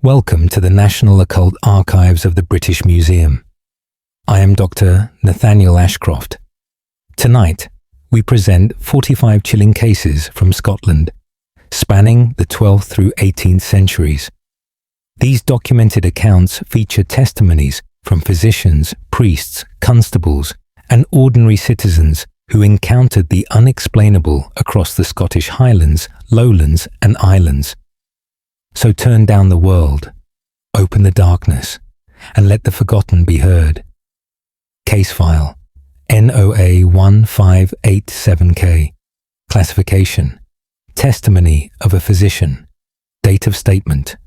Welcome to the National Occult Archives of the British Museum. I am Dr. Nathaniel Ashcroft. Tonight, we present 45 chilling cases from Scotland, spanning the 12th through 18th centuries. These documented accounts feature testimonies from physicians, priests, constables, and ordinary citizens who encountered the unexplainable across the Scottish Highlands, Lowlands, and Islands. So turn down the world, open the darkness, and let the forgotten be heard. Case file NOA 1587K. Classification: Testimony of a physician. Date of statement: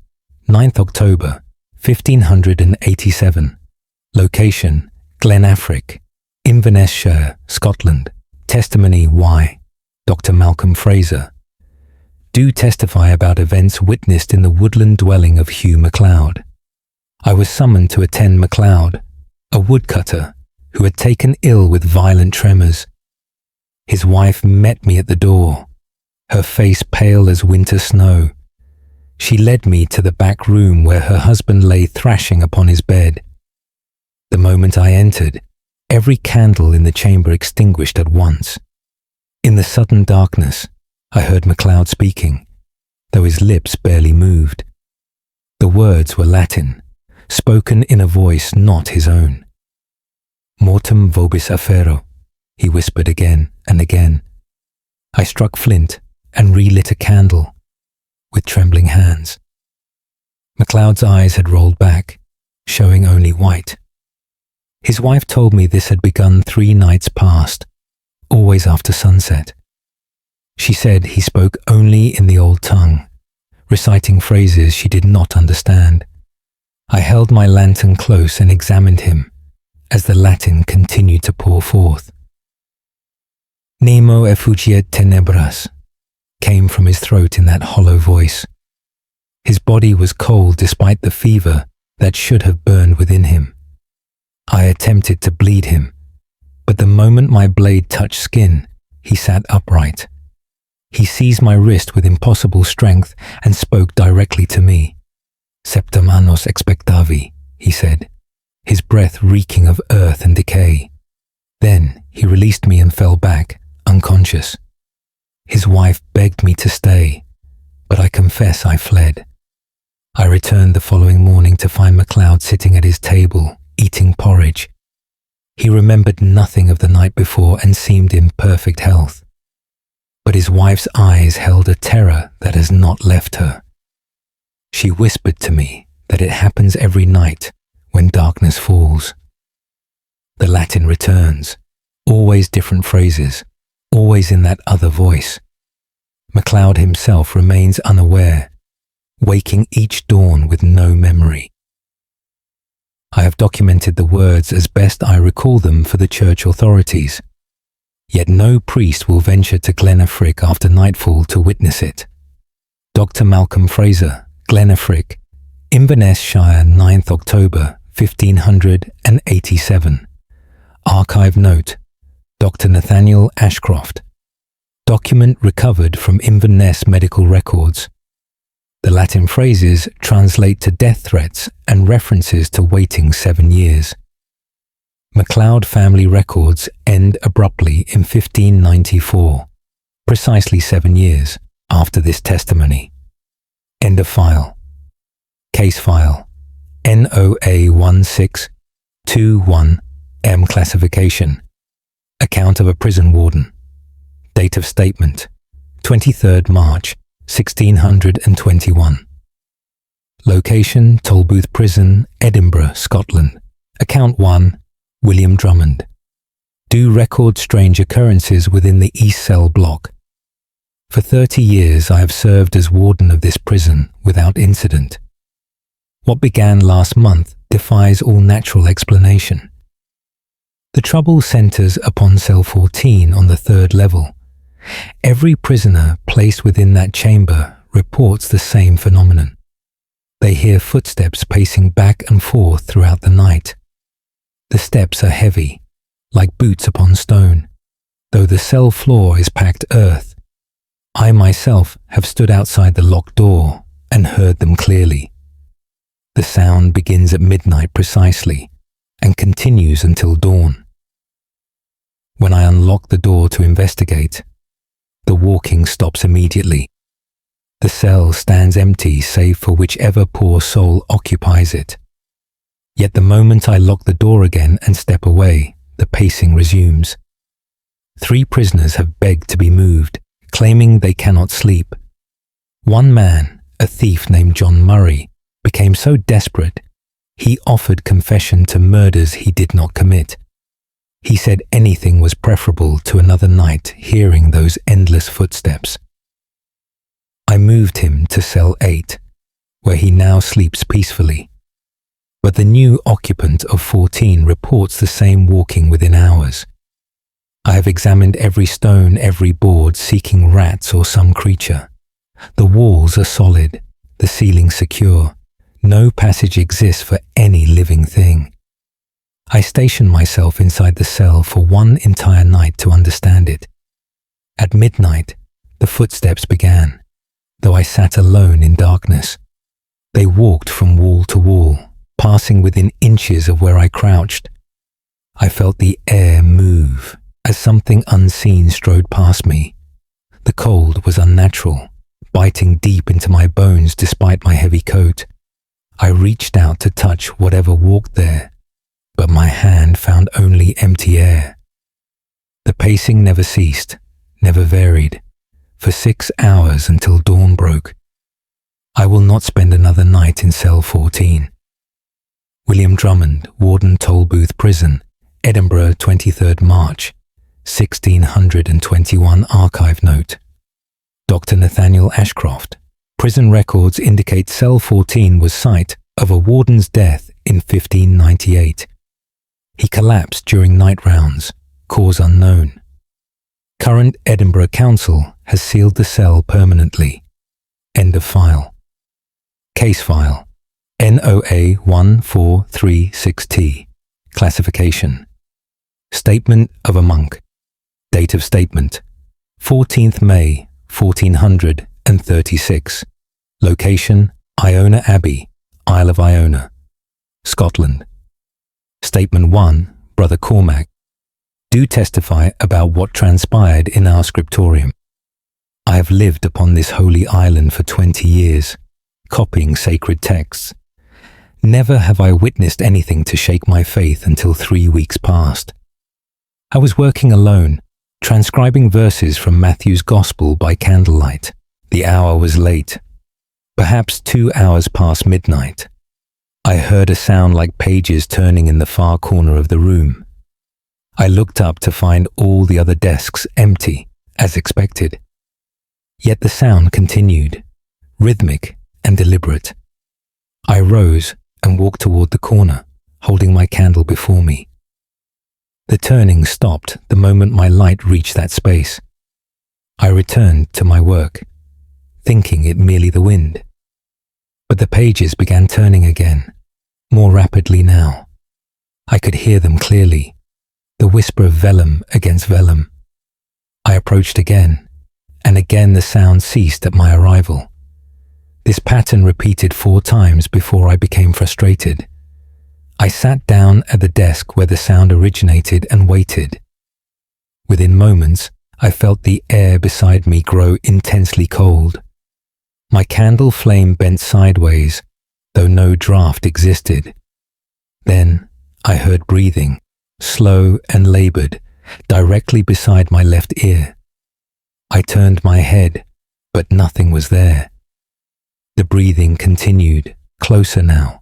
9th October 1587. Location: Glenafric, Inverness, Scotland. Testimony Y. Dr. Malcolm Fraser. Do testify about events witnessed in the woodland dwelling of Hugh MacLeod. I was summoned to attend MacLeod, a woodcutter who had taken ill with violent tremors. His wife met me at the door, her face pale as winter snow. She led me to the back room where her husband lay thrashing upon his bed. The moment I entered, every candle in the chamber extinguished at once. In the sudden darkness, I heard MacLeod speaking, though his lips barely moved. The words were Latin, spoken in a voice not his own. Mortem vobis afero, he whispered again and again. I struck flint and relit a candle with trembling hands. MacLeod's eyes had rolled back, showing only white. His wife told me this had begun 3 nights past, always after sunset. She said he spoke only in the old tongue, reciting phrases she did not understand. I held my lantern close and examined him as the Latin continued to pour forth. Nemo effugiet tenebras came from his throat in that hollow voice. His body was cold despite the fever that should have burned within him. I attempted to bleed him, but the moment my blade touched skin, he sat upright. He seized my wrist with impossible strength and spoke directly to me. Septem annos expectavi, he said, his breath reeking of earth and decay. Then he released me and fell back, unconscious. His wife begged me to stay, but I confess I fled. I returned the following morning to find MacLeod sitting at his table, eating porridge. He remembered nothing of the night before and seemed in perfect health. But his wife's eyes held a terror that has not left her. She whispered to me that it happens every night when darkness falls. The Latin returns, always different phrases, always in that other voice. MacLeod himself remains unaware, waking each dawn with no memory. I have documented the words as best I recall them for the church authorities. Yet no priest will venture to Glenafric after nightfall to witness it. Dr. Malcolm Fraser, Glenafric, Inverness, 9th October 1587. Archive note: Dr. Nathaniel Ashcroft. Document recovered from Inverness medical records. The Latin phrases translate to death threats and references to waiting 7 years. MacLeod family records end abruptly in 1594, precisely 7 years after this testimony. End of file. Case file NOA 1621M. Classification: Account of a prison warden. Date of statement: 23rd March 1621. Location: Tolbooth Prison, Edinburgh, Scotland. Account 1: William Drummond. Do record strange occurrences within the East Cell block. For 30 years I have served as warden of this prison without incident. What began last month defies all natural explanation. The trouble centers upon cell 14 on the 3rd level. Every prisoner placed within that chamber reports the same phenomenon. They hear footsteps pacing back and forth throughout the night. The steps are heavy, like boots upon stone, though the cell floor is packed earth. I myself have stood outside the locked door and heard them clearly. The sound begins at midnight precisely and continues until dawn. When I unlock the door to investigate, the walking stops immediately. The cell stands empty save for whichever poor soul occupies it. Yet the moment I lock the door again and step away, the pacing resumes. 3 prisoners have begged to be moved, claiming they cannot sleep. One man, a thief named John Murray, became so desperate, he offered confession to murders he did not commit. He said anything was preferable to another night hearing those endless footsteps. I moved him to cell 8, where he now sleeps peacefully. But the new occupant of 14 reports the same walking within hours. I have examined every stone, every board, seeking rats or some creature. The walls are solid, the ceiling secure. No passage exists for any living thing. I stationed myself inside the cell for one entire night to understand it. At midnight, the footsteps began, though I sat alone in darkness. They walked from wall to wall, passing within inches of where I crouched. I felt the air move as something unseen strode past me. The cold was unnatural, biting deep into my bones despite my heavy coat. I reached out to touch whatever walked there, but my hand found only empty air. The pacing never ceased, never varied, for 6 hours until dawn broke. I will not spend another night in cell 14. William Drummond, Warden Tolbooth Prison, Edinburgh, 23rd March, 1621 archive note. Dr. Nathaniel Ashcroft. Prison records indicate cell 14 was site of a warden's death in 1598. He collapsed during night rounds, cause unknown. Current Edinburgh Council has sealed the cell permanently. End of file. Case file. NOA 1436T. Classification. Statement of a monk. Date of statement. 14th May, 1436. Location, Iona Abbey, Isle of Iona, Scotland. Statement 1, Brother Cormac. Do testify about what transpired in our scriptorium. I have lived upon this holy island for 20 years, copying sacred texts. Never have I witnessed anything to shake my faith until 3 weeks past. I was working alone, transcribing verses from Matthew's Gospel by candlelight. The hour was late, perhaps 2 hours past midnight. I heard a sound like pages turning in the far corner of the room. I looked up to find all the other desks empty, as expected. Yet the sound continued, rhythmic and deliberate. I rose and walked toward the corner, holding my candle before me. The turning stopped the moment my light reached that space. I returned to my work, thinking it merely the wind. But the pages began turning again, more rapidly now. I could hear them clearly, the whisper of vellum against vellum. I approached again, and again the sound ceased at my arrival. This pattern repeated 4 times before I became frustrated. I sat down at the desk where the sound originated and waited. Within moments, I felt the air beside me grow intensely cold. My candle flame bent sideways, though no draft existed. Then I heard breathing, slow and labored, directly beside my left ear. I turned my head, but nothing was there. The breathing continued, closer now,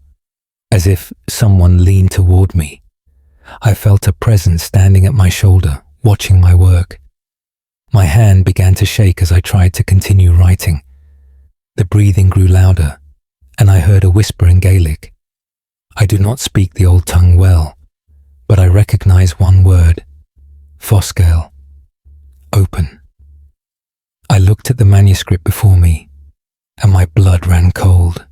as if someone leaned toward me. I felt a presence standing at my shoulder, watching my work. My hand began to shake as I tried to continue writing. The breathing grew louder, and I heard a whisper in Gaelic. I do not speak the old tongue well, but I recognize one word: Foscail. Open. I looked at the manuscript before me, and my blood ran cold.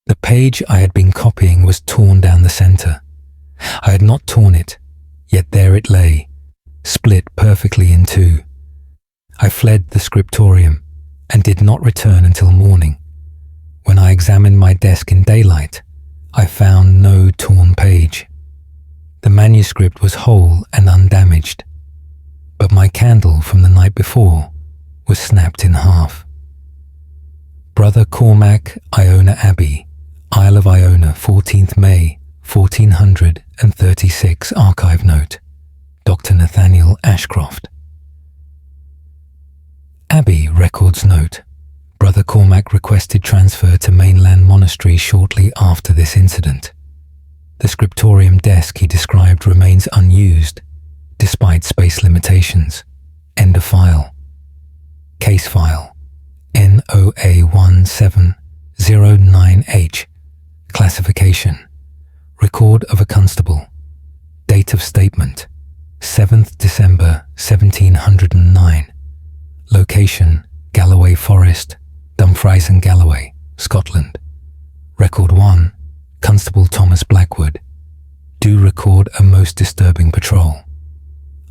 The page I had been copying was torn down the center. I had not torn it, yet there it lay, split perfectly in 2. I fled the scriptorium and did not return until morning. When I examined my desk in daylight, I found no torn page. The manuscript was whole and undamaged, but my candle from the night before was snapped in half. Brother Cormac, Iona Abbey, Isle of Iona, 14th May, 1436. Archive note. Dr. Nathaniel Ashcroft. Abbey records note. Brother Cormac requested transfer to mainland monastery shortly after this incident. The scriptorium desk he described remains unused, despite space limitations. End of file. Case file NOA1709H. Classification. Record of a constable. Date of statement 7th December 1709. Location Galloway Forest, Dumfries and Galloway, Scotland. Record 1. Constable Thomas Blackwood. Do record a most disturbing patrol.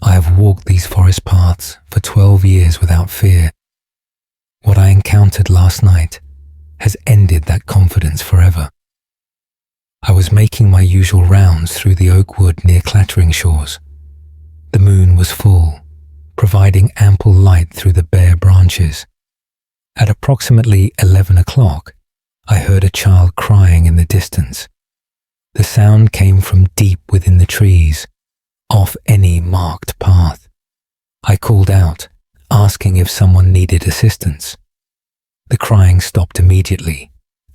I have walked these forest paths for 12 years without fear. What I encountered last night has ended that confidence forever. I was making my usual rounds through the oak wood near Clattering Shores. The moon was full, providing ample light through the bare branches. At approximately 11 o'clock, I heard a child crying in the distance. The sound came from deep within the trees, off any marked path. I called out, asking if someone needed assistance. The crying stopped immediately.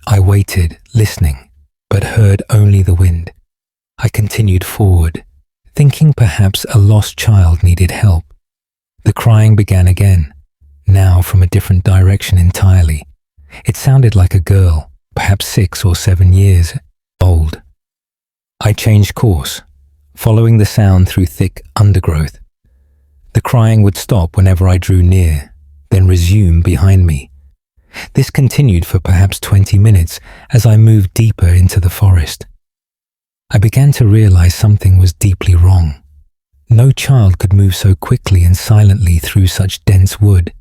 I waited, listening, but heard only the wind. I continued forward, thinking perhaps a lost child needed help. The crying began again, now from a different direction entirely. It sounded like a girl, perhaps 6 or 7 years old. I changed course, following the sound through thick undergrowth. The crying would stop whenever I drew near, then resume behind me. This continued for perhaps 20 minutes as I moved deeper into the forest. I began to realize something was deeply wrong. No child could move so quickly and silently through such dense wood.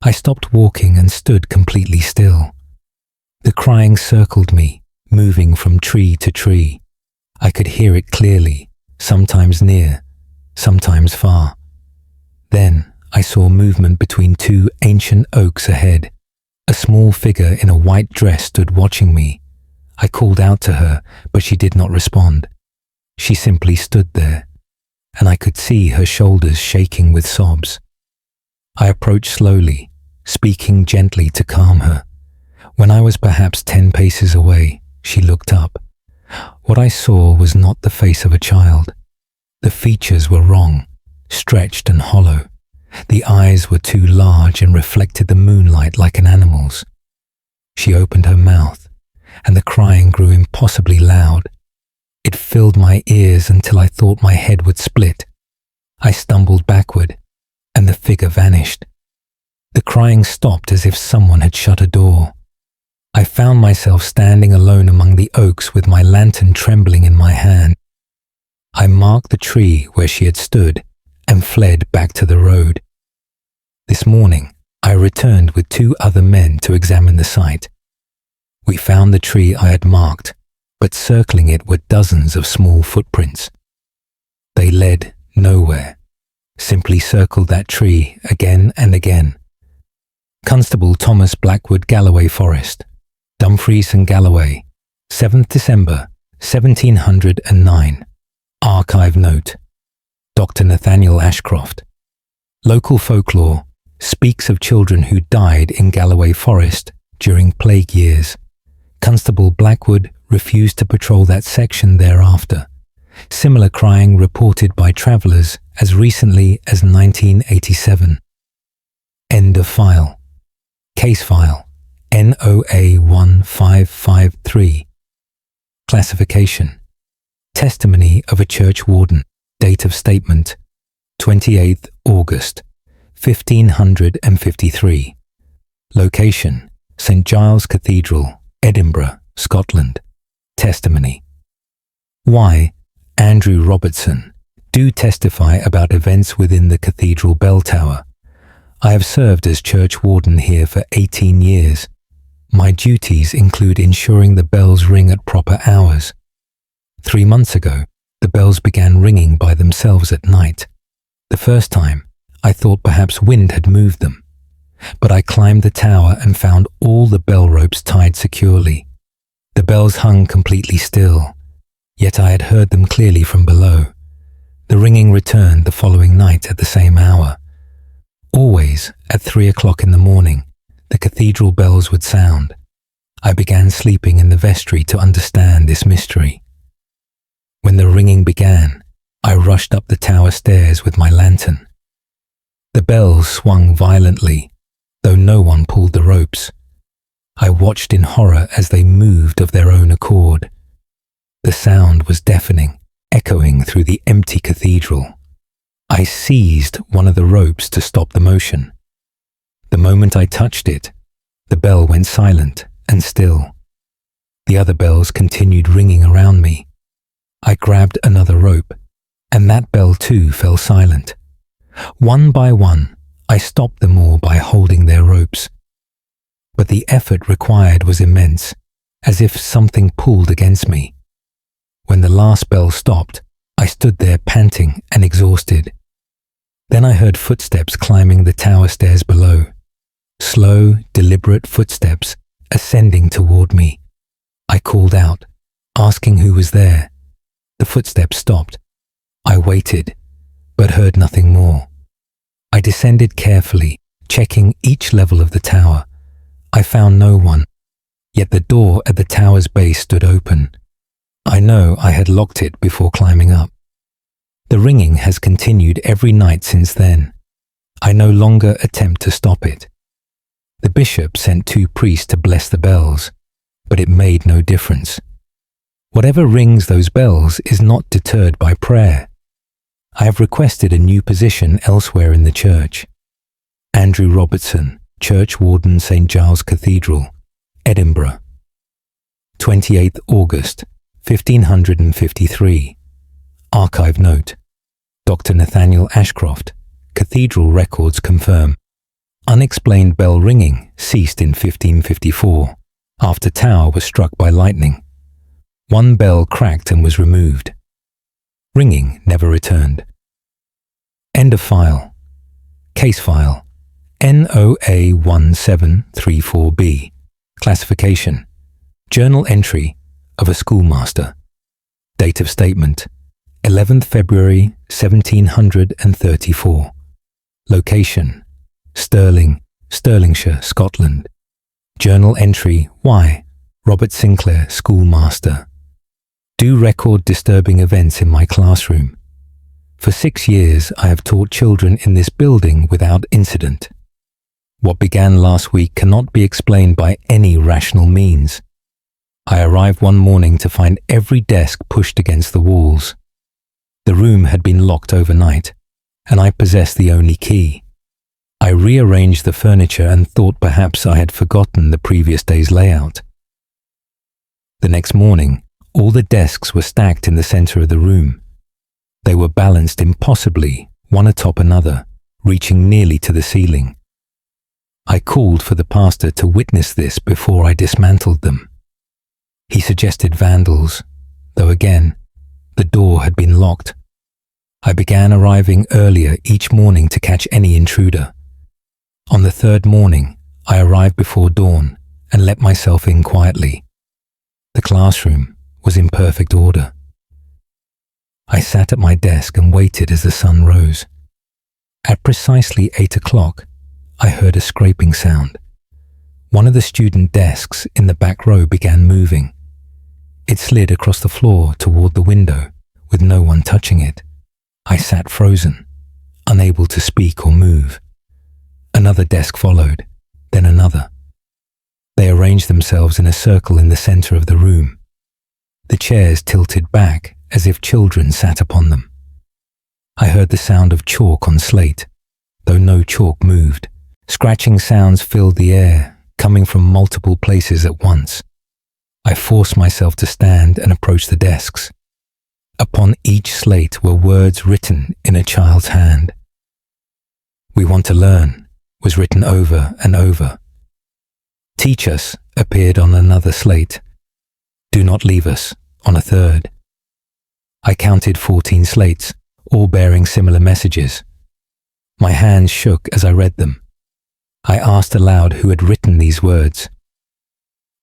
I stopped walking and stood completely still. The crying circled me, moving from tree to tree. I could hear it clearly, sometimes near, sometimes far. Then I saw movement between 2 ancient oaks ahead. A small figure in a white dress stood watching me. I called out to her, but she did not respond. She simply stood there, and I could see her shoulders shaking with sobs. I approached slowly, speaking gently to calm her. When I was perhaps 10 paces away, she looked up. What I saw was not the face of a child. The features were wrong, stretched and hollow. The eyes were too large and reflected the moonlight like an animal's. She opened her mouth, and the crying grew impossibly loud. It filled my ears until I thought my head would split. I stumbled backward, and the figure vanished. The crying stopped as if someone had shut a door. I found myself standing alone among the oaks with my lantern trembling in my hand. I marked the tree where she had stood and fled back to the road. This morning, I returned with 2 other men to examine the site. We found the tree I had marked, but circling it were dozens of small footprints. They led nowhere, simply circled that tree again and again. Constable Thomas Blackwood, Galloway Forest, Dumfries and Galloway, 7th December 1709. Archive note. Dr. Nathaniel Ashcroft. Local folklore speaks of children who died in Galloway Forest during plague years. Constable Blackwood refused to patrol that section thereafter. Similar crying reported by travellers as recently as 1987. End of file. Case file NOA1553. Classification. Testimony of a church warden. Date of statement 28th August 1553. Location St. Giles Cathedral, Edinburgh, Scotland. Testimony. Why, Andrew Robertson, do testify about events within the cathedral bell tower. I have served as church warden here for 18 years. My duties include ensuring the bells ring at proper hours. 3 months ago, the bells began ringing by themselves at night. The first time, I thought perhaps wind had moved them, but I climbed the tower and found all the bell ropes tied securely. The bells hung completely still, yet I had heard them clearly from below. The ringing returned the following night at the same hour. Always at 3 o'clock in the morning, the cathedral bells would sound. I began sleeping in the vestry to understand this mystery. When the ringing began, I rushed up the tower stairs with my lantern. The bells swung violently, though no one pulled the ropes. I watched in horror as they moved of their own accord. The sound was deafening, echoing through the empty cathedral. I seized one of the ropes to stop the motion. The moment I touched it, the bell went silent and still. The other bells continued ringing around me. I grabbed another rope, and that bell too fell silent. One by one, I stopped them all by holding their ropes. But the effort required was immense, as if something pulled against me. When the last bell stopped, I stood there panting and exhausted. Then I heard footsteps climbing the tower stairs below. Slow, deliberate footsteps ascending toward me. I called out, asking who was there. The footsteps stopped. I waited, but heard nothing more. I descended carefully, checking each level of the tower. I found no one, yet the door at the tower's base stood open. I know I had locked it before climbing up. The ringing has continued every night since then. I no longer attempt to stop it. The bishop sent 2 priests to bless the bells, but it made no difference. Whatever rings those bells is not deterred by prayer. I have requested a new position elsewhere in the church. Andrew Robertson, Church Warden, St. Giles Cathedral, Edinburgh. 28th August, 1553. Archive note. Dr. Nathaniel Ashcroft, Cathedral records confirm. Unexplained bell ringing ceased in 1554, after tower was struck by lightning. 1 bell cracked and was removed. Ringing never returned. End of file. Case file. NOA 1734B. Classification. Journal entry of a schoolmaster. Date of statement. 11th February 1734. Location. Stirling, Stirlingshire, Scotland. Journal entry Y. Robert Sinclair, schoolmaster. Do record disturbing events in my classroom. For 6 years, I have taught children in this building without incident. What began last week cannot be explained by any rational means. I arrived one morning to find every desk pushed against the walls. The room had been locked overnight, and I possessed the only key. I rearranged the furniture and thought perhaps I had forgotten the previous day's layout. The next morning, all the desks were stacked in the center of the room. They were balanced impossibly, one atop another, reaching nearly to the ceiling. I called for the pastor to witness this before I dismantled them. He suggested vandals, though again, the door had been locked. I began arriving earlier each morning to catch any intruder. On the 3rd morning, I arrived before dawn and let myself in quietly. The classroom was in perfect order. I sat at my desk and waited as the sun rose. At precisely 8 o'clock, I heard a scraping sound. One of the student desks in the back row began moving. It slid across the floor toward the window, with no one touching it. I sat frozen, unable to speak or move. Another desk followed, then another. They arranged themselves in a circle in the center of the room. The chairs tilted back as if children sat upon them. I heard the sound of chalk on slate, though no chalk moved. Scratching sounds filled the air, coming from multiple places at once. I forced myself to stand and approach the desks. Upon each slate were words written in a child's hand. "We want to learn," was written over and over. Teach us appeared on another slate. Do not leave us on a third. I counted 14 slates, all bearing similar messages. My hands shook as I read them. I asked aloud who had written these words.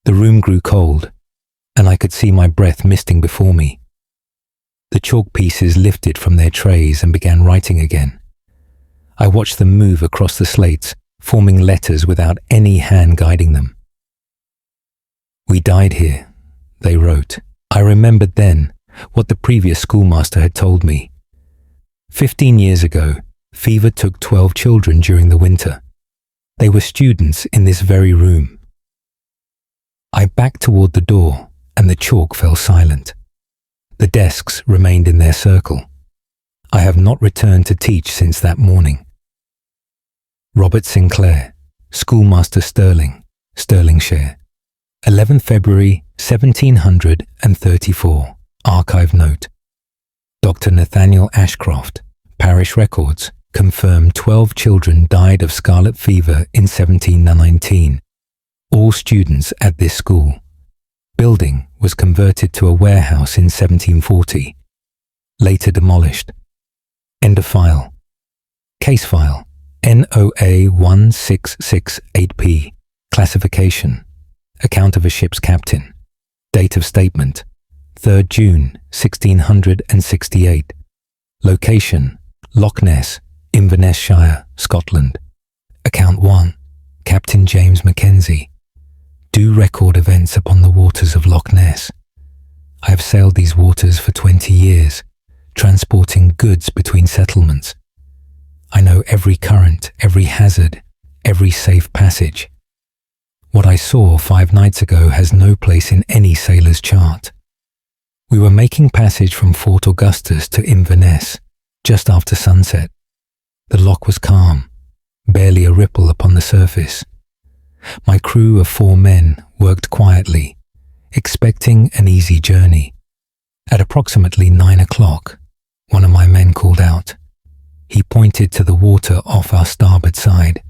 The room grew cold, and I could see my breath misting before me. The chalk pieces lifted from their trays and began writing again. I watched them move across the slates, forming letters without any hand guiding them. We died here, they wrote. I remembered then what the previous schoolmaster had told me. 15 years ago, fever took 12 children during the winter. They were students in this very room. I backed toward the door, and the chalk fell silent. The desks remained in their circle. I have not returned to teach since that morning. Robert Sinclair, Schoolmaster Stirling, Stirlingshire. 11th February 1734. Archive note. Dr. Nathaniel Ashcroft, Parish Records, confirmed 12 children died of scarlet fever in 1719. All students at this school. Building was converted to a warehouse in 1740. Later demolished. End of file. Case file. NOA 1668P. Classification. Account of a ship's captain. Date of statement. 3rd June 1668. Location. Loch Ness, Inverness Shire, Scotland. Account 1. Captain James Mackenzie. Do record events upon the waters of Loch Ness. I have sailed these waters for 20 years, transporting goods between settlements. I know every current, every hazard, every safe passage. What I saw 5 nights ago has no place in any sailor's chart. We were making passage from Fort Augustus to Inverness, just after sunset. The loch was calm, barely a ripple upon the surface. My crew of 4 men worked quietly, expecting an easy journey. At approximately 9 o'clock, one of my men called out. He pointed to the water off our starboard side.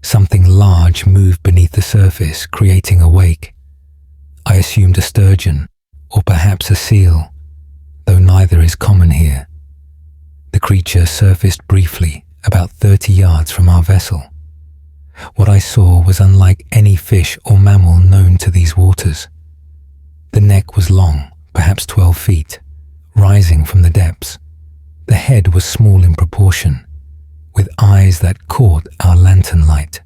Something large moved beneath the surface, creating a wake. I assumed a sturgeon, or perhaps a seal, though neither is common here. The creature surfaced briefly, about 30 yards from our vessel. What I saw was unlike any fish or mammal known to these waters. The neck was long, perhaps 12 feet, rising from the depths. The head was small in proportion, with eyes that caught our lantern light.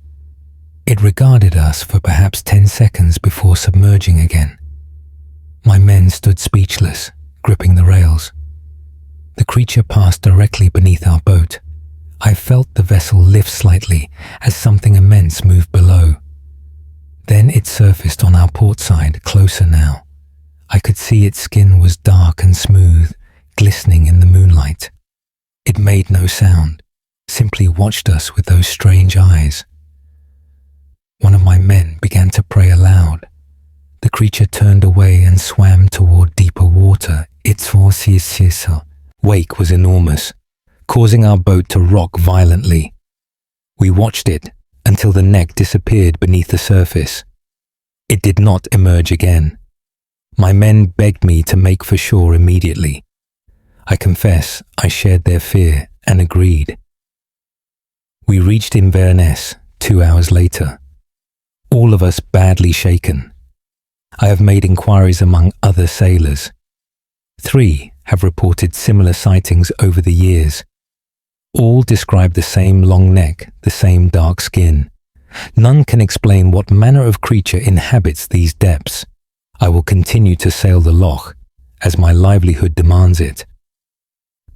It regarded us for perhaps 10 seconds before submerging again. My men stood speechless, gripping the rails. The creature passed directly beneath our boat. I felt the vessel lift slightly as something immense moved below. Then it surfaced on our port side, closer now. I could see its skin was dark and smooth, glistening in the moonlight. It made no sound, simply watched us with those strange eyes. One of my men began to pray aloud. The creature turned away and swam toward deeper water. Its wake was enormous, causing our boat to rock violently. We watched it until the neck disappeared beneath the surface. It did not emerge again. My men begged me to make for shore immediately. I confess I shared their fear and agreed. We reached Inverness 2 hours later, all of us badly shaken. I have made inquiries among other sailors. 3 have reported similar sightings over the years. All describe the same long neck, the same dark skin. None can explain what manner of creature inhabits these depths. I will continue to sail the loch, as my livelihood demands it.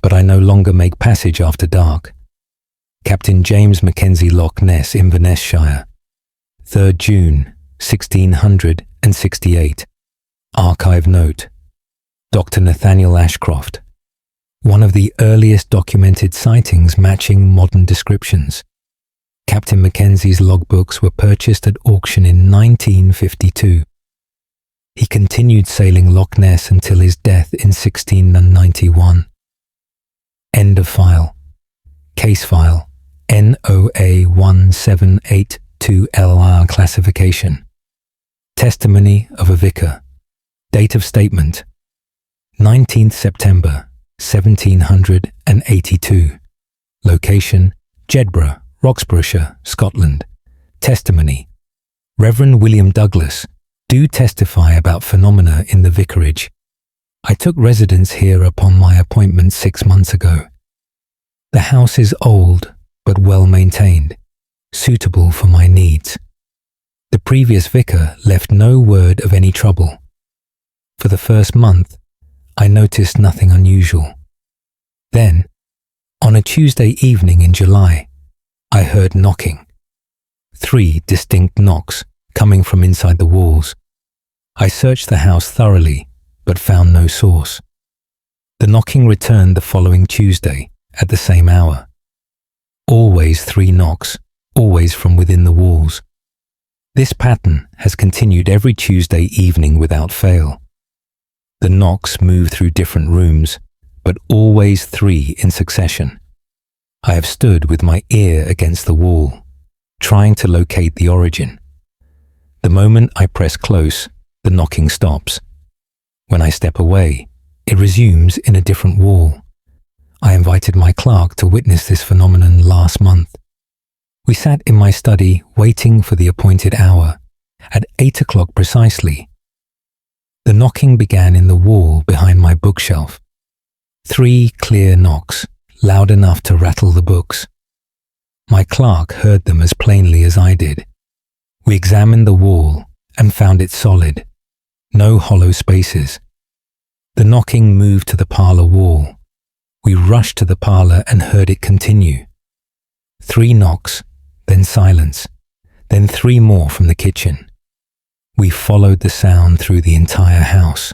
But I no longer make passage after dark. Captain James Mackenzie, Loch Ness, Inverness Shire. 3rd June, 1668. Archive note. Dr. Nathaniel Ashcroft. One of the earliest documented sightings matching modern descriptions. Captain Mackenzie's logbooks were purchased at auction in 1952. He continued sailing Loch Ness until his death in 1691. End of file. Case file. NOA 1782 H2LR classification. Testimony of a vicar. Date of statement: 19th September 1782. Location: Edinburgh, Roxburghshire, Scotland. Testimony: Reverend William Douglas, do testify about phenomena in the vicarage. I took residence here upon my appointment 6 months ago. The house is old but well maintained, suitable for my needs. The previous vicar left no word of any trouble. For the first month, I noticed nothing unusual. Then, on a Tuesday evening in July, I heard knocking. 3 distinct knocks coming from inside the walls. I searched the house thoroughly, but found no source. The knocking returned the following Tuesday at the same hour. Always 3 knocks, always from within the walls. This pattern has continued every Tuesday evening without fail. The knocks move through different rooms, but always 3 in succession. I have stood with my ear against the wall, trying to locate the origin. The moment I press close, the knocking stops. When I step away, it resumes in a different wall. I invited my clerk to witness this phenomenon last month. We sat in my study waiting for the appointed hour, at 8 o'clock precisely. The knocking began in the wall behind my bookshelf. 3 clear knocks, loud enough to rattle the books. My clerk heard them as plainly as I did. We examined the wall and found it solid, no hollow spaces. The knocking moved to the parlour wall. We rushed to the parlour and heard it continue. 3 knocks, then silence, then 3 more from the kitchen. We followed the sound through the entire house.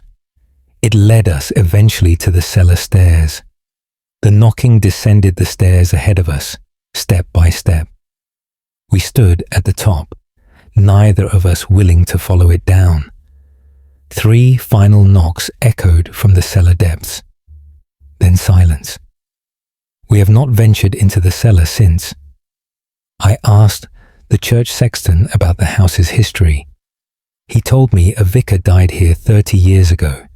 It led us eventually to the cellar stairs. The knocking descended the stairs ahead of us, step by step. We stood at the top, neither of us willing to follow it down. 3 final knocks echoed from the cellar depths. Then silence. We have not ventured into the cellar since. I asked the church sexton about the house's history. He told me a vicar died here 30 years ago.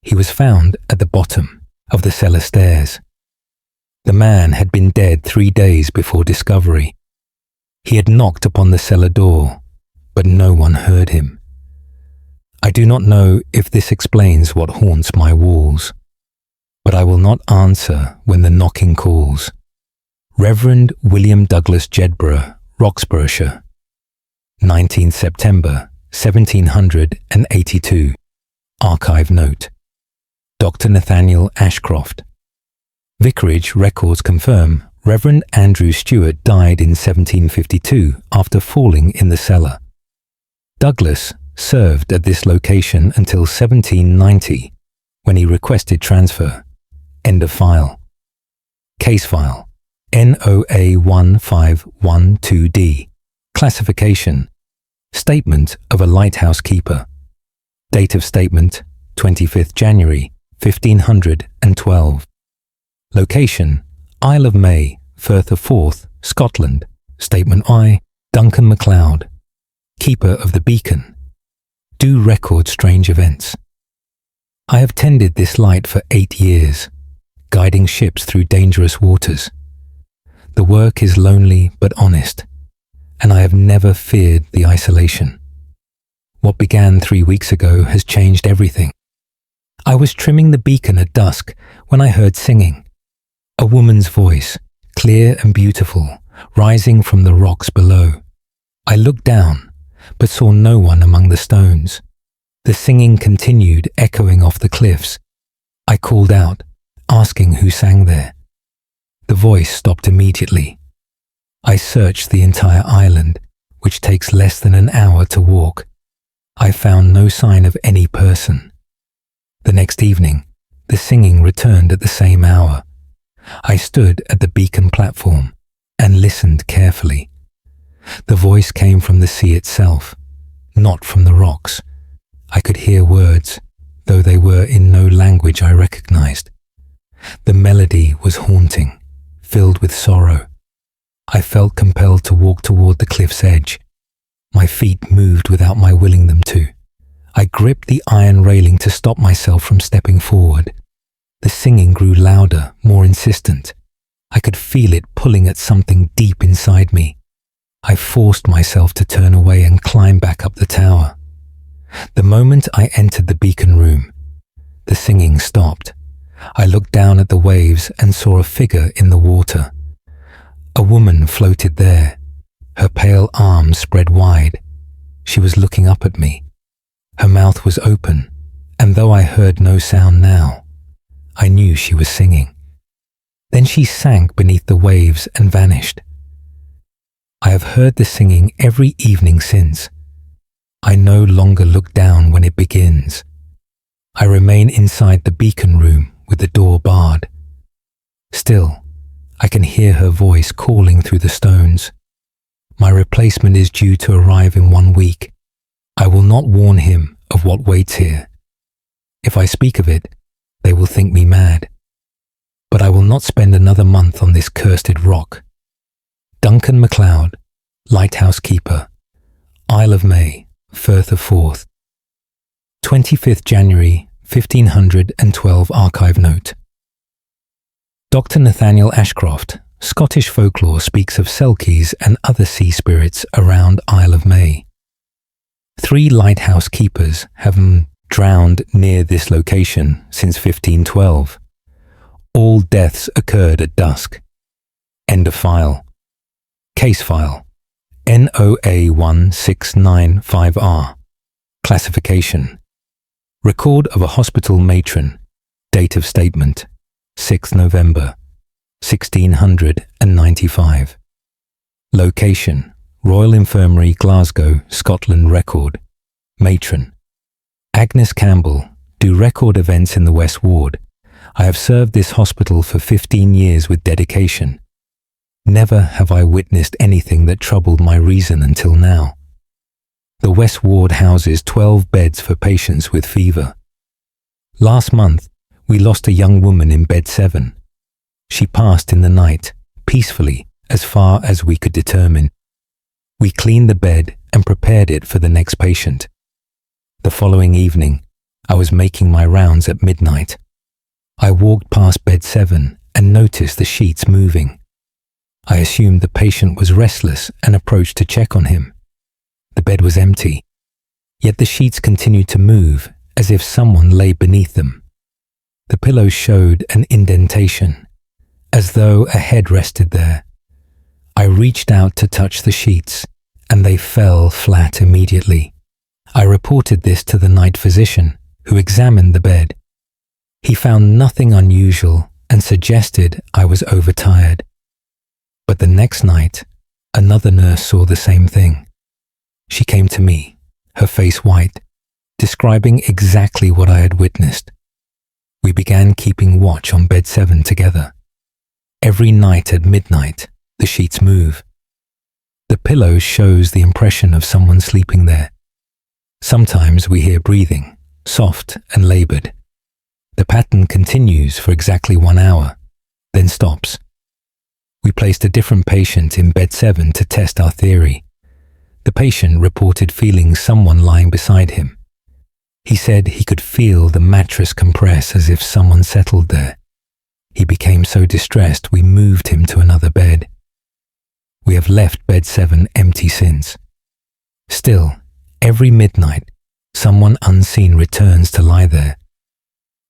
He was found at the bottom of the cellar stairs. The man had been dead 3 days before discovery. He had knocked upon the cellar door, but no one heard him. I do not know if this explains what haunts my walls, but I will not answer when the knocking calls. Reverend William Douglas Jedburgh, Roxburghshire, 19th September 1782. Archive note. Dr. Nathaniel Ashcroft. Vicarage records confirm Reverend Andrew Stewart died in 1752 after falling in the cellar. Douglas served at this location until 1790, when he requested transfer. End of file. Case file NOA 1512D. Classification: Statement of a lighthouse keeper. Date of statement: 25th January 1512. Location: Isle of May, Firth of Forth, Scotland. Statement I: Duncan MacLeod. Keeper of the beacon. Do record strange events. I have tended this light for 8 years, guiding ships through dangerous waters. The work is lonely but honest, and I have never feared the isolation. What began 3 weeks ago has changed everything. I was trimming the beacon at dusk when I heard singing. A woman's voice, clear and beautiful, rising from the rocks below. I looked down, but saw no one among the stones. The singing continued, echoing off the cliffs. I called out, asking who sang there. The voice stopped immediately. I searched the entire island, which takes less than an hour to walk. I found no sign of any person. The next evening, the singing returned at the same hour. I stood at the beacon platform and listened carefully. The voice came from the sea itself, not from the rocks. I could hear words, though they were in no language I recognized. The melody was haunting, filled with sorrow. I felt compelled to walk toward the cliff's edge, My feet moved without my willing them to. I gripped the iron railing to stop myself from stepping forward. The singing grew louder, more insistent. I could feel it pulling at something deep inside me. I forced myself to turn away and climb back up the tower. The moment I entered the beacon room, the singing stopped. I looked down at the waves and saw a figure in the water. A woman floated there, her pale arms spread wide. She was looking up at me. Her mouth was open, and though I heard no sound now, I knew she was singing. Then she sank beneath the waves and vanished. I have heard the singing every evening since. I no longer look down when it begins. I remain inside the beacon room with the door barred. Still, I can hear her voice calling through the stones. My replacement is due to arrive in 1 week. I will not warn him of what waits here. If I speak of it, they will think me mad. But I will not spend another month on this cursed rock. Duncan MacLeod, Lighthouse Keeper, Isle of May, Firth of Forth. 25th January 1512 archive note. Dr. Nathaniel Ashcroft, Scottish folklore speaks of selkies and other sea spirits around Isle of May. 3 lighthouse keepers have drowned near this location since 1512. All deaths occurred at dusk. End of file. Case file. NOA1695R. Classification. Record of a hospital matron. Date of statement. 6th November, 1695. Location. Royal Infirmary, Glasgow, Scotland record. Matron. Agnes Campbell, do record events in the West Ward. I have served this hospital for 15 years with dedication. Never have I witnessed anything that troubled my reason until now. The West Ward houses 12 beds for patients with fever. Last month, we lost a young woman in bed 7. She passed in the night, peacefully, as far as we could determine. We cleaned the bed and prepared it for the next patient. The following evening, I was making my rounds at midnight. I walked past bed 7 and noticed the sheets moving. I assumed the patient was restless and approached to check on him. The bed was empty, yet the sheets continued to move as if someone lay beneath them. The pillows showed an indentation, as though a head rested there. I reached out to touch the sheets, and they fell flat immediately. I reported this to the night physician, who examined the bed. He found nothing unusual and suggested I was overtired. But the next night, another nurse saw the same thing. She came to me, her face white, describing exactly what I had witnessed. We began keeping watch on bed 7 together. Every night at midnight, the sheets move. The pillow shows the impression of someone sleeping there. Sometimes we hear breathing, soft and labored. The pattern continues for exactly 1 hour, then stops. We placed a different patient in bed 7 to test our theory. The patient reported feeling someone lying beside him. He said he could feel the mattress compress as if someone settled there. He became so distressed we moved him to another bed. We have left bed 7 empty since. Still, every midnight, someone unseen returns to lie there.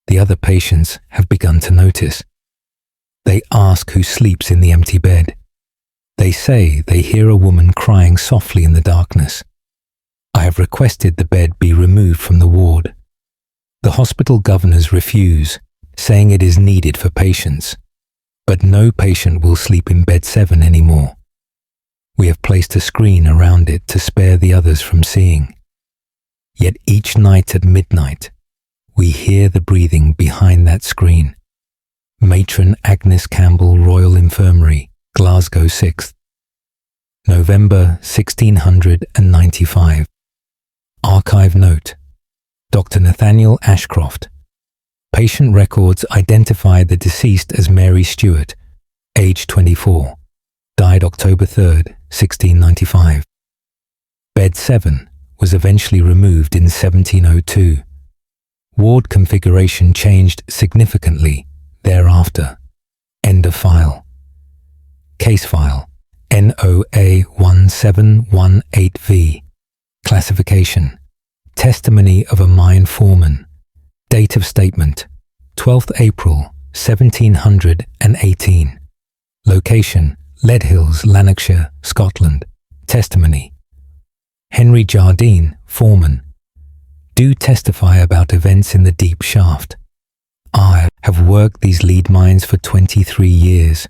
The other patients have begun to notice. They ask who sleeps in the empty bed. They say they hear a woman crying softly in the darkness. I have requested the bed be removed from the ward. The hospital governors refuse, saying it is needed for patients. But no patient will sleep in bed 7 anymore. We have placed a screen around it to spare the others from seeing. Yet each night at midnight, we hear the breathing behind that screen. Matron Agnes Campbell, Royal Infirmary, Glasgow 6th. November 1695. Archive note. Dr. Nathaniel Ashcroft. Patient records identify the deceased as Mary Stewart, age 24. Died October 3rd, 1695. Bed 7 was eventually removed in 1702. Ward configuration changed significantly thereafter. End of file. Case file NOA 1718V. Classification: Testimony of a mine foreman. Date of statement: 12th April 1718. Location: Leadhills, Lanarkshire, Scotland. Testimony: Henry Jardine, foreman. Do testify about events in the deep shaft. I have worked these lead mines for 23 years.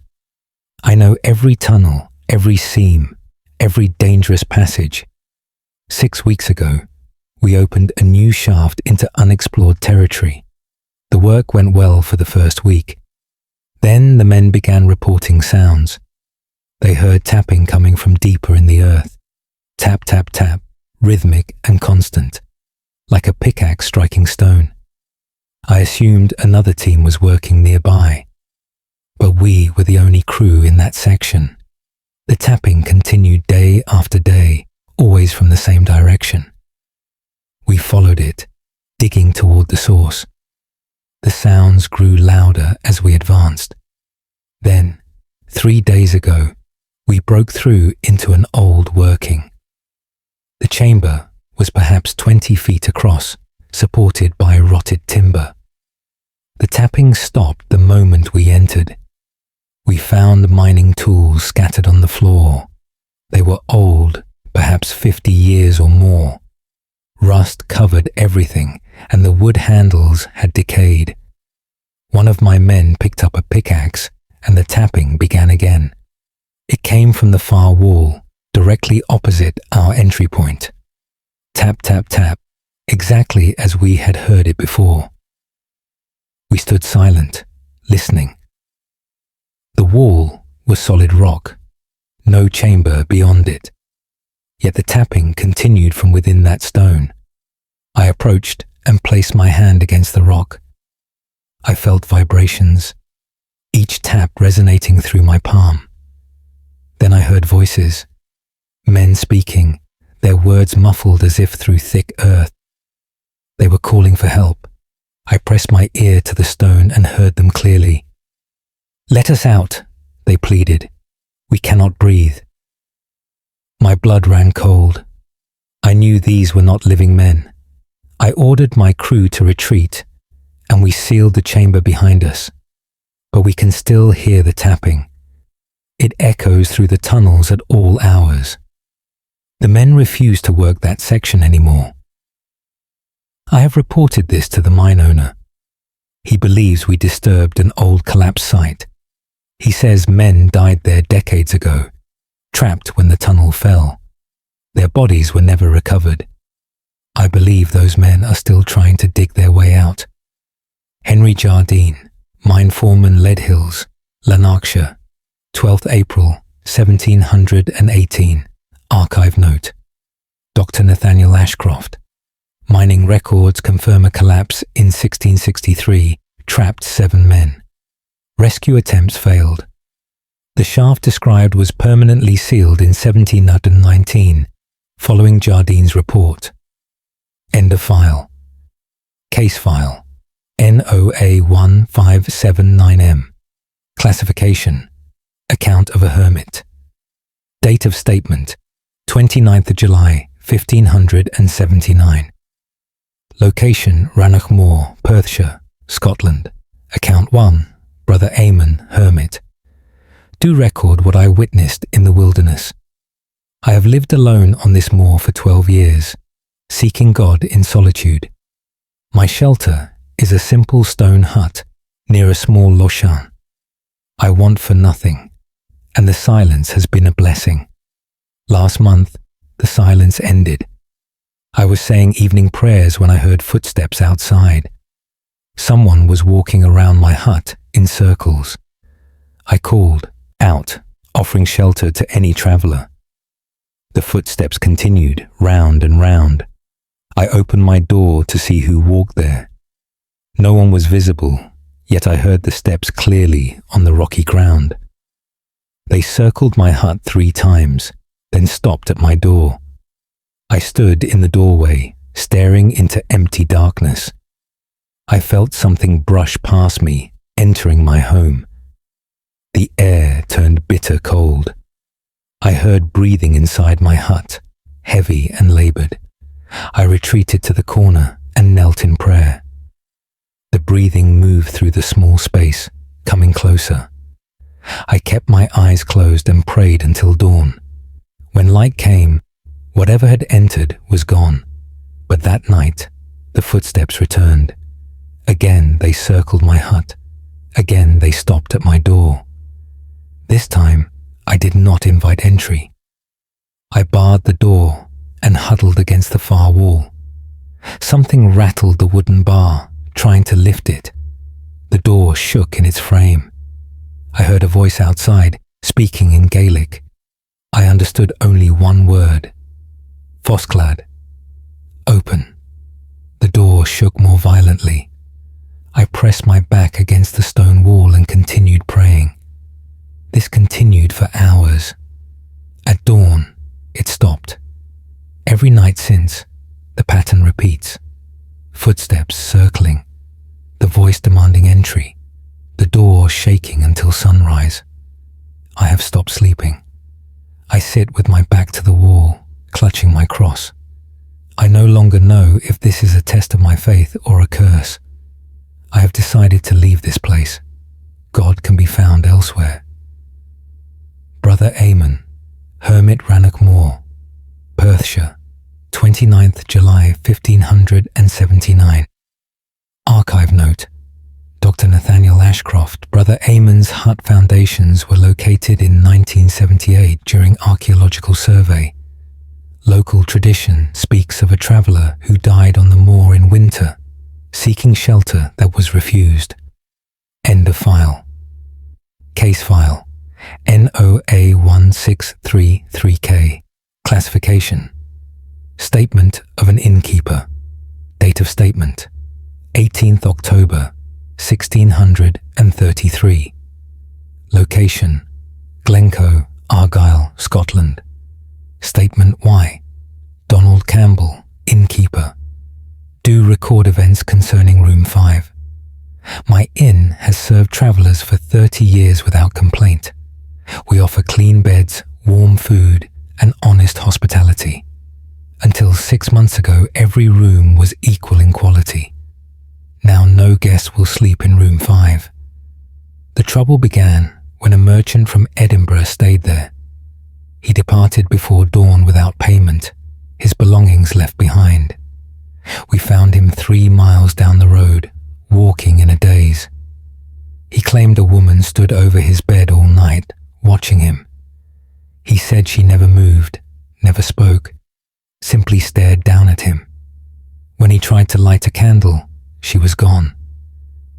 I know every tunnel, every seam, every dangerous passage. 6 weeks ago, we opened a new shaft into unexplored territory. The work went well for the first week. Then the men began reporting sounds. They heard tapping coming from deeper in the earth. Tap, tap, tap, rhythmic and constant, like a pickaxe striking stone. I assumed another team was working nearby, but we were the only crew in that section. The tapping continued day after day, always from the same direction. We followed it, digging toward the source. The sounds grew louder as we advanced. Then, 3 days ago, we broke through into an old working. The chamber was perhaps 20 feet across, supported by rotted timber. The tapping stopped the moment we entered. We found mining tools scattered on the floor. They were old, perhaps 50 years or more. Rust covered everything, and the wood handles had decayed. One of my men picked up a pickaxe, and the tapping began again. It came from the far wall, directly opposite our entry point. Tap, tap, tap, exactly as we had heard it before. We stood silent, listening. The wall was solid rock, no chamber beyond it. Yet the tapping continued from within that stone. I approached and placed my hand against the rock. I felt vibrations, each tap resonating through my palm. Then I heard voices, men speaking, their words muffled as if through thick earth. They were calling for help. I pressed my ear to the stone and heard them clearly. "Let us out," they pleaded. "We cannot breathe." My blood ran cold. I knew these were not living men. I ordered my crew to retreat, and we sealed the chamber behind us. But we can still hear the tapping. It echoes through the tunnels at all hours. The men refuse to work that section anymore. I have reported this to the mine owner. He believes we disturbed an old collapsed site. He says men died there decades ago, trapped when the tunnel fell. Their bodies were never recovered. I believe those men are still trying to dig their way out. Henry Jardine, mine foreman, Leadhills, Lanarkshire, 12th April 1718. Archive note. Dr. Nathaniel Ashcroft. Mining records confirm a collapse in 1663, trapped 7 men. Rescue attempts failed. The shaft described was permanently sealed in 1719, following Jardine's report. End of file. Case file NOA 1579M. Classification: Account of a hermit. Date of statement: 29th of July 1579. Location: Rannoch Moor, Perthshire, Scotland. Account 1: Brother Eamon, hermit. Do record what I witnessed in the wilderness. I have lived alone on this moor for 12 years, seeking God in solitude. My shelter is a simple stone hut near a small lochan. I want for nothing, and the silence has been a blessing. Last month, the silence ended. I was saying evening prayers when I heard footsteps outside. Someone was walking around my hut in circles. I called out, offering shelter to any traveler. The footsteps continued round and round. I opened my door to see who walked there. No one was visible, yet I heard the steps clearly on the rocky ground. They circled my hut 3 times, then stopped at my door. I stood in the doorway, staring into empty darkness. I felt something brush past me, entering my home. The air turned bitter cold. I heard breathing inside my hut, heavy and labored. I retreated to the corner and knelt in prayer. The breathing moved through the small space, coming closer. I kept my eyes closed and prayed until dawn. When light came, whatever had entered was gone. But that night, the footsteps returned. Again they circled my hut. Again they stopped at my door. This time, I did not invite entry. I barred the door and huddled against the far wall. Something rattled the wooden bar, trying to lift it. The door shook in its frame. I heard a voice outside, speaking in Gaelic. I understood only one word. Fosclad. Open. The door shook more violently. I pressed my back against the stone wall and continued praying. This continued for hours. At dawn, it stopped. Every night since, the pattern repeats. Footsteps circling, the voice demanding entry, the door shaking until sunrise. I have stopped sleeping. I sit with my back to the wall, clutching my cross. I no longer know if this is a test of my faith or a curse. I have decided to leave this place. God can be found elsewhere. Brother Eamon, Hermit Rannoch Moor, Perthshire, 29th July 1579. Archive note. Dr. Nathaniel Ashcroft, Brother Eamon's hut foundations were located in 1978 during archaeological survey. Local tradition speaks of a traveller who died on the moor in winter, seeking shelter that was refused. End of file. Case file. NOA 1633K. Classification. Statement of an innkeeper. Date of statement. 18th October, 1633. Location. Glencoe, Argyll, Scotland. Statement Y. Donald Campbell, innkeeper. Do record events concerning room 5. My inn has served travellers for 30 years without complaint. We offer clean beds, warm food, and honest hospitality. Until 6 months ago, every room was equal in quality. Now no guest will sleep in room 5. The trouble began when a merchant from Edinburgh stayed there. He departed before dawn without payment, his belongings left behind. We found him 3 miles down the road, walking in a daze. He claimed a woman stood over his bed all night, watching him. He said she never moved, never spoke, simply stared down at him. When he tried to light a candle, she was gone.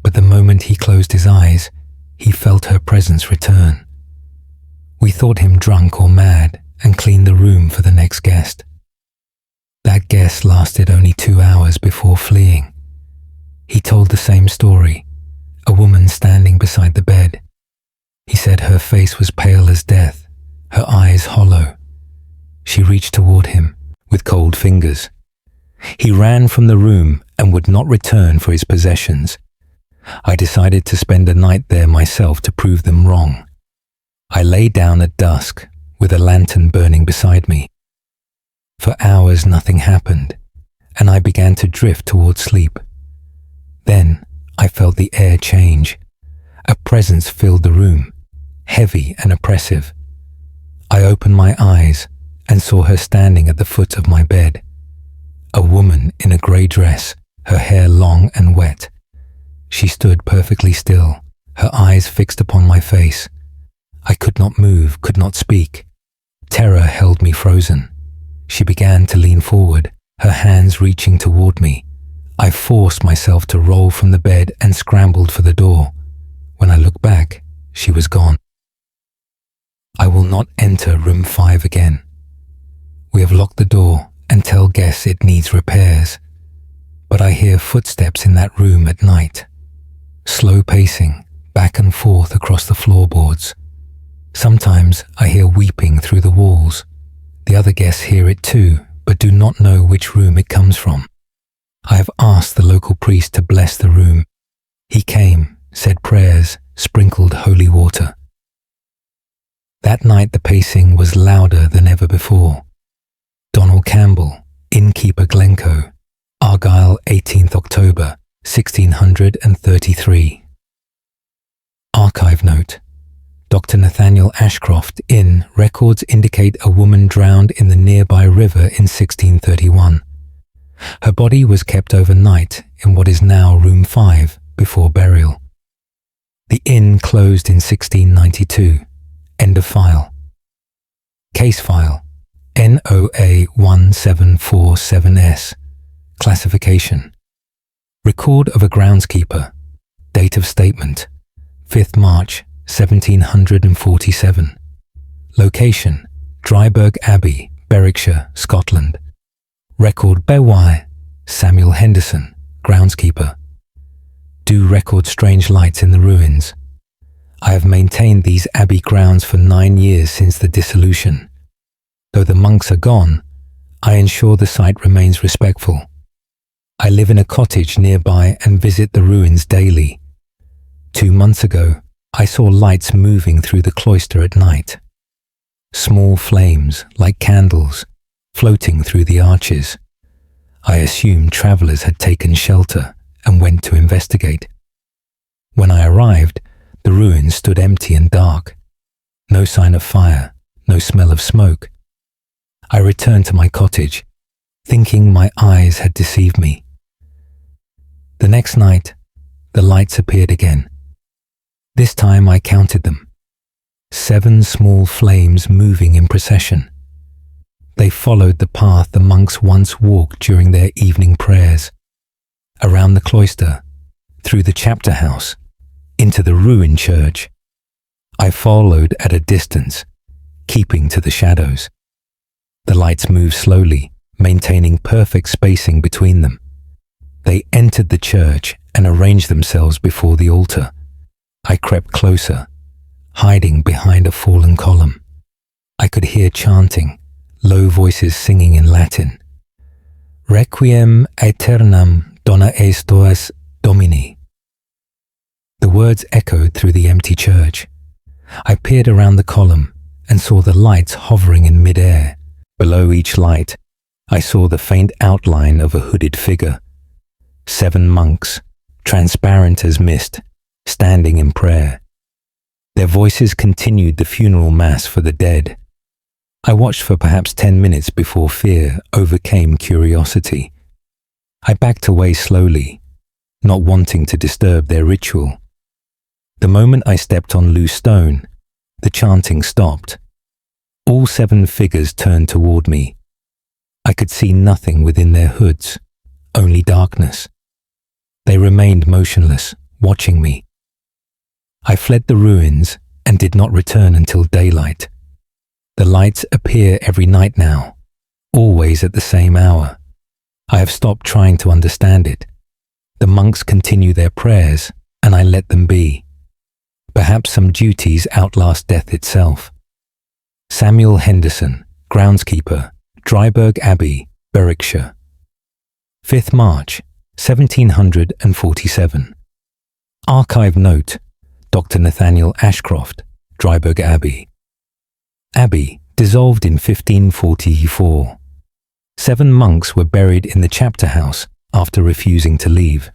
But the moment he closed his eyes, he felt her presence return. We thought him drunk or mad and cleaned the room for the next guest. That guest lasted only 2 hours before fleeing. He told the same story, a woman standing beside the bed. He said her face was pale as death, her eyes hollow. She reached toward him with cold fingers. He ran from the room and would not return for his possessions. I decided to spend a night there myself to prove them wrong. I lay down at dusk with a lantern burning beside me. For hours nothing happened, and I began to drift toward sleep. Then I felt the air change. A presence filled the room, heavy and oppressive. I opened my eyes and saw her standing at the foot of my bed. A woman in a grey dress, her hair long and wet. She stood perfectly still, her eyes fixed upon my face. I could not move, could not speak. Terror held me frozen. She began to lean forward, her hands reaching toward me. I forced myself to roll from the bed and scrambled for the door. When I looked back, she was gone. I will not enter room 5 again. We have locked the door and tell guests it needs repairs. But I hear footsteps in that room at night. Slow pacing, back and forth across the floorboards. Sometimes I hear weeping through the walls. The other guests hear it too, but do not know which room it comes from. I have asked the local priest to bless the room. He came, said prayers, sprinkled holy water. That night the pacing was louder than ever before. Donald Campbell, innkeeper Glencoe, Argyll, 18th October, 1633. Archive note. Dr. Nathaniel Ashcroft, Inn, records indicate a woman drowned in the nearby river in 1631. Her body was kept overnight in what is now room 5 before burial. The inn closed in 1692. End of file. Case file NOA 1747S. Classification. Record of a groundskeeper. Date of statement 5th March 1747. Location Dryburgh Abbey, Berwickshire, Scotland. Record Bewai Samuel Henderson, groundskeeper. Do record strange lights in the ruins. I have maintained these abbey grounds for 9 years since the dissolution. Though the monks are gone, I ensure the site remains respectful. I live in a cottage nearby and visit the ruins daily. 2 months ago, I saw lights moving through the cloister at night. Small flames, like candles, floating through the arches. I assumed travellers had taken shelter and went to investigate. When I arrived, the ruins stood empty and dark. No sign of fire, no smell of smoke. I returned to my cottage, thinking my eyes had deceived me. The next night, the lights appeared again. This time I counted them. 7 small flames moving in procession. They followed the path the monks once walked during their evening prayers. Around the cloister, through the chapter house, into the ruined church. I followed at a distance, keeping to the shadows. The lights moved slowly, maintaining perfect spacing between them. They entered the church and arranged themselves before the altar. I crept closer, hiding behind a fallen column. I could hear chanting, low voices singing in Latin. Requiem aeternam dona eis tuas Domini. The words echoed through the empty church. I peered around the column and saw the lights hovering in mid-air. Below each light, I saw the faint outline of a hooded figure. 7 monks, transparent as mist, standing in prayer. Their voices continued the funeral mass for the dead. I watched for perhaps 10 minutes before fear overcame curiosity. I backed away slowly, not wanting to disturb their ritual. The moment I stepped on loose stone, the chanting stopped. All 7 figures turned toward me. I could see nothing within their hoods, only darkness. They remained motionless, watching me. I fled the ruins and did not return until daylight. The lights appear every night now, always at the same hour. I have stopped trying to understand it. The monks continue their prayers, and I let them be. Perhaps some duties outlast death itself. Samuel Henderson, groundskeeper, Dryburgh Abbey, Berwickshire. 5th March, 1747. Archive note, Dr. Nathaniel Ashcroft, Dryburgh Abbey. Abbey dissolved in 1544. 7 monks were buried in the chapter house after refusing to leave.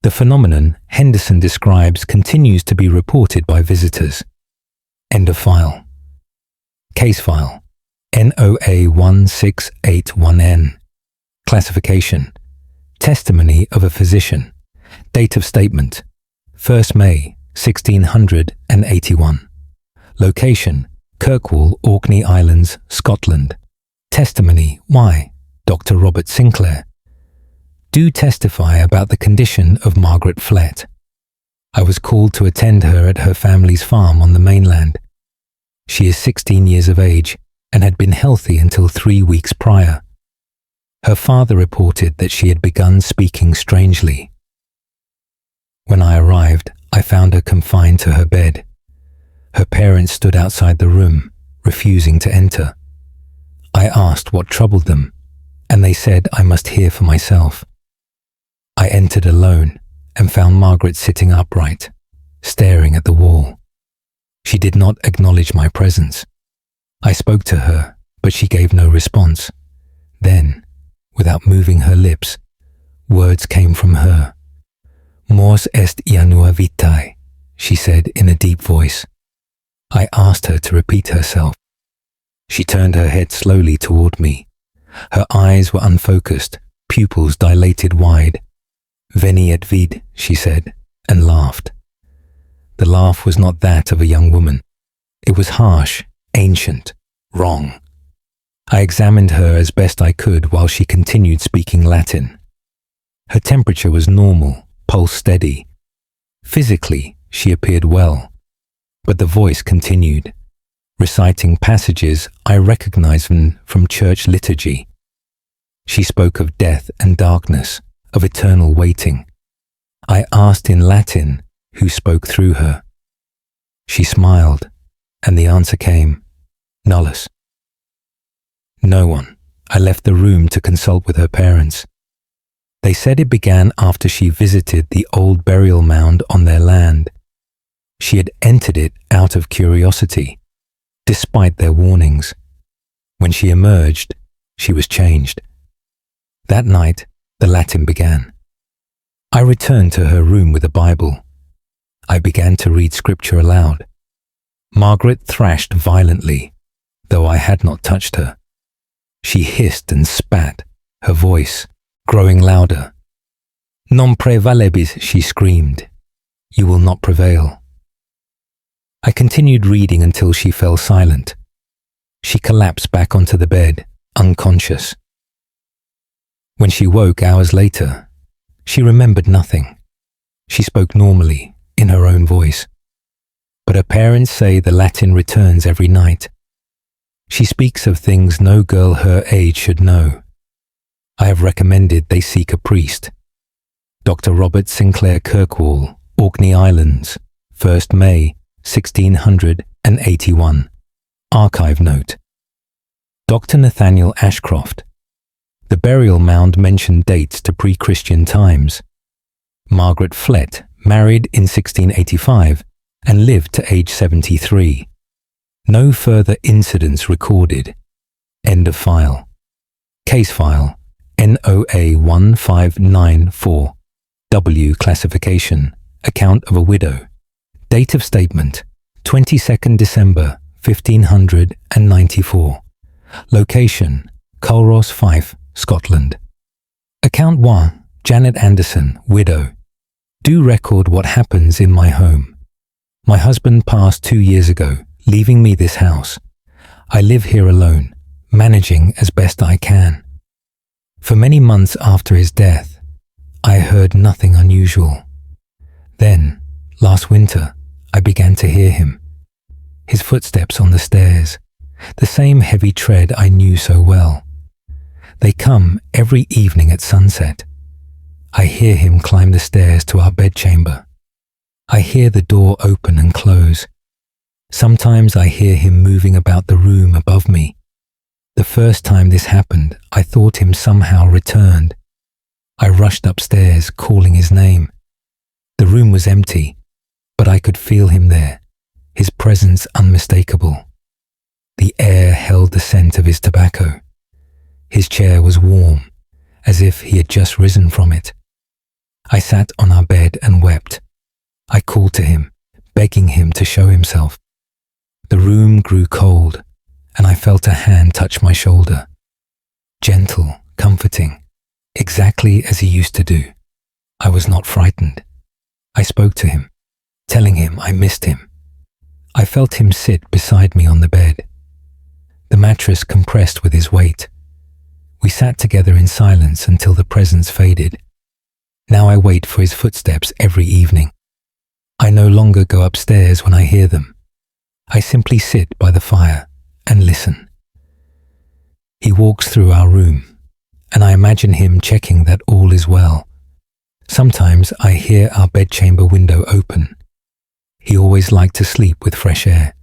The phenomenon Henderson describes continues to be reported by visitors. End of file. Case file NOA 1681N. Classification. Testimony of a physician. Date of statement 1st May 1681. Location Kirkwall, Orkney Islands, Scotland. Testimony Y. Dr. Robert Sinclair. Do testify about the condition of Margaret Flett. I was called to attend her at her family's farm on the mainland. She is 16 years of age and had been healthy until 3 weeks prior. Her father reported that she had begun speaking strangely. When I arrived, I found her confined to her bed. Her parents stood outside the room, refusing to enter. I asked what troubled them, and they said I must hear for myself. I entered alone and found Margaret sitting upright, staring at the wall. She did not acknowledge my presence. I spoke to her, but she gave no response. Then, without moving her lips, words came from her. "Mors est ianua vitae," she said in a deep voice. I asked her to repeat herself. She turned her head slowly toward me. Her eyes were unfocused, pupils dilated wide. "Veni et vid," she said, and laughed. The laugh was not that of a young woman. It was harsh, ancient, wrong. I examined her as best I could while she continued speaking Latin. Her temperature was normal, pulse steady. Physically, she appeared well, but the voice continued, reciting passages I recognized from church liturgy. She spoke of death and darkness, of eternal waiting. I asked in Latin who spoke through her. She smiled, and the answer came, "Nullus." No one. I left the room to consult with her parents. They said it began after she visited the old burial mound on their land. She had entered it out of curiosity, despite their warnings. When she emerged, she was changed. That night, the Latin began. I returned to her room with a Bible. I began to read scripture aloud. Margaret thrashed violently, though I had not touched her. She hissed and spat, her voice growing louder. "Non prevalebis," she screamed. "You will not prevail." I continued reading until she fell silent. She collapsed back onto the bed, unconscious. When she woke hours later, she remembered nothing. She spoke normally, in her own voice. But her parents say the Latin returns every night. She speaks of things no girl her age should know. I have recommended they seek a priest. Dr. Robert Sinclair Kirkwall, Orkney Islands, 1st May, 1681. Archive note. Dr. Nathaniel Ashcroft. The burial mound mentioned dates to pre-Christian times. Margaret Flett married in 1685 and lived to age 73. No further incidents recorded. End of file. Case file NOA 1594. W classification. Account of a widow. Date of statement 22nd December 1594. Location Culross, Fife, Scotland. Account 1. Janet Anderson, widow. Do record what happens in my home. My husband passed 2 years ago, leaving me this house. I live here alone, managing as best I can. For many months after his death, I heard nothing unusual. Then, last winter, I began to hear him. His footsteps on the stairs, the same heavy tread I knew so well. They come every evening at sunset. I hear him climb the stairs to our bedchamber. I hear the door open and close. Sometimes I hear him moving about the room above me. The first time this happened, I thought him somehow returned. I rushed upstairs, calling his name. The room was empty, but I could feel him there, his presence unmistakable. The air held the scent of his tobacco. His chair was warm, as if he had just risen from it. I sat on our bed and wept. I called to him, begging him to show himself. The room grew cold, and I felt a hand touch my shoulder. Gentle, comforting, exactly as he used to do. I was not frightened. I spoke to him, telling him I missed him. I felt him sit beside me on the bed. The mattress compressed with his weight. We sat together in silence until the presence faded. Now I wait for his footsteps every evening. I no longer go upstairs when I hear them. I simply sit by the fire and listen. He walks through our room, and I imagine him checking that all is well. Sometimes I hear our bedchamber window open. He always liked to sleep with fresh air.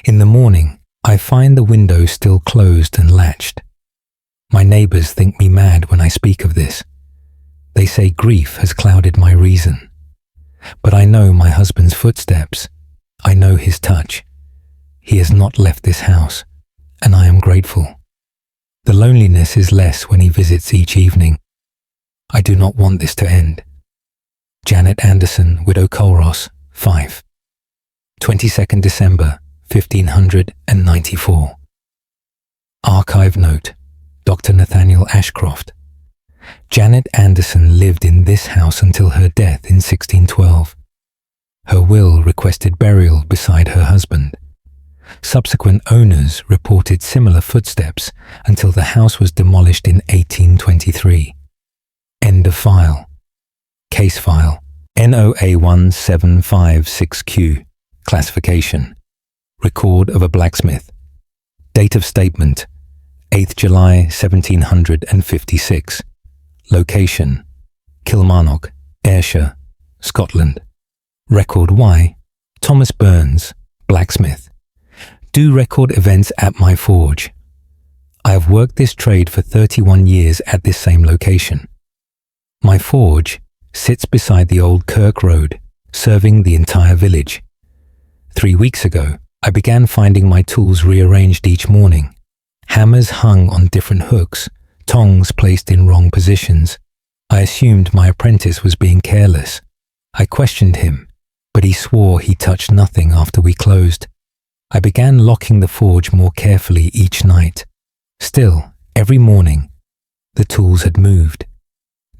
In the morning, I find the window still closed and latched. My neighbours think me mad when I speak of this. They say grief has clouded my reason. But I know my husband's footsteps. I know his touch. He has not left this house, and I am grateful. The loneliness is less when he visits each evening. I do not want this to end. Janet Anderson, Widow Culross, Fife. 22nd December, 1594. Archive note, Dr. Nathaniel Ashcroft. Janet Anderson lived in this house until her death in 1612. Her will requested burial beside her husband. Subsequent owners reported similar footsteps until the house was demolished in 1823. End of file. Case file NOA1756Q. Classification. Record of a blacksmith. Date of statement 8th July 1756. Location Kilmarnock, Ayrshire, Scotland. Record Y Thomas Burns, blacksmith. Do record events at my forge. I have worked this trade for 31 years at this same location. My forge sits beside the old Kirk Road, serving the entire village. 3 weeks ago, I began finding my tools rearranged each morning. Hammers hung on different hooks, tongs placed in wrong positions. I assumed my apprentice was being careless. I questioned him, but he swore he touched nothing after we closed. I began locking the forge more carefully each night. Still, every morning, the tools had moved.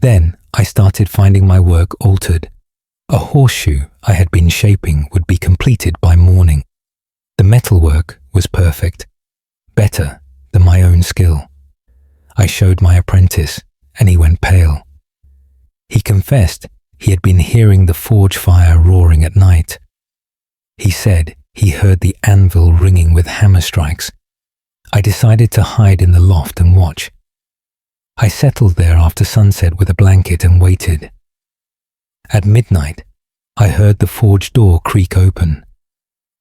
Then I started finding my work altered. A horseshoe I had been shaping would be completed by morning. The metalwork was perfect, better than my own skill. I showed my apprentice, and he went pale. He confessed he had been hearing the forge fire roaring at night. He said he heard the anvil ringing with hammer strikes. I decided to hide in the loft and watch. I settled there after sunset with a blanket and waited. At midnight, I heard the forge door creak open.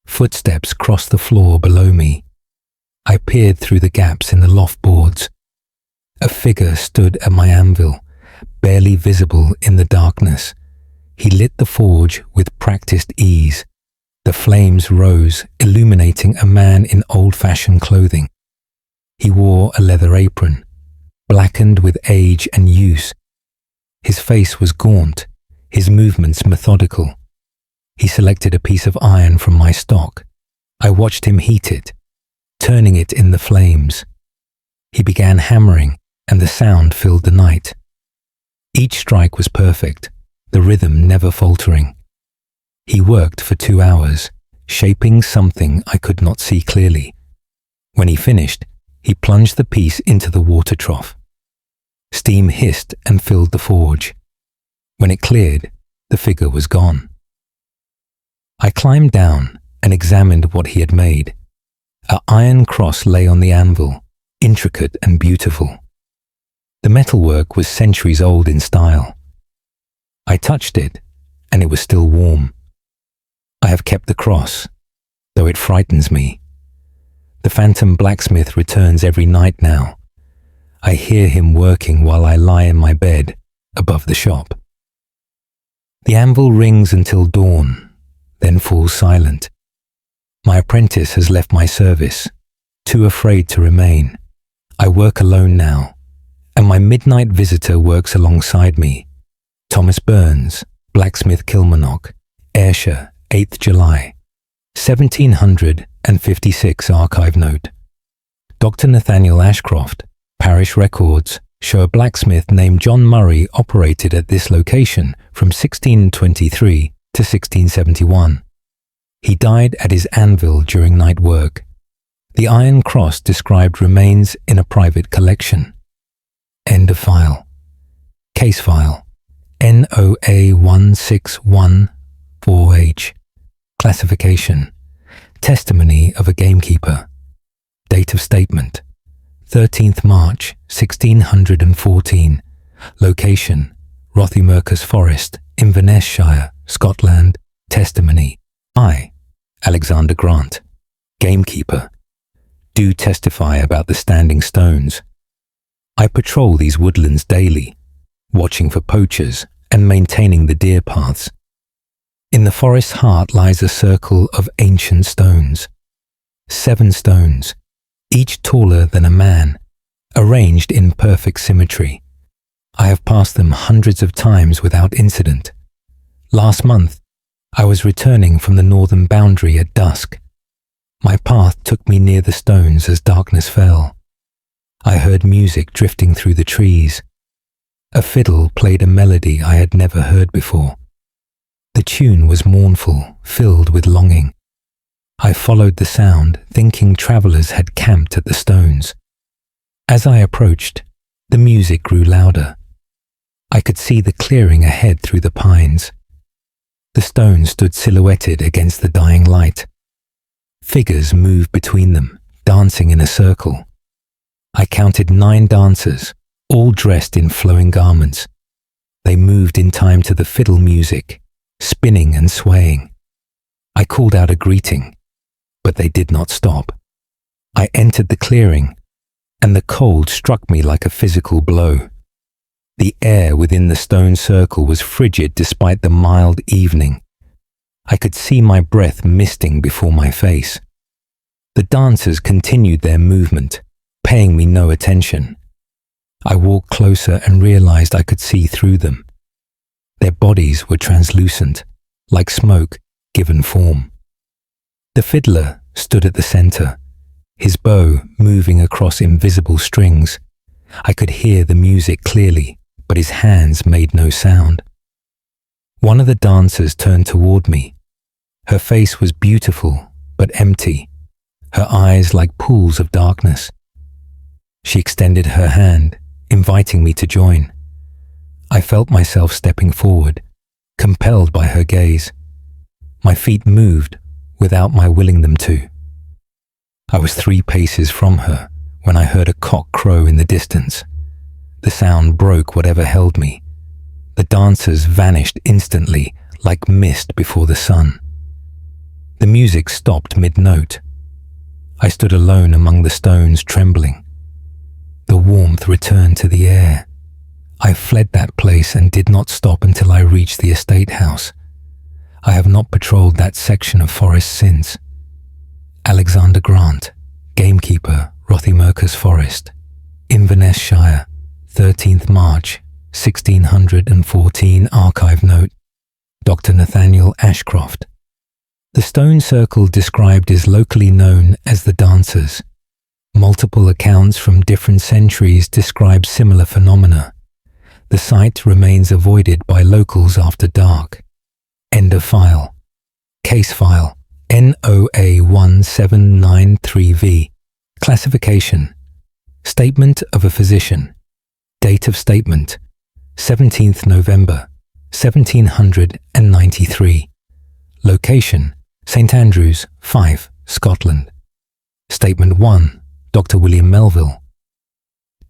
Footsteps crossed the floor below me. I peered through the gaps in the loft boards. A figure stood at my anvil, barely visible in the darkness. He lit the forge with practiced ease. The flames rose, illuminating a man in old-fashioned clothing. He wore a leather apron, blackened with age and use. His face was gaunt, his movements methodical. He selected a piece of iron from my stock. I watched him heat it, turning it in the flames. He began hammering, and the sound filled the night. Each strike was perfect, the rhythm never faltering. He worked for 2 hours, shaping something I could not see clearly. When he finished, he plunged the piece into the water trough. Steam hissed and filled the forge. When it cleared, the figure was gone. I climbed down and examined what he had made. An iron cross lay on the anvil, intricate and beautiful. The metalwork was centuries old in style. I touched it, and it was still warm. I have kept the cross, though it frightens me. The phantom blacksmith returns every night now. I hear him working while I lie in my bed above the shop. The anvil rings until dawn, then falls silent. My apprentice has left my service, too afraid to remain. I work alone now, and my midnight visitor works alongside me. Thomas Burns, blacksmith, Kilmarnock, Ayrshire, 8th July, 1756 archive note. Dr. Nathaniel Ashcroft, parish records show a blacksmith named John Murray operated at this location from 1623 to 1671. He died at his anvil during night work. The iron cross described remains in a private collection. End of file. Case file NOA1614H. Classification. Testimony of a gamekeeper. Date of statement 13th March 1614. Location Rothiemurchus Forest, Inverness-shire, Scotland. Testimony I, Alexander Grant, gamekeeper. do testify about the standing stones. I patrol these woodlands daily, watching for poachers and maintaining the deer paths. In the forest's heart lies a circle of ancient stones. 7 stones, each taller than a man, arranged in perfect symmetry. I have passed them hundreds of times without incident. Last month, I was returning from the northern boundary at dusk. My path took me near the stones as darkness fell. I heard music drifting through the trees. A fiddle played a melody I had never heard before. The tune was mournful, filled with longing. I followed the sound, thinking travellers had camped at the stones. As I approached, the music grew louder. I could see the clearing ahead through the pines. The stones stood silhouetted against the dying light. Figures moved between them, dancing in a circle. I counted 9 dancers, all dressed in flowing garments. They moved in time to the fiddle music, spinning and swaying. I called out a greeting, but they did not stop. I entered the clearing, and the cold struck me like a physical blow. The air within the stone circle was frigid despite the mild evening. I could see my breath misting before my face. The dancers continued their movement, paying me no attention. I walked closer and realized I could see through them. Their bodies were translucent, like smoke given form. The fiddler stood at the center, his bow moving across invisible strings. I could hear the music clearly, but his hands made no sound. One of the dancers turned toward me. Her face was beautiful, but empty, her eyes like pools of darkness. She extended her hand, inviting me to join. I felt myself stepping forward, compelled by her gaze. My feet moved without my willing them to. I was 3 paces from her when I heard a cock crow in the distance. The sound broke whatever held me. The dancers vanished instantly, like mist before the sun. The music stopped mid-note. I stood alone among the stones, trembling. The warmth returned to the air. I fled that place and did not stop until I reached the estate house. I have not patrolled that section of forest since. Alexander Grant, gamekeeper, Rothiemurchus Forest, Inverness Shire, 13th March, 1614. Archive note, Dr. Nathaniel Ashcroft. The stone circle described is locally known as the Dancers. Multiple accounts from different centuries describe similar phenomena. The site remains avoided by locals after dark. End of file. Case file NOA 1793V. Classification. Statement of a physician. Date of statement 17th November 1793. Location St Andrews, Fife, Scotland. Statement 1. Dr. William Melville.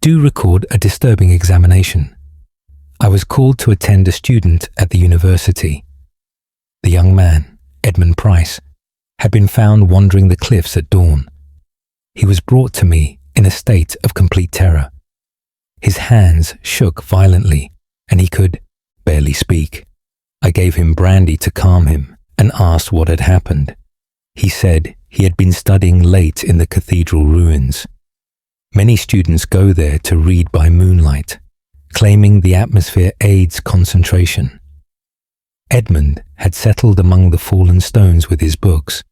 Do record a disturbing examination. I was called to attend a student at the university. The young man, Edmund Price, had been found wandering the cliffs at dawn. He was brought to me in a state of complete terror. His hands shook violently, and he could barely speak. I gave him brandy to calm him and asked what had happened. He said he had been studying late in the cathedral ruins. Many students go there to read by moonlight, claiming the atmosphere aids concentration. Edmund had settled among the fallen stones with his books.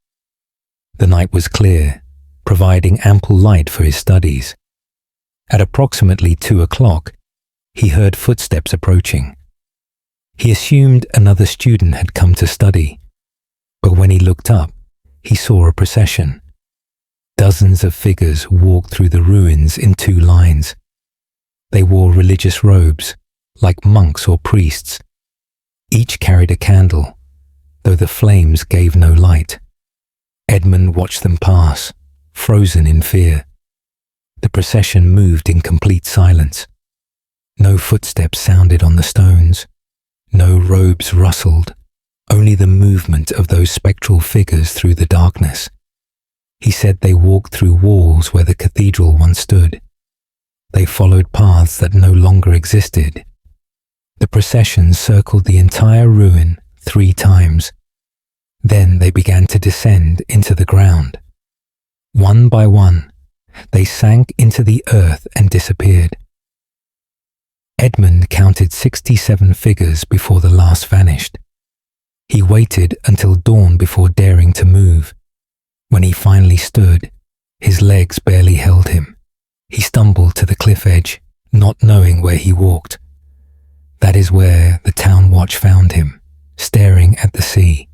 The night was clear, providing ample light for his studies. At approximately 2 o'clock, he heard footsteps approaching. He assumed another student had come to study, but when he looked up, he saw a procession. Dozens of figures walked through the ruins in 2 lines. They wore religious robes, like monks or priests. Each carried a candle, though the flames gave no light. Edmund watched them pass, frozen in fear. The procession moved in complete silence. No footsteps sounded on the stones. No robes rustled, only the movement of those spectral figures through the darkness. He said they walked through walls where the cathedral once stood. They followed paths that no longer existed. The procession circled the entire ruin 3 times. Then they began to descend into the ground. One by one, they sank into the earth and disappeared. Edmund counted 67 figures before the last vanished. He waited until dawn before daring to move. When he finally stood, his legs barely held him. He stumbled to the cliff edge, not knowing where he walked. That is where the town watch found him, staring at the sea.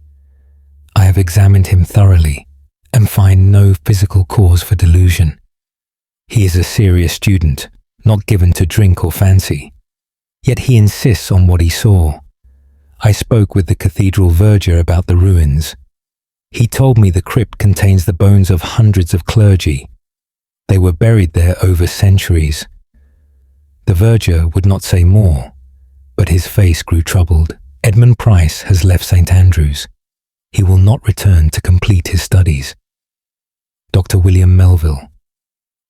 I have examined him thoroughly and find no physical cause for delusion. He is a serious student, not given to drink or fancy. Yet he insists on what he saw. I spoke with the cathedral verger about the ruins. He told me the crypt contains the bones of hundreds of clergy. They were buried there over centuries. The verger would not say more, but his face grew troubled. Edmund Price has left St. Andrews. He will not return to complete his studies. Dr. William Melville,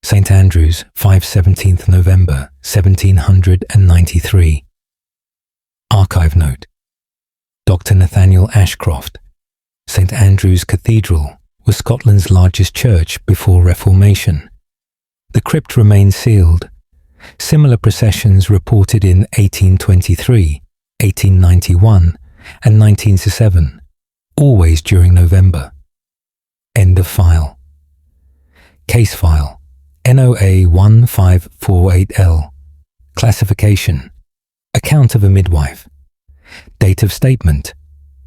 St. Andrews, 5/17 November 1793. Archive note. Dr. Nathaniel Ashcroft, St. Andrew's Cathedral was Scotland's largest church before Reformation. The crypt remains sealed. Similar processions reported in 1823, 1891 and 1907, always during November. End of file. Case file NOA 1548L. Classification: Account of a midwife. Date of statement: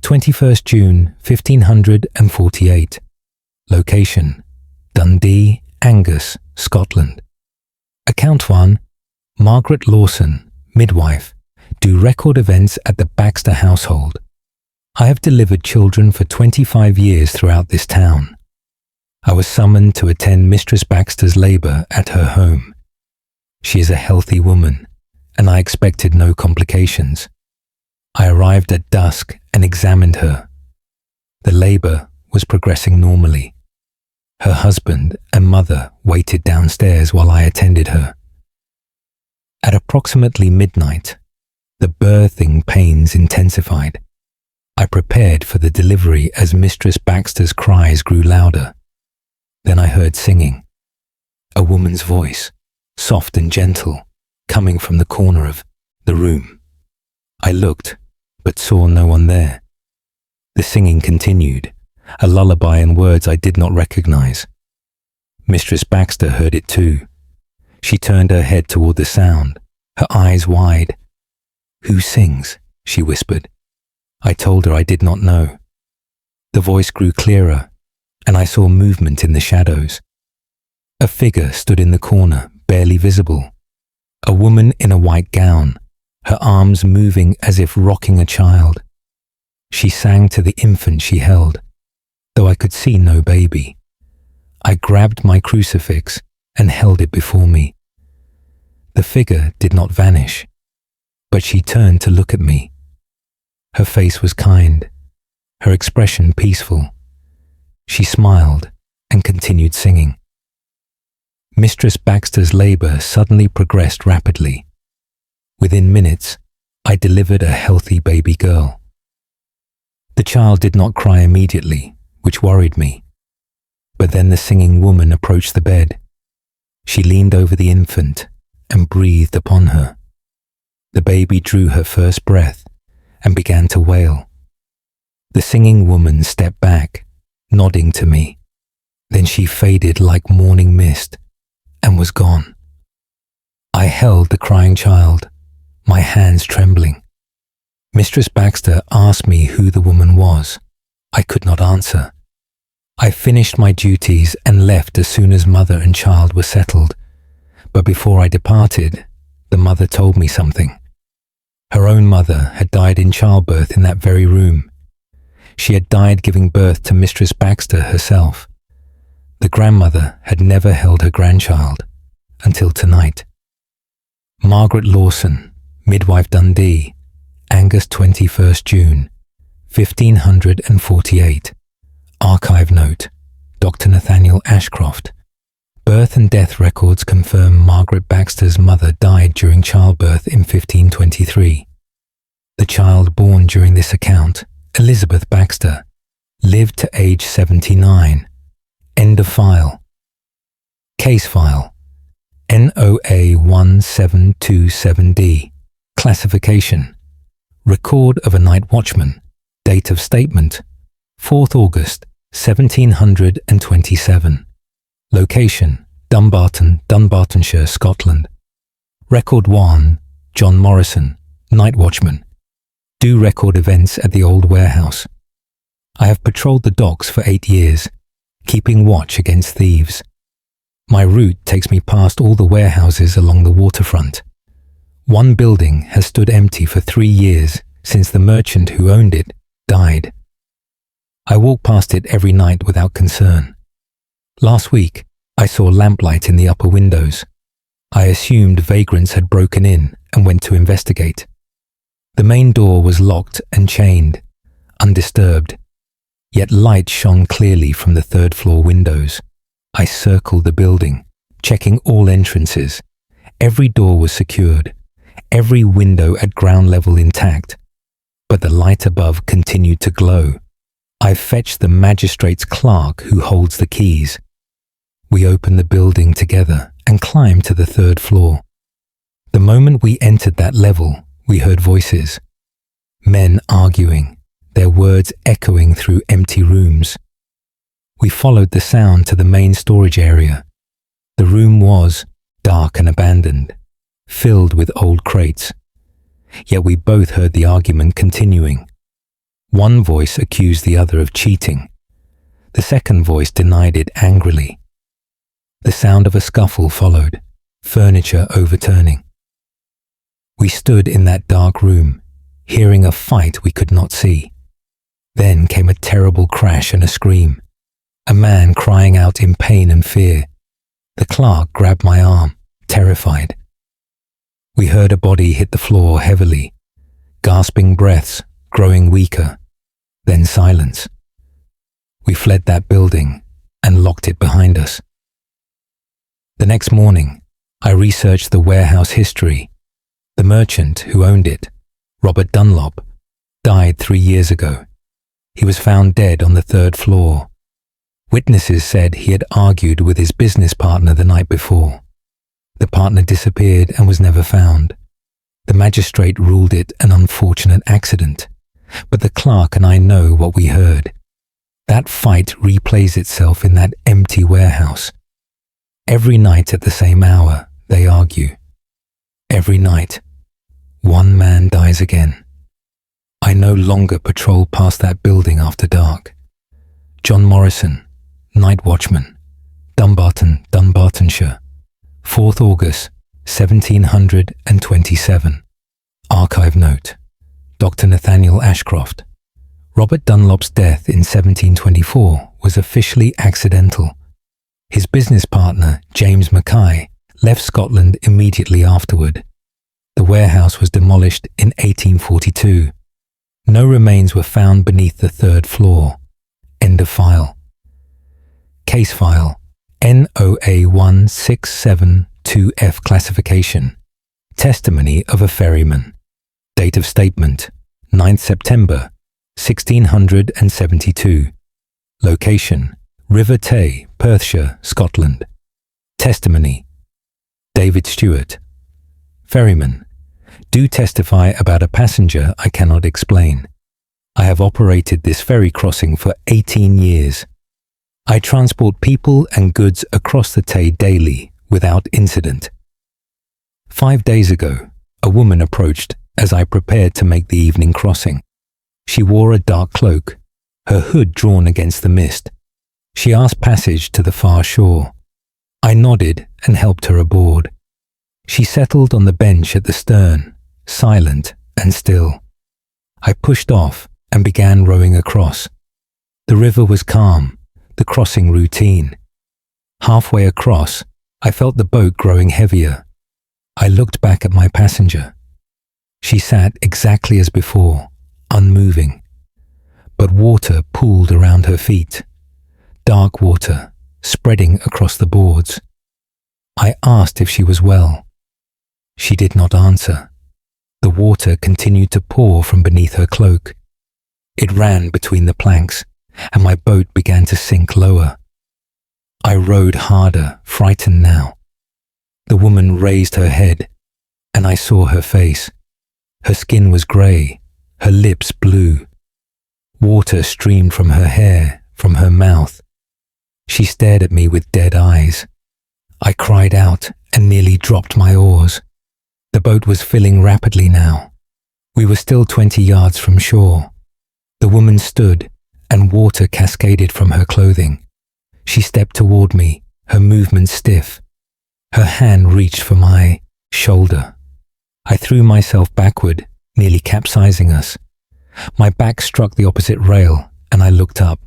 21st June 1548. Location: Dundee, Angus, Scotland. Account 1: Margaret Lawson, midwife, do record events at the Baxter household. I have delivered children for 25 years throughout this town. I was summoned to attend Mistress Baxter's labour at her home. She is a healthy woman, and I expected no complications. I arrived at dusk and examined her. The labour was progressing normally. Her husband and mother waited downstairs while I attended her. At approximately midnight, the birthing pains intensified. I prepared for the delivery as Mistress Baxter's cries grew louder. Then I heard singing. A woman's voice, soft and gentle, coming from the corner of the room. I looked, but saw no one there. The singing continued, a lullaby in words I did not recognize. Mistress Baxter heard it too. She turned her head toward the sound, her eyes wide. "Who sings?" she whispered. I told her I did not know. The voice grew clearer, and I saw movement in the shadows. A figure stood in the corner, barely visible. A woman in a white gown, her arms moving as if rocking a child. She sang to the infant she held, though I could see no baby. I grabbed my crucifix and held it before me. The figure did not vanish, but she turned to look at me. Her face was kind, her expression peaceful. She smiled and continued singing. Mistress Baxter's labour suddenly progressed rapidly. Within minutes, I delivered a healthy baby girl. The child did not cry immediately, which worried me. But then the singing woman approached the bed. She leaned over the infant and breathed upon her. The baby drew her first breath and began to wail. The singing woman stepped back, nodding to me. Then she faded like morning mist and was gone. I held the crying child, my hands trembling. Mistress Baxter asked me who the woman was. I could not answer. I finished my duties and left as soon as mother and child were settled. But before I departed, the mother told me something. Her own mother had died in childbirth in that very room. She had died giving birth to Mistress Baxter herself. The grandmother had never held her grandchild until tonight. Margaret Lawson, midwife, Dundee, Angus, 21st June, 1548. Archive note. Dr. Nathaniel Ashcroft. Birth and death records confirm Margaret Baxter's mother died during childbirth in 1523. The child born during this account, Elizabeth Baxter, lived to age 79. End of file. Case file. NOA 1727D. Classification. Record of a night watchman. Date of statement. 4th August, 1727. Location, Dumbarton, Dunbartonshire, Scotland. Record 1, John Morrison, night watchman. Do record events at the old warehouse. I have patrolled the docks for 8 years, keeping watch against thieves. My route takes me past all the warehouses along the waterfront. One building has stood empty for 3 years since the merchant who owned it died. I walk past it every night without concern. Last week, I saw lamplight in the upper windows. I assumed vagrants had broken in and went to investigate. The main door was locked and chained, undisturbed, yet light shone clearly from the 3rd floor windows. I circled the building, checking all entrances. Every door was secured, every window at ground level intact, but the light above continued to glow. I fetched the magistrate's clerk who holds the keys. We opened the building together and climbed to the 3rd floor. The moment we entered that level, we heard voices. Men arguing, their words echoing through empty rooms. We followed the sound to the main storage area. The room was dark and abandoned, filled with old crates. Yet we both heard the argument continuing. One voice accused the other of cheating. The second voice denied it angrily. The sound of a scuffle followed, furniture overturning. We stood in that dark room, hearing a fight we could not see. Then came a terrible crash and a scream. A man crying out in pain and fear. The clerk grabbed my arm, terrified. We heard a body hit the floor heavily, gasping breaths, growing weaker, then silence. We fled that building and locked it behind us. The next morning, I researched the warehouse history. The merchant who owned it, Robert Dunlop, died 3 years ago. He was found dead on the 3rd floor. Witnesses said he had argued with his business partner the night before. The partner disappeared and was never found. The magistrate ruled it an unfortunate accident, but the clerk and I know what we heard. That fight replays itself in that empty warehouse. Every night at the same hour, they argue. Every night, one man dies again. I no longer patrol past that building after dark. John Morrison, night watchman, Dumbarton, Dunbartonshire, 4th August, 1727. Archive note. Dr. Nathaniel Ashcroft. Robert Dunlop's death in 1724 was officially accidental. His business partner, James Mackay, left Scotland immediately afterward. The warehouse was demolished in 1842. No remains were found beneath the 3rd floor. End of file. Case file. NOA 1672F classification. Testimony of a ferryman. Date of statement, 9th September, 1672. Location, River Tay, Perthshire, Scotland. Testimony, David Stewart. Ferryman, do testify about a passenger I cannot explain. I have operated this ferry crossing for 18 years. I transport people and goods across the Tay daily without incident. 5 days ago, a woman approached as I prepared to make the evening crossing. She wore a dark cloak, her hood drawn against the mist. She asked passage to the far shore. I nodded and helped her aboard. She settled on the bench at the stern, silent and still. I pushed off and began rowing across. The river was calm, the crossing routine. Halfway across, I felt the boat growing heavier. I looked back at my passenger. She sat exactly as before, unmoving, but water pooled around her feet. dark water spreading across the boards. I asked if she was well. She did not answer. The water continued to pour from beneath her cloak. It ran between the planks, and my boat began to sink lower. I rowed harder, frightened now. The woman raised her head, and I saw her face. Her skin was grey, her lips blue. Water streamed from her hair, from her mouth. She stared at me with dead eyes. I cried out and nearly dropped my oars. The boat was filling rapidly now. We were still 20 yards from shore. The woman stood, and water cascaded from her clothing. She stepped toward me, her movements stiff. Her hand reached for my shoulder. I threw myself backward, nearly capsizing us. My back struck the opposite rail, and I looked up.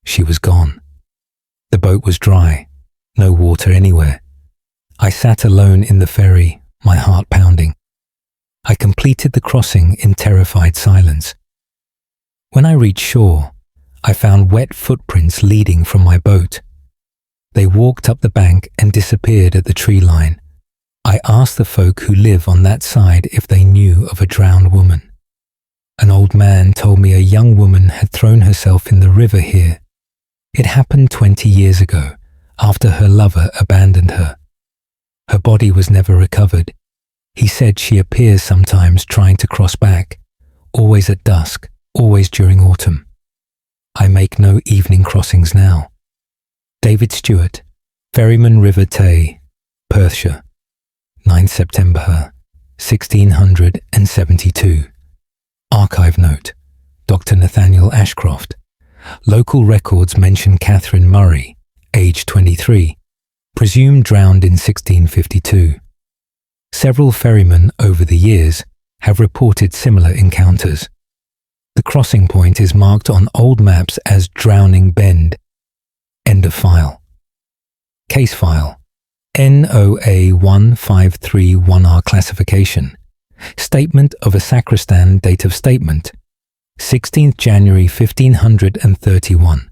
She was gone. The boat was dry, no water anywhere. I sat alone in the ferry, my heart pounding. I completed the crossing in terrified silence. When I reached shore, I found wet footprints leading from my boat. They walked up the bank and disappeared at the tree line. I asked the folk who live on that side if they knew of a drowned woman. An old man told me a young woman had thrown herself in the river here. It happened 20 years ago, after her lover abandoned her. Her body was never recovered. He said she appears sometimes trying to cross back, always at dusk, always during autumn. I make no evening crossings now. David Stewart, Ferryman River Tay, Perthshire, 9 September 1672. Archive note, Dr. Nathaniel Ashcroft. Local records mention Catherine Murray, age 23, presumed drowned in 1652. Several ferrymen over the years have reported similar encounters. The crossing point is marked on old maps as Drowning Bend. End of file. Case file. NOA 1531R classification. Statement of a sacristan, date of statement. 16th January 1531.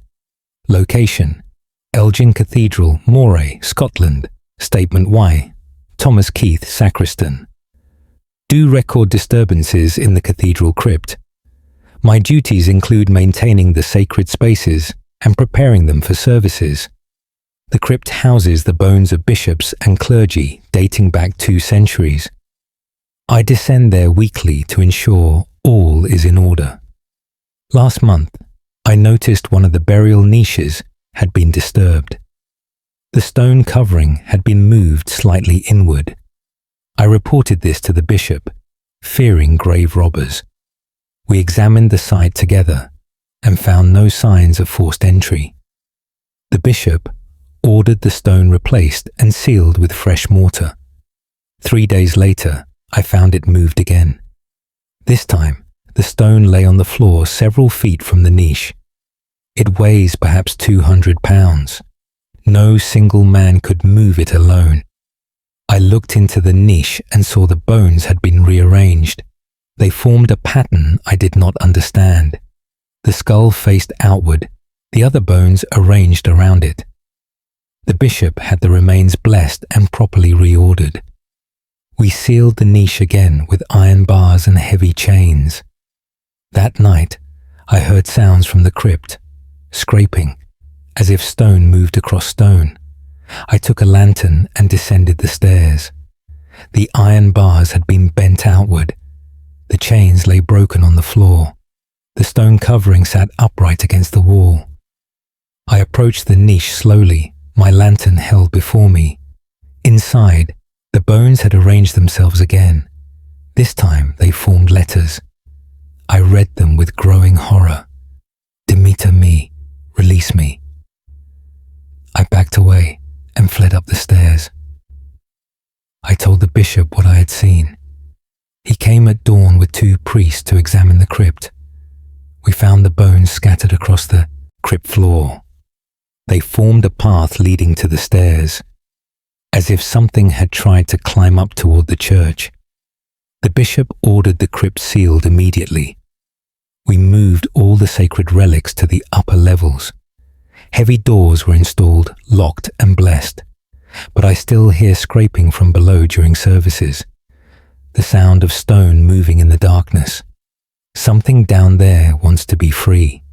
Location. Elgin Cathedral, Moray, Scotland. Statement Y. Thomas Keith, sacristan. Do record disturbances in the cathedral crypt. My duties include maintaining the sacred spaces and preparing them for services. The crypt houses the bones of bishops and clergy dating back 2 centuries. I descend there weekly to ensure all is in order. Last month, I noticed one of the burial niches had been disturbed. The stone covering had been moved slightly inward. I reported this to the bishop, fearing grave robbers. We examined the site together and found no signs of forced entry. The bishop ordered the stone replaced and sealed with fresh mortar. 3 days later, I found it moved again. This time, the stone lay on the floor several feet from the niche. It weighs perhaps 200 pounds. No single man could move it alone. I looked into the niche and saw the bones had been rearranged. They formed a pattern I did not understand. The skull faced outward, the other bones arranged around it. The bishop had the remains blessed and properly reordered. We sealed the niche again with iron bars and heavy chains. That night, I heard sounds from the crypt, scraping, as if stone moved across stone. I took a lantern and descended the stairs. The iron bars had been bent outward. The chains lay broken on the floor. The stone covering sat upright against the wall. I approached the niche slowly, my lantern held before me. Inside, the bones had arranged themselves again. This time they formed letters. I read them with growing horror. Demeter me, release me. I backed away and fled up the stairs. I told the bishop what I had seen. He came at dawn with 2 priests to examine the crypt. We found the bones scattered across the crypt floor. They formed a path leading to the stairs, as if something had tried to climb up toward the church. The bishop ordered the crypt sealed immediately. We moved all the sacred relics to the upper levels. Heavy doors were installed, locked and blessed, but I still hear scraping from below during services. The sound of stone moving in the darkness. Something down there wants to be free.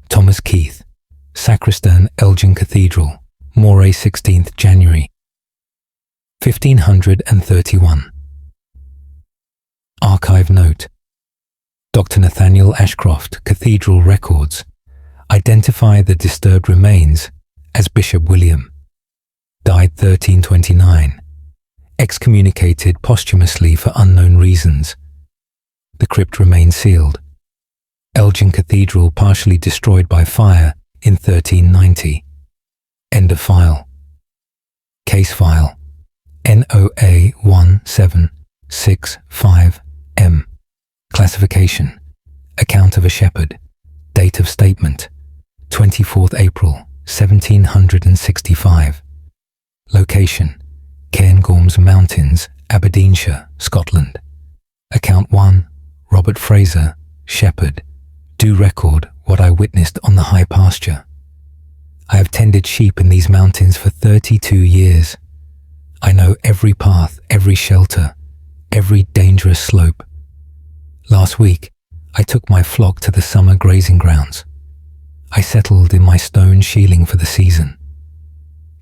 Thomas Keith, Sacristan, Elgin Cathedral, Moray, 16th January, 1531. Archive note. Dr. Nathaniel Ashcroft, Cathedral Records, identify the disturbed remains as Bishop William. Died 1329. Excommunicated posthumously for unknown reasons. The crypt remains sealed. Elgin Cathedral partially destroyed by fire in 1390. End of file. Case file NOA 1765M. Classification: Account of a shepherd. Date of statement: 24th April 1765. Location: Cairngorms Mountains, Aberdeenshire, Scotland. Account 1: Robert Fraser, shepherd. Do record what I witnessed on the high pasture. I have tended sheep in these mountains for 32 years. I know every path, every shelter, every dangerous slope. Last week, I took my flock to the summer grazing grounds. I settled in my stone shieling for the season.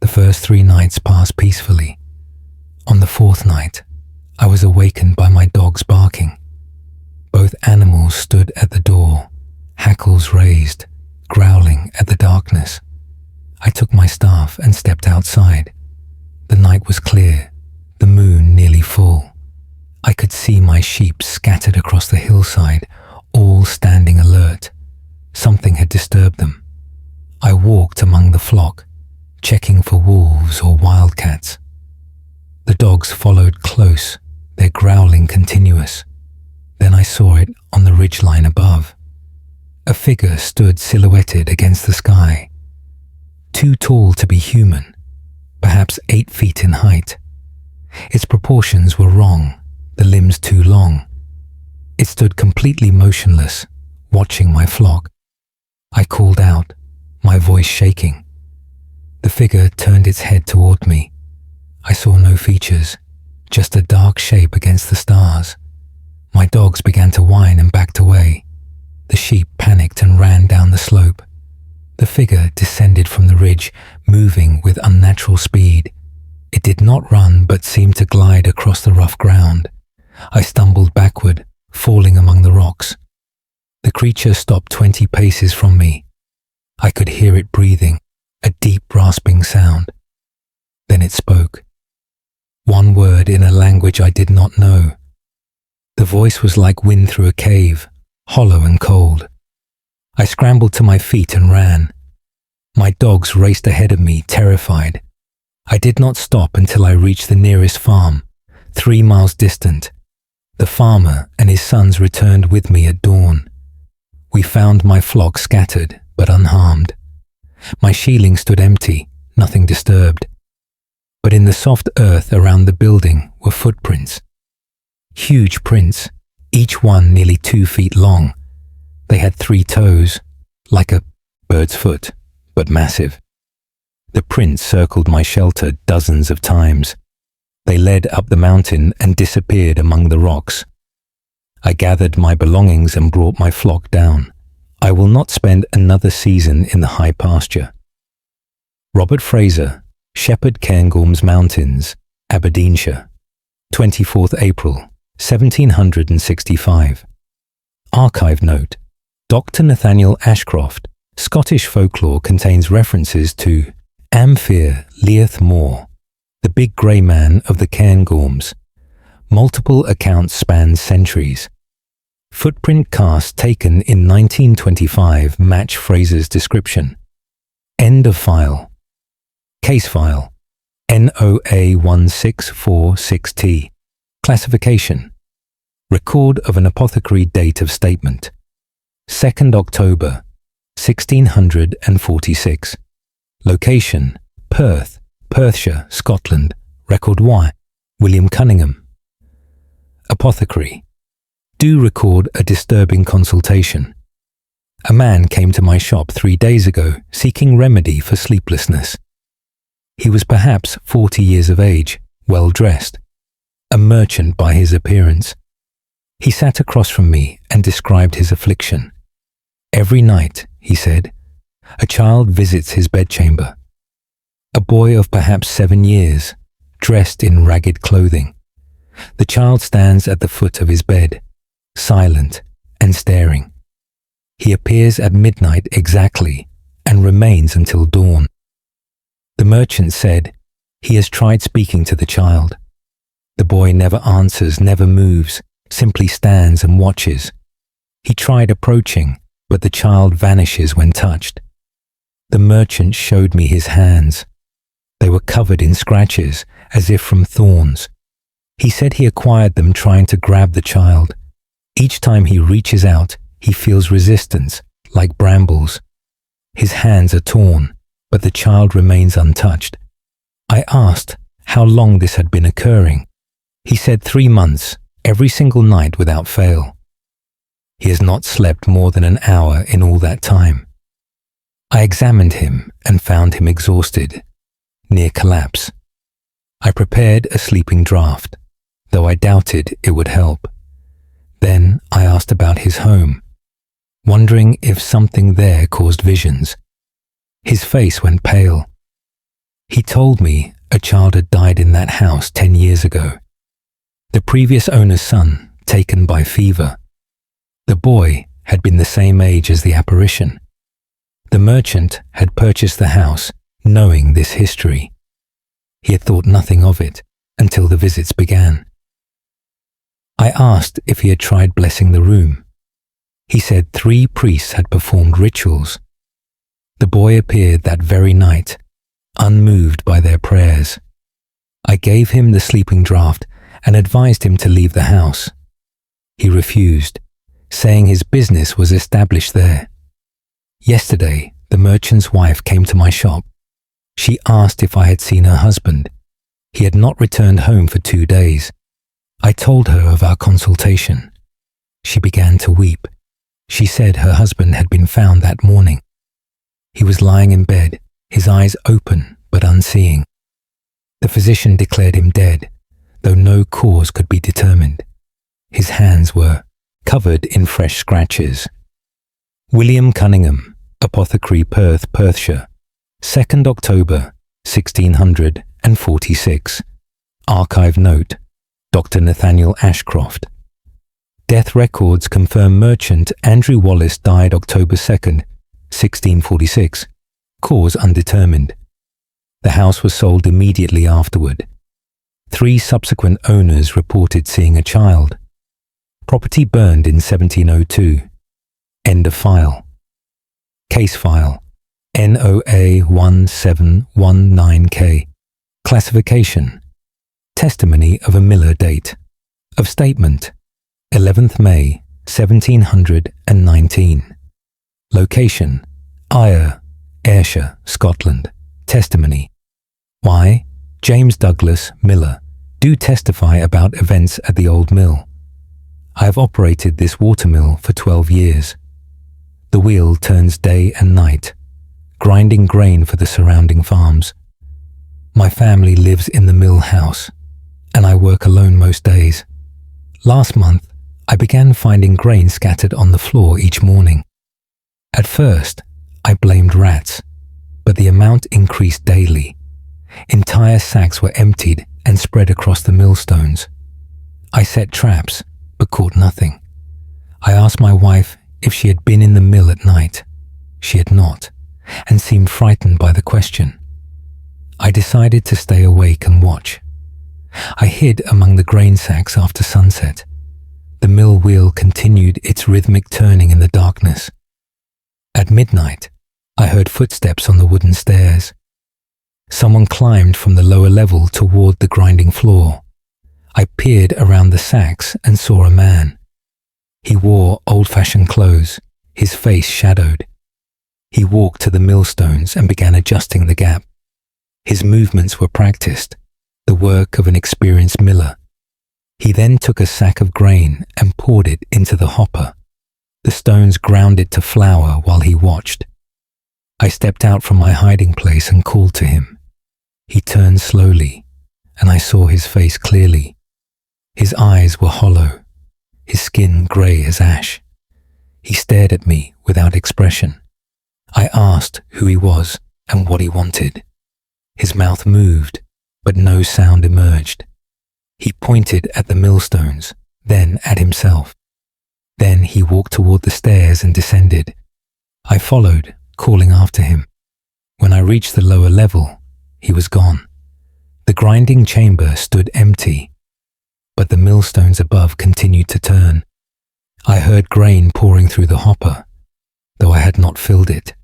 The first 3 nights passed peacefully. On the 4th night, I was awakened by my dogs barking. Both animals stood at the door, hackles raised, growling at the darkness. I took my staff and stepped outside. The night was clear, the moon nearly full. I could see my sheep scattered across the hillside, all standing alert. Something had disturbed them. I walked among the flock, checking for wolves or wildcats. The dogs followed close, their growling continuous. Then I saw it on the ridgeline above. A figure stood silhouetted against the sky. Too tall to be human, perhaps 8 feet in height. Its proportions were wrong, the limbs too long. It stood completely motionless, watching my flock. I called out, my voice shaking. The figure turned its head toward me. I saw no features, just a dark shape against the stars. My dogs began to whine and backed away. The sheep panicked and ran down the slope. The figure descended from the ridge, moving with unnatural speed. It did not run, but seemed to glide across the rough ground. I stumbled backward, falling among the rocks. The creature stopped 20 paces from me. I could hear it breathing, a deep rasping sound. Then it spoke. One word in a language I did not know. The voice was like wind through a cave, hollow and cold. I scrambled to my feet and ran. My dogs raced ahead of me, terrified. I did not stop until I reached the nearest farm, 3 miles distant. The farmer and his sons returned with me at dawn. We found my flock scattered but unharmed. My shieling stood empty, nothing disturbed. But in the soft earth around the building were footprints. Huge prints, each one nearly 2 feet long. They had 3 toes, like a bird's foot, but massive. The prints circled my shelter dozens of times. They led up the mountain and disappeared among the rocks. I gathered my belongings and brought my flock down. I will not spend another season in the high pasture. Robert Fraser, Shepherd, Cairngorms Mountains, Aberdeenshire, 24th April, 1765. Archive note. Dr. Nathaniel Ashcroft, Scottish folklore contains references to Amphir Leath Moor, the big grey man of the Cairngorms. Multiple accounts span centuries. Footprint casts taken in 1925 match Fraser's description. End of file. Case file NOA 1646T. Classification: Record of an apothecary date of statement: 2nd October 1646. Location: Perth, Perthshire, Scotland. Record Y: William Cunningham. Apothecary: Do record a disturbing consultation. A man came to my shop 3 days ago seeking remedy for sleeplessness. He was perhaps 40 years of age, well dressed, a merchant by his appearance. He sat across from me and described his affliction. Every night, he said, a child visits his bedchamber. A boy of perhaps 7 years, dressed in ragged clothing. The child stands at the foot of his bed, silent and staring. He appears at midnight exactly and remains until dawn. The merchant said he has tried speaking to the child. The boy never answers, never moves, simply stands and watches. He tried approaching, but the child vanishes when touched. The merchant showed me his hands. They were covered in scratches, as if from thorns. He said he acquired them trying to grab the child. Each time he reaches out, he feels resistance, like brambles. His hands are torn, but the child remains untouched. I asked how long this had been occurring. He said 3 months, every single night without fail. He has not slept more than an hour in all that time. I examined him and found him exhausted, near collapse. I prepared a sleeping draught, though I doubted it would help. Then I asked about his home, wondering if something there caused visions. His face went pale. He told me a child had died in that house 10 years ago. The previous owner's son, taken by fever. The boy had been the same age as the apparition. The merchant had purchased the house, knowing this history. He had thought nothing of it until the visits began. I asked if he had tried blessing the room. He said 3 priests had performed rituals. The boy appeared that very night, unmoved by their prayers. I gave him the sleeping draught and advised him to leave the house. He refused, saying his business was established there. Yesterday, the merchant's wife came to my shop. She asked if I had seen her husband. He had not returned home for 2 days. I told her of our consultation. She began to weep. She said her husband had been found that morning. He was lying in bed, his eyes open but unseeing. The physician declared him dead, though no cause could be determined. His hands were covered in fresh scratches. William Cunningham, Apothecary, Perth, Perthshire, 2nd October, 1646. Archive note, Dr. Nathaniel Ashcroft. Death records confirm merchant Andrew Wallace died October 2nd, 1646. Cause undetermined. The house was sold immediately afterward. 3 subsequent owners reported seeing a child. Property burned in 1702. End of file. Case file NOA 1719K. Classification: Testimony of a miller. Date of statement: 11th May 1719. Location: Ayr, Ayrshire, Scotland. Testimony: Why, James Douglas, miller, do testify about events at the old mill. I have operated this watermill for 12 years. The wheel turns day and night, grinding grain for the surrounding farms. My family lives in the mill house, and I work alone most days. Last month, I began finding grain scattered on the floor each morning. At first, I blamed rats, but the amount increased daily. Entire sacks were emptied and spread across the millstones. I set traps, but caught nothing. I asked my wife if she had been in the mill at night. She had not, and seemed frightened by the question. I decided to stay awake and watch. I hid among the grain sacks after sunset. The mill wheel continued its rhythmic turning in the darkness. At midnight, I heard footsteps on the wooden stairs. Someone climbed from the lower level toward the grinding floor. I peered around the sacks and saw a man. He wore old-fashioned clothes, his face shadowed. He walked to the millstones and began adjusting the gap. His movements were practiced, the work of an experienced miller. He then took a sack of grain and poured it into the hopper. The stones ground it to flour while he watched. I stepped out from my hiding place and called to him. He turned slowly, and I saw his face clearly. His eyes were hollow, his skin grey as ash. He stared at me without expression. I asked who he was and what he wanted. His mouth moved, but no sound emerged. He pointed at the millstones, then at himself. Then he walked toward the stairs and descended. I followed, calling after him. When I reached the lower level, he was gone. The grinding chamber stood empty, but the millstones above continued to turn. I heard grain pouring through the hopper, though I had not filled it.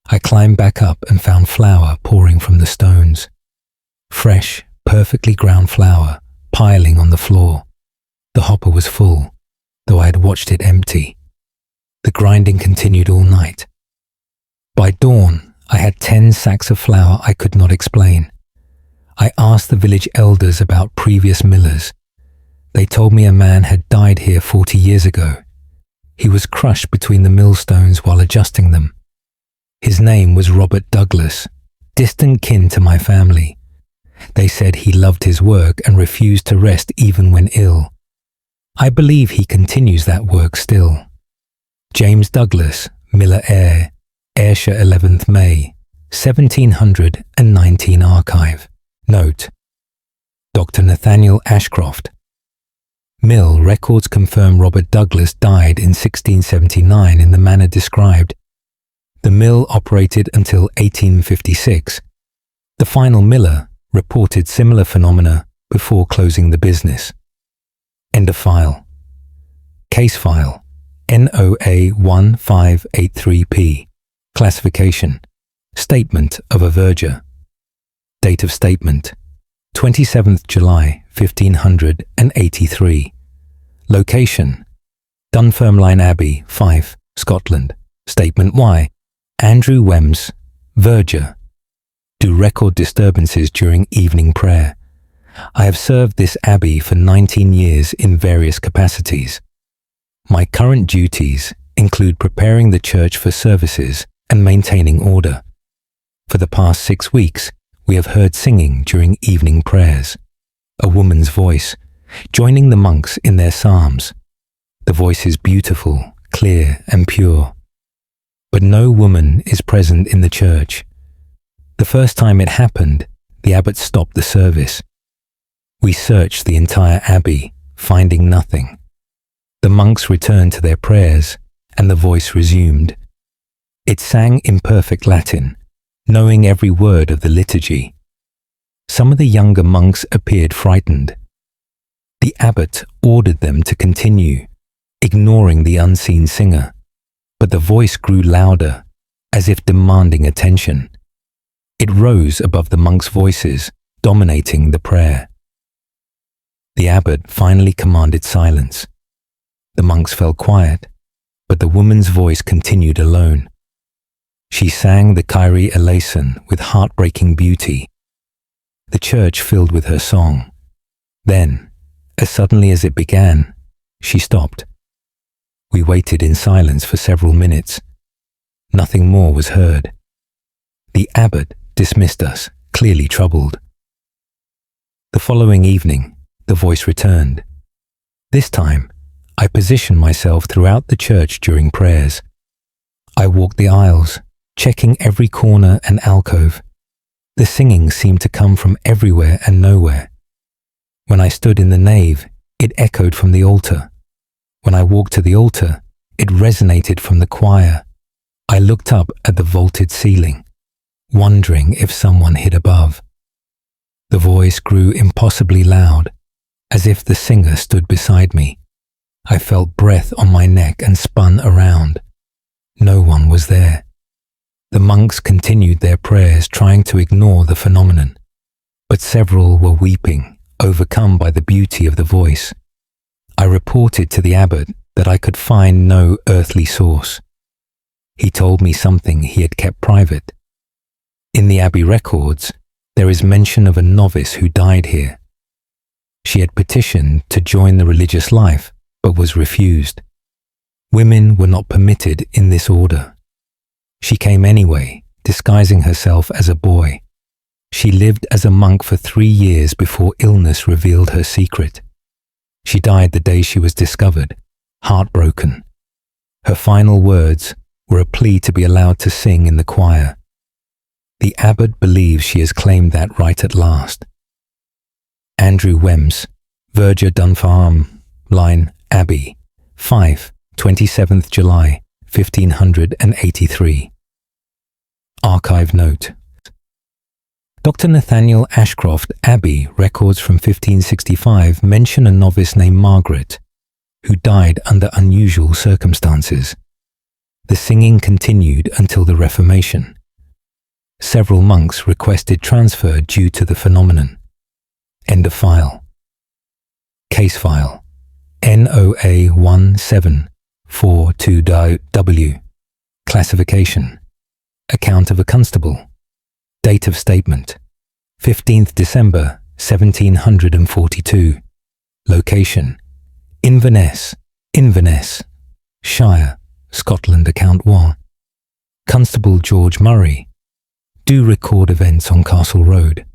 I climbed back up and found flour pouring from the stones. Fresh, perfectly ground flour piling on the floor. The hopper was full, though I had watched it empty. The grinding continued all night. By dawn, I had 10 sacks of flour I could not explain. I asked the village elders about previous millers. They told me a man had died here 40 years ago. He was crushed between the millstones while adjusting them. His name was Robert Douglas, distant kin to my family. They said he loved his work and refused to rest even when ill. I believe he continues that work still. James Douglas, Miller Heir, Ayrshire 11th May, 1719 archive. Note: Dr. Nathaniel Ashcroft. Mill records confirm Robert Douglas died in 1679 in the manner described. The mill operated until 1856. The final miller reported similar phenomena before closing the business. End of file. Case file NOA 1583P. Classification: Statement of a verger. Date of statement: 27th July 1583. Location: Dunfermline Abbey, Fife, Scotland. Statement Y: Andrew Wemyss, verger. Do record disturbances during evening prayer. I have served this abbey for 19 years in various capacities. My current duties include preparing the church for services and maintaining order. For the past 6 weeks, we have heard singing during evening prayers. A woman's voice, joining the monks in their psalms. The voice is beautiful, clear, and pure. But no woman is present in the church. The first time it happened, the abbot stopped the service. We searched the entire abbey, finding nothing. The monks returned to their prayers, and the voice resumed. It sang in perfect Latin, knowing every word of the liturgy. Some of the younger monks appeared frightened. The abbot ordered them to continue, ignoring the unseen singer, but the voice grew louder, as if demanding attention. It rose above the monks' voices, dominating the prayer. The abbot finally commanded silence. The monks fell quiet, but the woman's voice continued alone. She sang the Kyrie eleison with heartbreaking beauty. The church filled with her song. Then, as suddenly as it began, she stopped. We waited in silence for several minutes. Nothing more was heard. The abbot dismissed us, clearly troubled. The following evening, the voice returned. This time, I positioned myself throughout the church during prayers. I walked the aisles, checking every corner and alcove. The singing seemed to come from everywhere and nowhere. When I stood in the nave, it echoed from the altar. When I walked to the altar, it resonated from the choir. I looked up at the vaulted ceiling, wondering if someone hid above. The voice grew impossibly loud, as if the singer stood beside me. I felt breath on my neck and spun around. No one was there. The monks continued their prayers, trying to ignore the phenomenon, but several were weeping, overcome by the beauty of the voice. I reported to the abbot that I could find no earthly source. He told me something he had kept private. In the abbey records, there is mention of a novice who died here. She had petitioned to join the religious life, but was refused. Women were not permitted in this order. She came anyway, disguising herself as a boy. She lived as a monk for 3 years before illness revealed her secret. She died the day she was discovered, heartbroken. Her final words were a plea to be allowed to sing in the choir. The abbot believes she has claimed that right at last. Andrew Wemyss, Verger Dunfarm, Line, Abbey, Fife, 27th July, 1583. Archive note. Dr. Nathaniel Ashcroft, Abbey records from 1565 mention a novice named Margaret, who died under unusual circumstances. The singing continued until the Reformation. Several monks requested transfer due to the phenomenon. End of file. Case file NOA 1742W. Classification. Account of a constable. Date of statement 15th December 1742. Location Inverness, Shire, Scotland. Account 1. Constable George Murray. Do record events on Castle Road.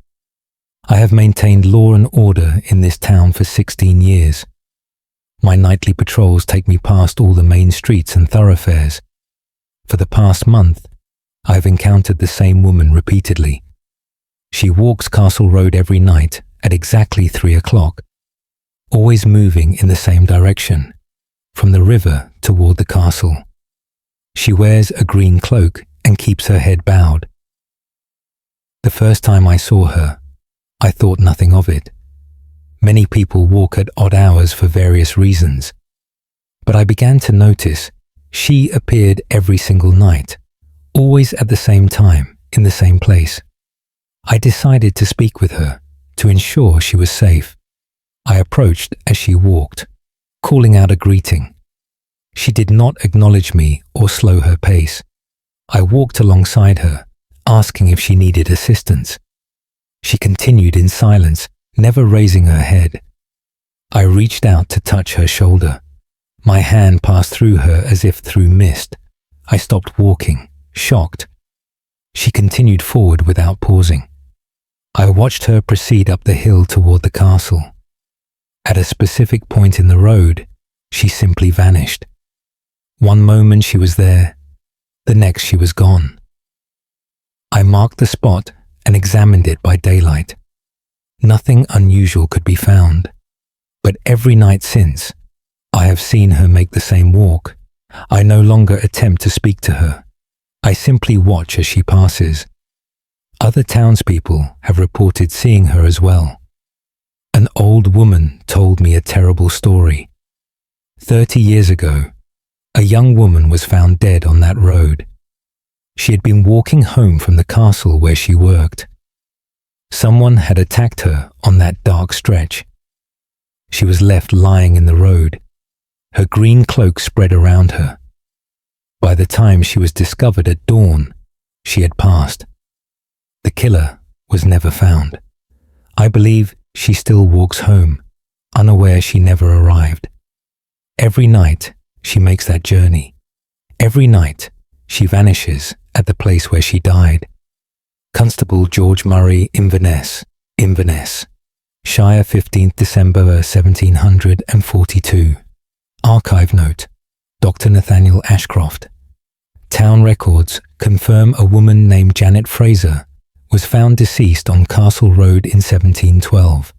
I have maintained law and order in this town for 16 years. My nightly patrols take me past all the main streets and thoroughfares. For the past month, I have encountered the same woman repeatedly. She walks Castle Road every night at exactly 3 o'clock, always moving in the same direction, from the river toward the castle. She wears a green cloak and keeps her head bowed. The first time I saw her, I thought nothing of it. Many people walk at odd hours for various reasons, but I began to notice she appeared every single night, always at the same time, in the same place. I decided to speak with her to ensure she was safe. I approached as she walked, calling out a greeting. She did not acknowledge me or slow her pace. I walked alongside her, asking if she needed assistance. She continued in silence, never raising her head. I reached out to touch her shoulder. My hand passed through her as if through mist. I stopped walking, shocked. She continued forward without pausing. I watched her proceed up the hill toward the castle. At a specific point in the road, she simply vanished. One moment she was there, the next she was gone. I marked the spot and examined it by daylight. Nothing unusual could be found, but every night since, I have seen her make the same walk. I no longer attempt to speak to her. I simply watch as she passes. Other townspeople have reported seeing her as well. An old woman told me a terrible story. 30 years ago, a young woman was found dead on that road. She had been walking home from the castle where she worked. Someone had attacked her on that dark stretch. She was left lying in the road, her green cloak spread around her. By the time she was discovered at dawn, she had passed. The killer was never found. I believe she still walks home, unaware she never arrived. Every night she makes that journey. Every night she vanishes at the place where she died. Constable George Murray, Inverness, Shire, 15th December 1742. Archive note. Dr. Nathaniel Ashcroft. Town records confirm a woman named Janet Fraser was found deceased on Castle Road in 1712.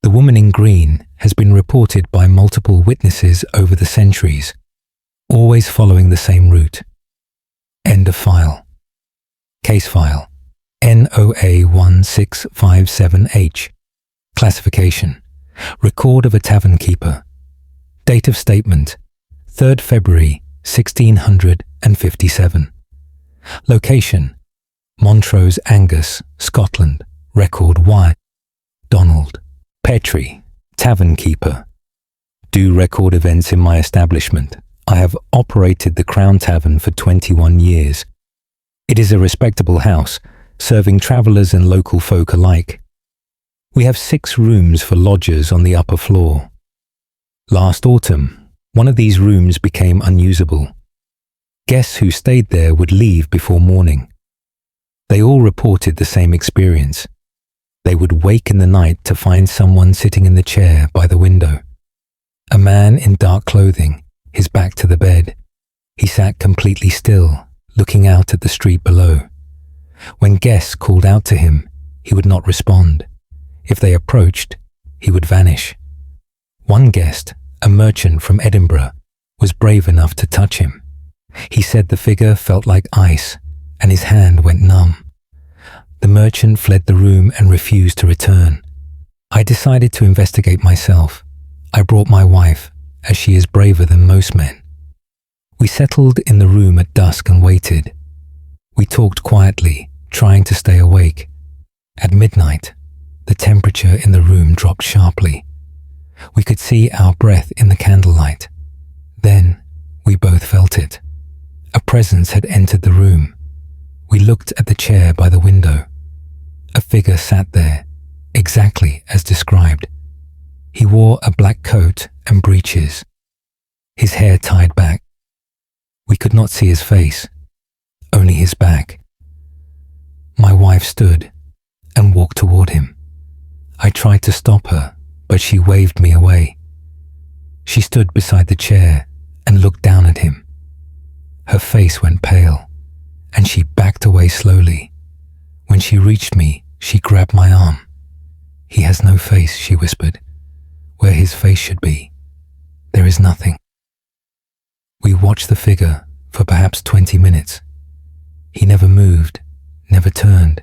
The woman in green has been reported by multiple witnesses over the centuries, always following the same route. End of file. Case file NOA 1657H. Classification. Record of a tavern keeper. Date of statement 3rd February 1657. Location Montrose, Angus, Scotland. Record Y. Donald Petrie, tavern keeper. Do record events in my establishment. I have operated the Crown Tavern for 21 years. It is a respectable house, serving travellers and local folk alike. We have 6 rooms for lodgers on the upper floor. Last autumn, One of these rooms became unusable. Guests who stayed there would leave before morning. They all reported the same experience. They would wake in the night to find someone sitting in the chair by the window. A man in dark clothing, his back to the bed. He sat completely still, looking out at the street below. When guests called out to him, he would not respond. If they approached, he would vanish. One guest, a merchant from Edinburgh, was brave enough to touch him. He said the figure felt like ice, and his hand went numb. The merchant fled the room and refused to return. I decided to investigate myself. I brought my wife, as she is braver than most men. We settled in the room at dusk and waited. We talked quietly, trying to stay awake. At midnight, the temperature in the room dropped sharply. We could see our breath in the candlelight. Then, we both felt it. A presence had entered the room. We looked at the chair by the window. A figure sat there, exactly as described. He wore a black coat and breeches, his hair tied back. We could not see his face, only his back. My wife stood and walked toward him. I tried to stop her, but she waved me away. She stood beside the chair and looked down at him. Her face went pale, and she backed away slowly. When she reached me, she grabbed my arm. "He has no face," she whispered. "Where his face should be, there is nothing." We watched the figure for perhaps 20 minutes. He never moved, never turned.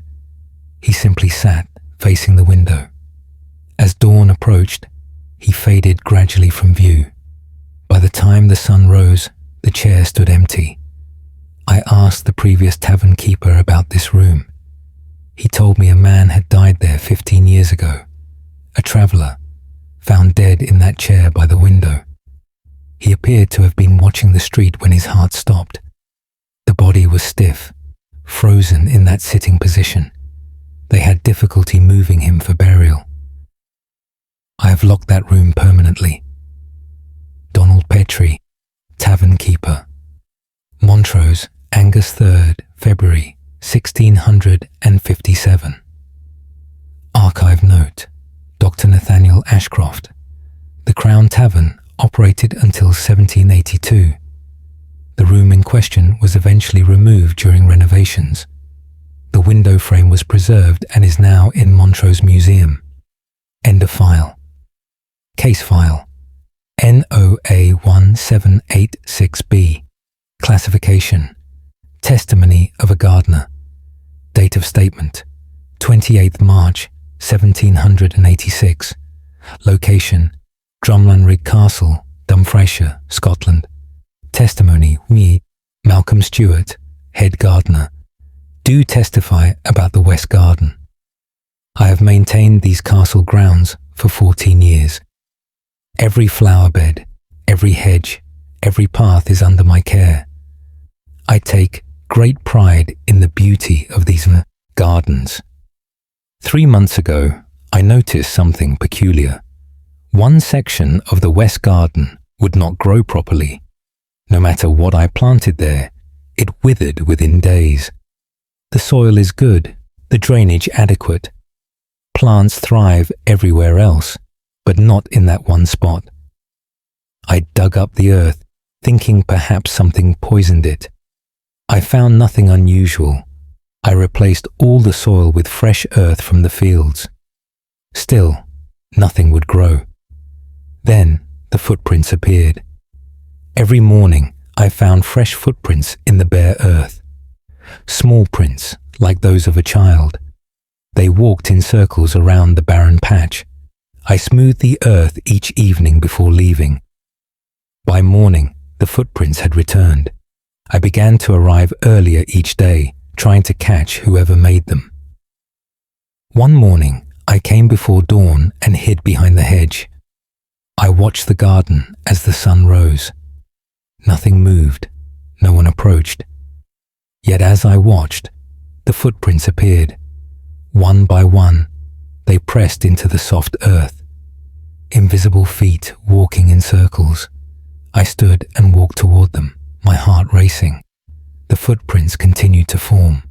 He simply sat facing the window. As dawn approached, he faded gradually from view. By the time the sun rose, the chair stood empty. I asked the previous tavern keeper about this room. He told me a man had died there 15 years ago, a traveller, found dead in that chair by the window. He appeared to have been watching the street when his heart stopped. The body was stiff, frozen in that sitting position. They had difficulty moving him for burial. I have locked that room permanently. Donald Petrie, tavern keeper. Montrose, Angus 3rd, February 1657. Archive note: Dr. Nathaniel Ashcroft. The Crown Tavern operated until 1782. The room in question was eventually removed during renovations. The window frame was preserved and is now in Montrose Museum. End of file. Case file NOA 1786B. Classification: Testimony of a gardener. Date of statement: 28th March 1786. Location: Drumlanrig Castle, Dumfriesshire, Scotland. Testimony: me, Malcolm Stewart, head gardener. Do testify about the West Garden. I have maintained these castle grounds for 14 years. Every flower bed, every hedge, every path is under my care. I take great pride in the beauty of these gardens. 3 months ago, I noticed something peculiar. One section of the West Garden would not grow properly. No matter what I planted there, it withered within days. The soil is good, the drainage adequate. Plants thrive everywhere else, but not in that one spot. I dug up the earth, thinking perhaps something poisoned it. I found nothing unusual. I replaced all the soil with fresh earth from the fields. Still, nothing would grow. Then the footprints appeared. Every morning I found fresh footprints in the bare earth. Small prints, like those of a child. They walked in circles around the barren patch. I smoothed the earth each evening before leaving. By morning, the footprints had returned. I began to arrive earlier each day, trying to catch whoever made them. One morning, I came before dawn and hid behind the hedge. I watched the garden as the sun rose. Nothing moved, no one approached. Yet as I watched, the footprints appeared. One by one, they pressed into the soft earth. Invisible feet walking in circles. I stood and walked toward them, my heart racing. The footprints continued to form,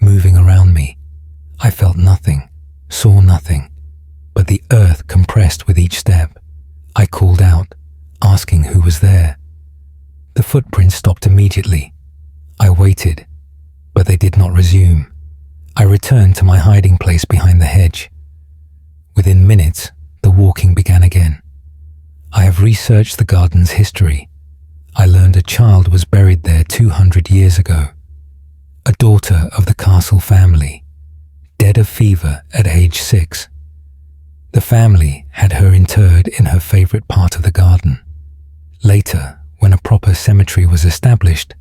moving around me. I felt nothing, saw nothing, but the earth compressed with each step. I called out, asking who was there. The footprints stopped immediately. I waited, but they did not resume. I returned to my hiding place behind the hedge. Within minutes, the walking began again. I have researched the garden's history. I learned a child was buried there 200 years ago. A daughter of the castle family, dead of fever at age 6. The family had her interred in her favorite part of the garden. Later, when a proper cemetery was established,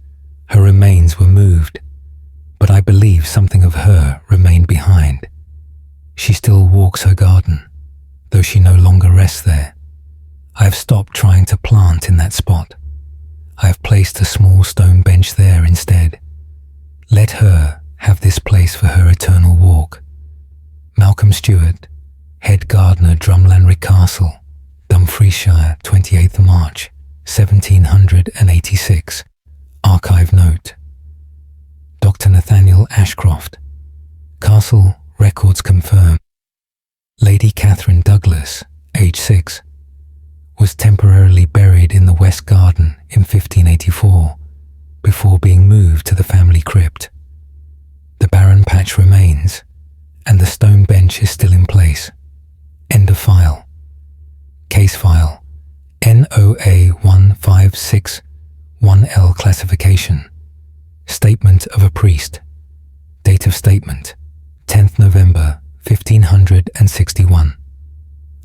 her remains were moved, but I believe something of her remained behind. She still walks her garden, though she no longer rests there. I have stopped trying to plant in that spot. I have placed a small stone bench there instead. Let her have this place for her eternal walk. Malcolm Stewart, Head Gardener, Drumlanrig Castle, Dumfriesshire, 28th March, 1786. Archive note. Dr. Nathaniel Ashcroft. Castle records confirm. Lady Catherine Douglas, age 6, was temporarily buried in the West Garden in 1584, before being moved to the family crypt. The barren patch remains, and the stone bench is still in place. End of file. Case file NOA 1561L classification. Statement of a priest. Date of statement 10th November 1561.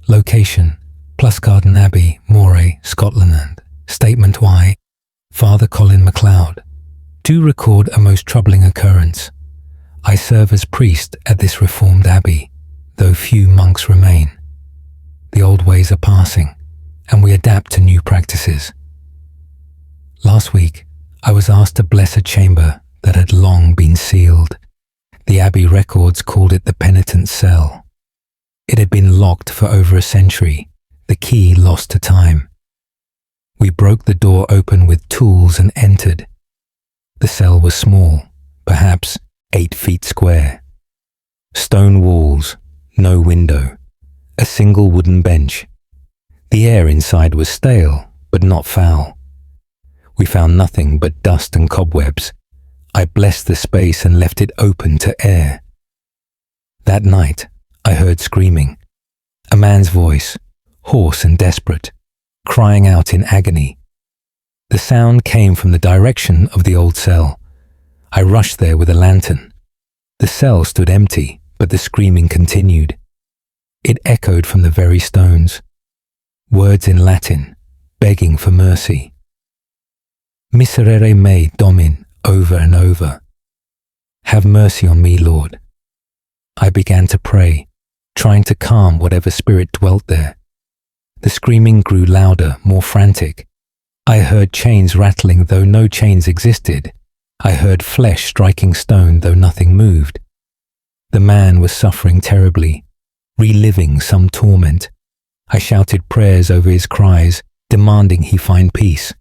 Location Pluscarden Abbey, Moray, Scotland. Statement Y. Father Colin MacLeod. Do record a most troubling occurrence. I serve as priest at this reformed abbey, though few monks remain. The old ways are passing, and we adapt to new practices. Last week, I was asked to bless a chamber that had long been sealed. The abbey records called it the penitent's cell. It had been locked for over a century, the key lost to time. We broke the door open with tools and entered. The cell was small, perhaps 8 feet square. Stone walls, no window, a single wooden bench. The air inside was stale, but not foul. We found nothing but dust and cobwebs. I blessed the space and left it open to air. That night, I heard screaming. A man's voice, hoarse and desperate, crying out in agony. The sound came from the direction of the old cell. I rushed there with a lantern. The cell stood empty, but the screaming continued. It echoed from the very stones. Words in Latin, begging for mercy. Miserere me, Domin, over and over. Have mercy on me, Lord. I began to pray, trying to calm whatever spirit dwelt there. The screaming grew louder, more frantic. I heard chains rattling though no chains existed. I heard flesh striking stone though nothing moved. The man was suffering terribly, reliving some torment. I shouted prayers over his cries, demanding he find peace.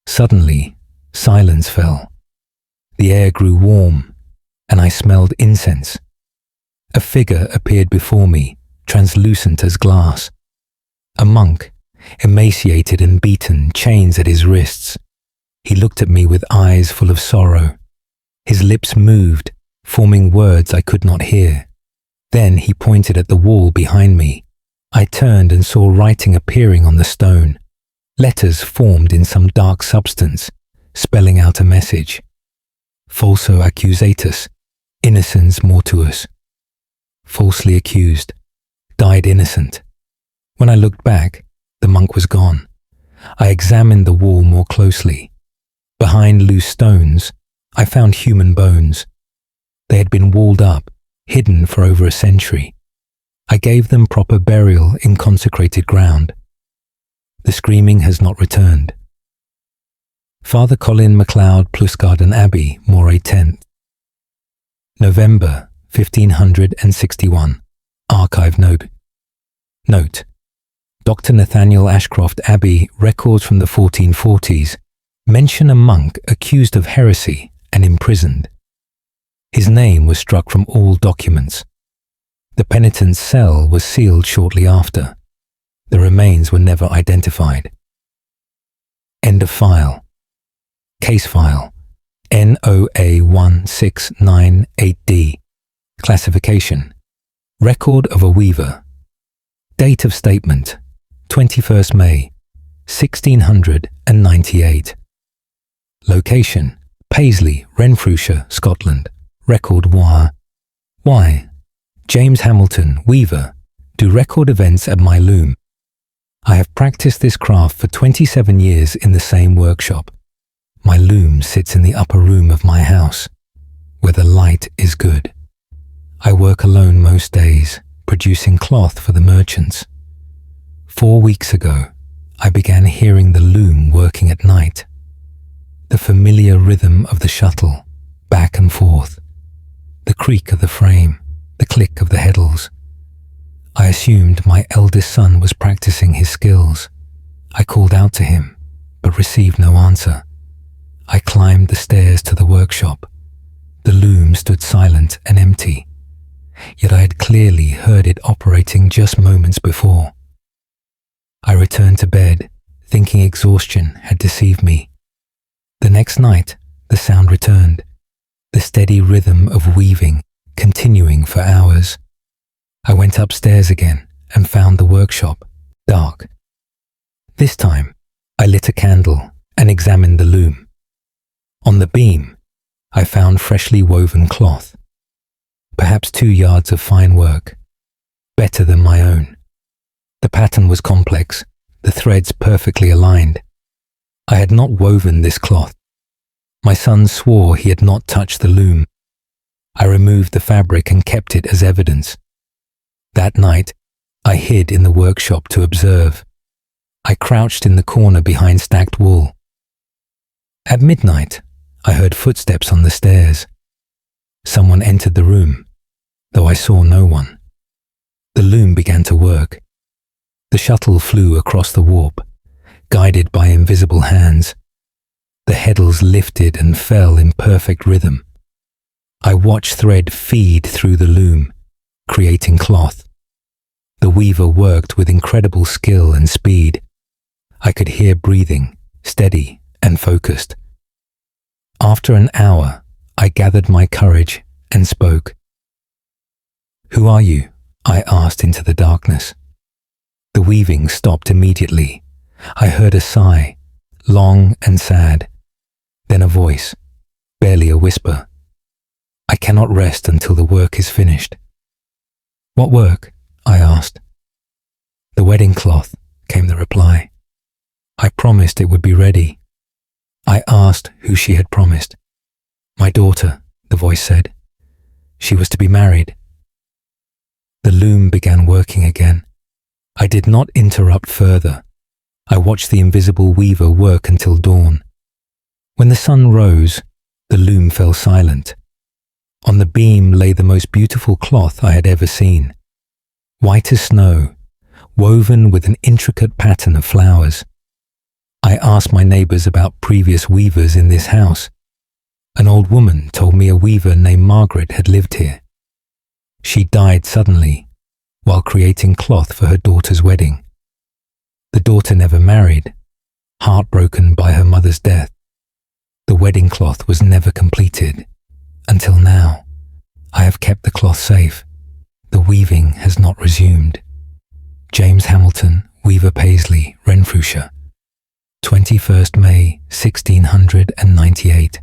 Suddenly, silence fell. The air grew warm, and I smelled incense. A figure appeared before me, translucent as glass. A monk, emaciated and beaten, chains at his wrists. He looked at me with eyes full of sorrow. His lips moved, forming words I could not hear. Then he pointed at the wall behind me. I turned and saw writing appearing on the stone. Letters formed in some dark substance, spelling out a message. Falso accusatus, innocens mortuus. Falsely accused, died innocent. When I looked back, the monk was gone. I examined the wall more closely. Behind loose stones, I found human bones. They had been walled up, hidden for over a century. I gave them proper burial in consecrated ground. The screaming has not returned. Father Colin MacLeod, Pluscarden Abbey, Moray 10th. November 1561. Archive note. Note. Dr. Nathaniel Ashcroft Abbey records from the 1440s mention a monk accused of heresy and imprisoned. His name was struck from all documents. The penitent's cell was sealed shortly after. The remains were never identified. End of file. Case file NOA1698D. Classification: Record of a weaver. Date of statement: 21st May, 1698. Location: Paisley, Renfrewshire, Scotland. Record Y. James Hamilton, weaver. Do record events at my loom. I have practiced this craft for 27 years in the same workshop. My loom sits in the upper room of my house, where the light is good. I work alone most days, producing cloth for the merchants. 4 weeks ago, I began hearing the loom working at night. The familiar rhythm of the shuttle, back and forth, the creak of the frame, the click of the heddles. I assumed my eldest son was practicing his skills. I called out to him, but received no answer. I climbed the stairs to the workshop. The loom stood silent and empty, yet I had clearly heard it operating just moments before. I returned to bed, thinking exhaustion had deceived me. The next night, the sound returned, the steady rhythm of weaving continuing for hours. I went upstairs again and found the workshop dark. This time, I lit a candle and examined the loom. On the beam, I found freshly woven cloth, perhaps 2 yards of fine work, better than my own. The pattern was complex, the threads perfectly aligned. I had not woven this cloth. My son swore he had not touched the loom. I removed the fabric and kept it as evidence. That night, I hid in the workshop to observe. I crouched in the corner behind stacked wool. At midnight, I heard footsteps on the stairs. Someone entered the room, though I saw no one. The loom began to work. The shuttle flew across the warp, guided by invisible hands. The heddles lifted and fell in perfect rhythm. I watched thread feed through the loom, creating cloth. The weaver worked with incredible skill and speed. I could hear breathing, steady and focused. After an hour, I gathered my courage and spoke. "Who are you?" I asked into the darkness. The weaving stopped immediately. I heard a sigh, long and sad. Then a voice, barely a whisper. "I cannot rest until the work is finished." "What work?" I asked. "The wedding cloth," came the reply. "I promised it would be ready." I asked who she had promised. "My daughter," the voice said. "She was to be married." The loom began working again. I did not interrupt further. I watched the invisible weaver work until dawn. When the sun rose, the loom fell silent. On the beam lay the most beautiful cloth I had ever seen. White as snow, woven with an intricate pattern of flowers. I asked my neighbors about previous weavers in this house. An old woman told me a weaver named Margaret had lived here. She died suddenly while creating cloth for her daughter's wedding. The daughter never married, heartbroken by her mother's death. The wedding cloth was never completed. Until now, I have kept the cloth safe. The weaving has not resumed. James Hamilton, Weaver Paisley, Renfrewshire. 21st May, 1698.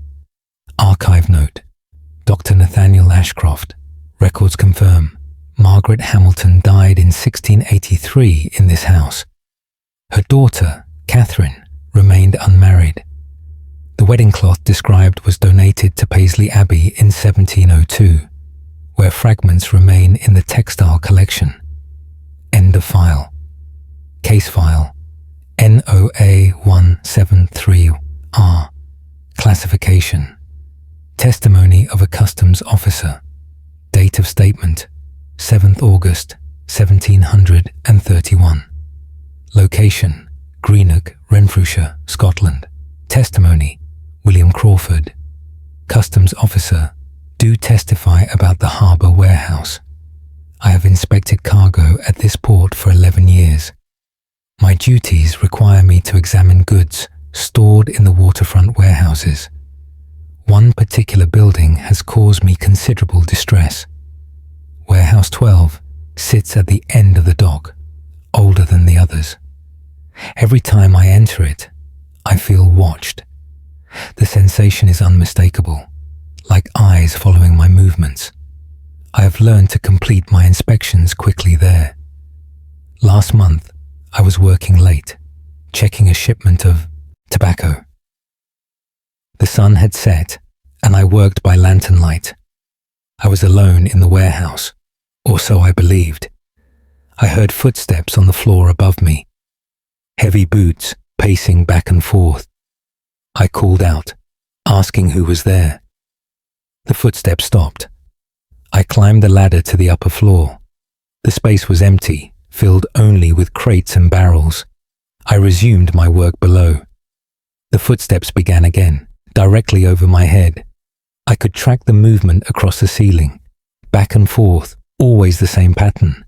Archive note. Dr. Nathaniel Ashcroft. Records confirm Margaret Hamilton died in 1683 in this house. Her daughter, Catherine, remained unmarried. The wedding cloth described was donated to Paisley Abbey in 1702, where fragments remain in the textile collection. End of file. Case file NOA173R. Classification: Testimony of a customs officer. Date of statement: 7th August, 1731. Location: Greenock, Renfrewshire, Scotland. Testimony: William Crawford. Customs officer, do testify about the harbour warehouse. I have inspected cargo at this port for 11 years. My duties require me to examine goods stored in the waterfront warehouses. One particular building has caused me considerable distress. Warehouse 12 sits at the end of the dock, older than the others. Every time I enter it, I feel watched. The sensation is unmistakable, like eyes following my movements. I have learned to complete my inspections quickly there. Last month, I was working late, checking a shipment of tobacco. The sun had set, and I worked by lantern light. I was alone in the warehouse, or so I believed. I heard footsteps on the floor above me, heavy boots pacing back and forth. I called out, asking who was there. The footsteps stopped. I climbed the ladder to the upper floor. The space was empty, filled only with crates and barrels. I resumed my work below. The footsteps began again, directly over my head. I could track the movement across the ceiling, back and forth, always the same pattern.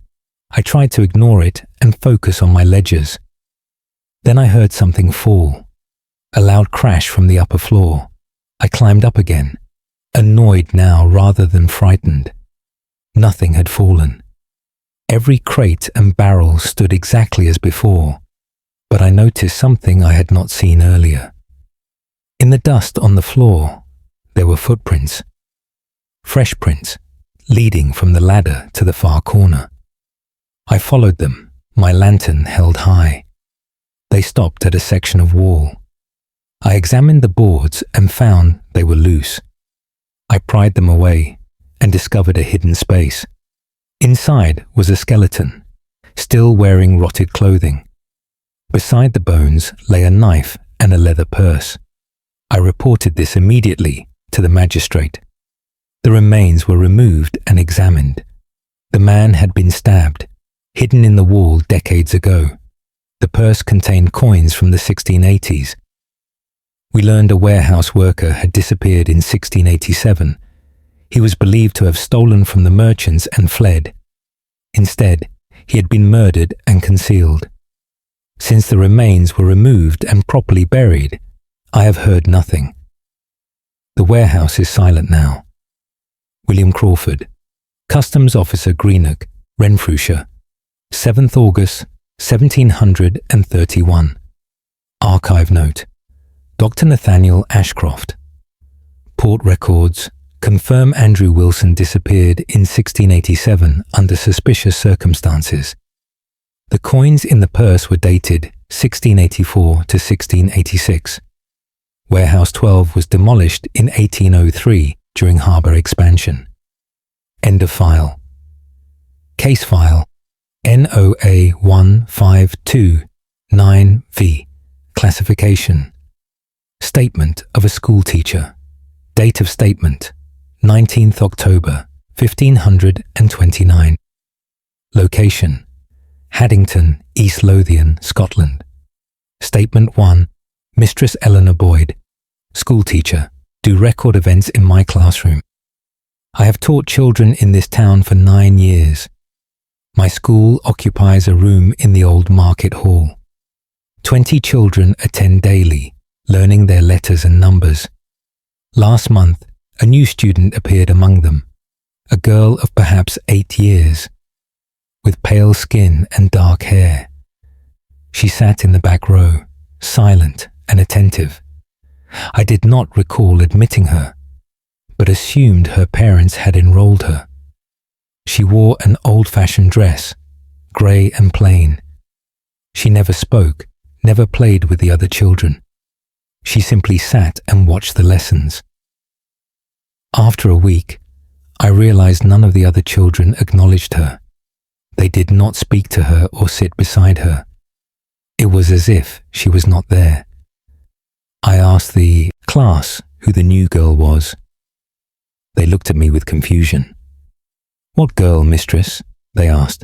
I tried to ignore it and focus on my ledgers. Then I heard something fall. A loud crash from the upper floor. I climbed up again, annoyed now rather than frightened. Nothing had fallen. Every crate and barrel stood exactly as before, but I noticed something I had not seen earlier. In the dust on the floor, there were footprints. Fresh prints, leading from the ladder to the far corner. I followed them, my lantern held high. They stopped at a section of wall. I examined the boards and found they were loose. I pried them away and discovered a hidden space. Inside was a skeleton, still wearing rotted clothing. Beside the bones lay a knife and a leather purse. I reported this immediately to the magistrate. The remains were removed and examined. The man had been stabbed, hidden in the wall decades ago. The purse contained coins from the 1680s. We learned a warehouse worker had disappeared in 1687. He was believed to have stolen from the merchants and fled. Instead, he had been murdered and concealed. Since the remains were removed and properly buried, I have heard nothing. The warehouse is silent now. William Crawford, Customs Officer, Greenock, Renfrewshire, 7th August, 1731. Archive note: Dr. Nathaniel Ashcroft. Port records confirm Andrew Wilson disappeared in 1687 under suspicious circumstances. The coins in the purse were dated 1684 to 1686. Warehouse 12 was demolished in 1803 during harbour expansion. End of file. Case file NOA 1529V. Classification: Statement of a school teacher. Date of statement: 19th October 1529. Location: Haddington, East Lothian, Scotland. Statement 1. Mistress Eleanor Boyd, school teacher, do record events in my classroom. I have taught children in this town for 9 years. My school occupies a room in the old market hall. 20 children attend daily, learning their letters and numbers. Last month, a new student appeared among them, a girl of perhaps 8 years, with pale skin and dark hair. She sat in the back row, silent and attentive. I did not recall admitting her, but assumed her parents had enrolled her. She wore an old-fashioned dress, grey and plain. She never spoke, never played with the other children. She simply sat and watched the lessons. After a week, I realized none of the other children acknowledged her. They did not speak to her or sit beside her. It was as if she was not there. I asked the class who the new girl was. They looked at me with confusion. "What girl, mistress?" they asked.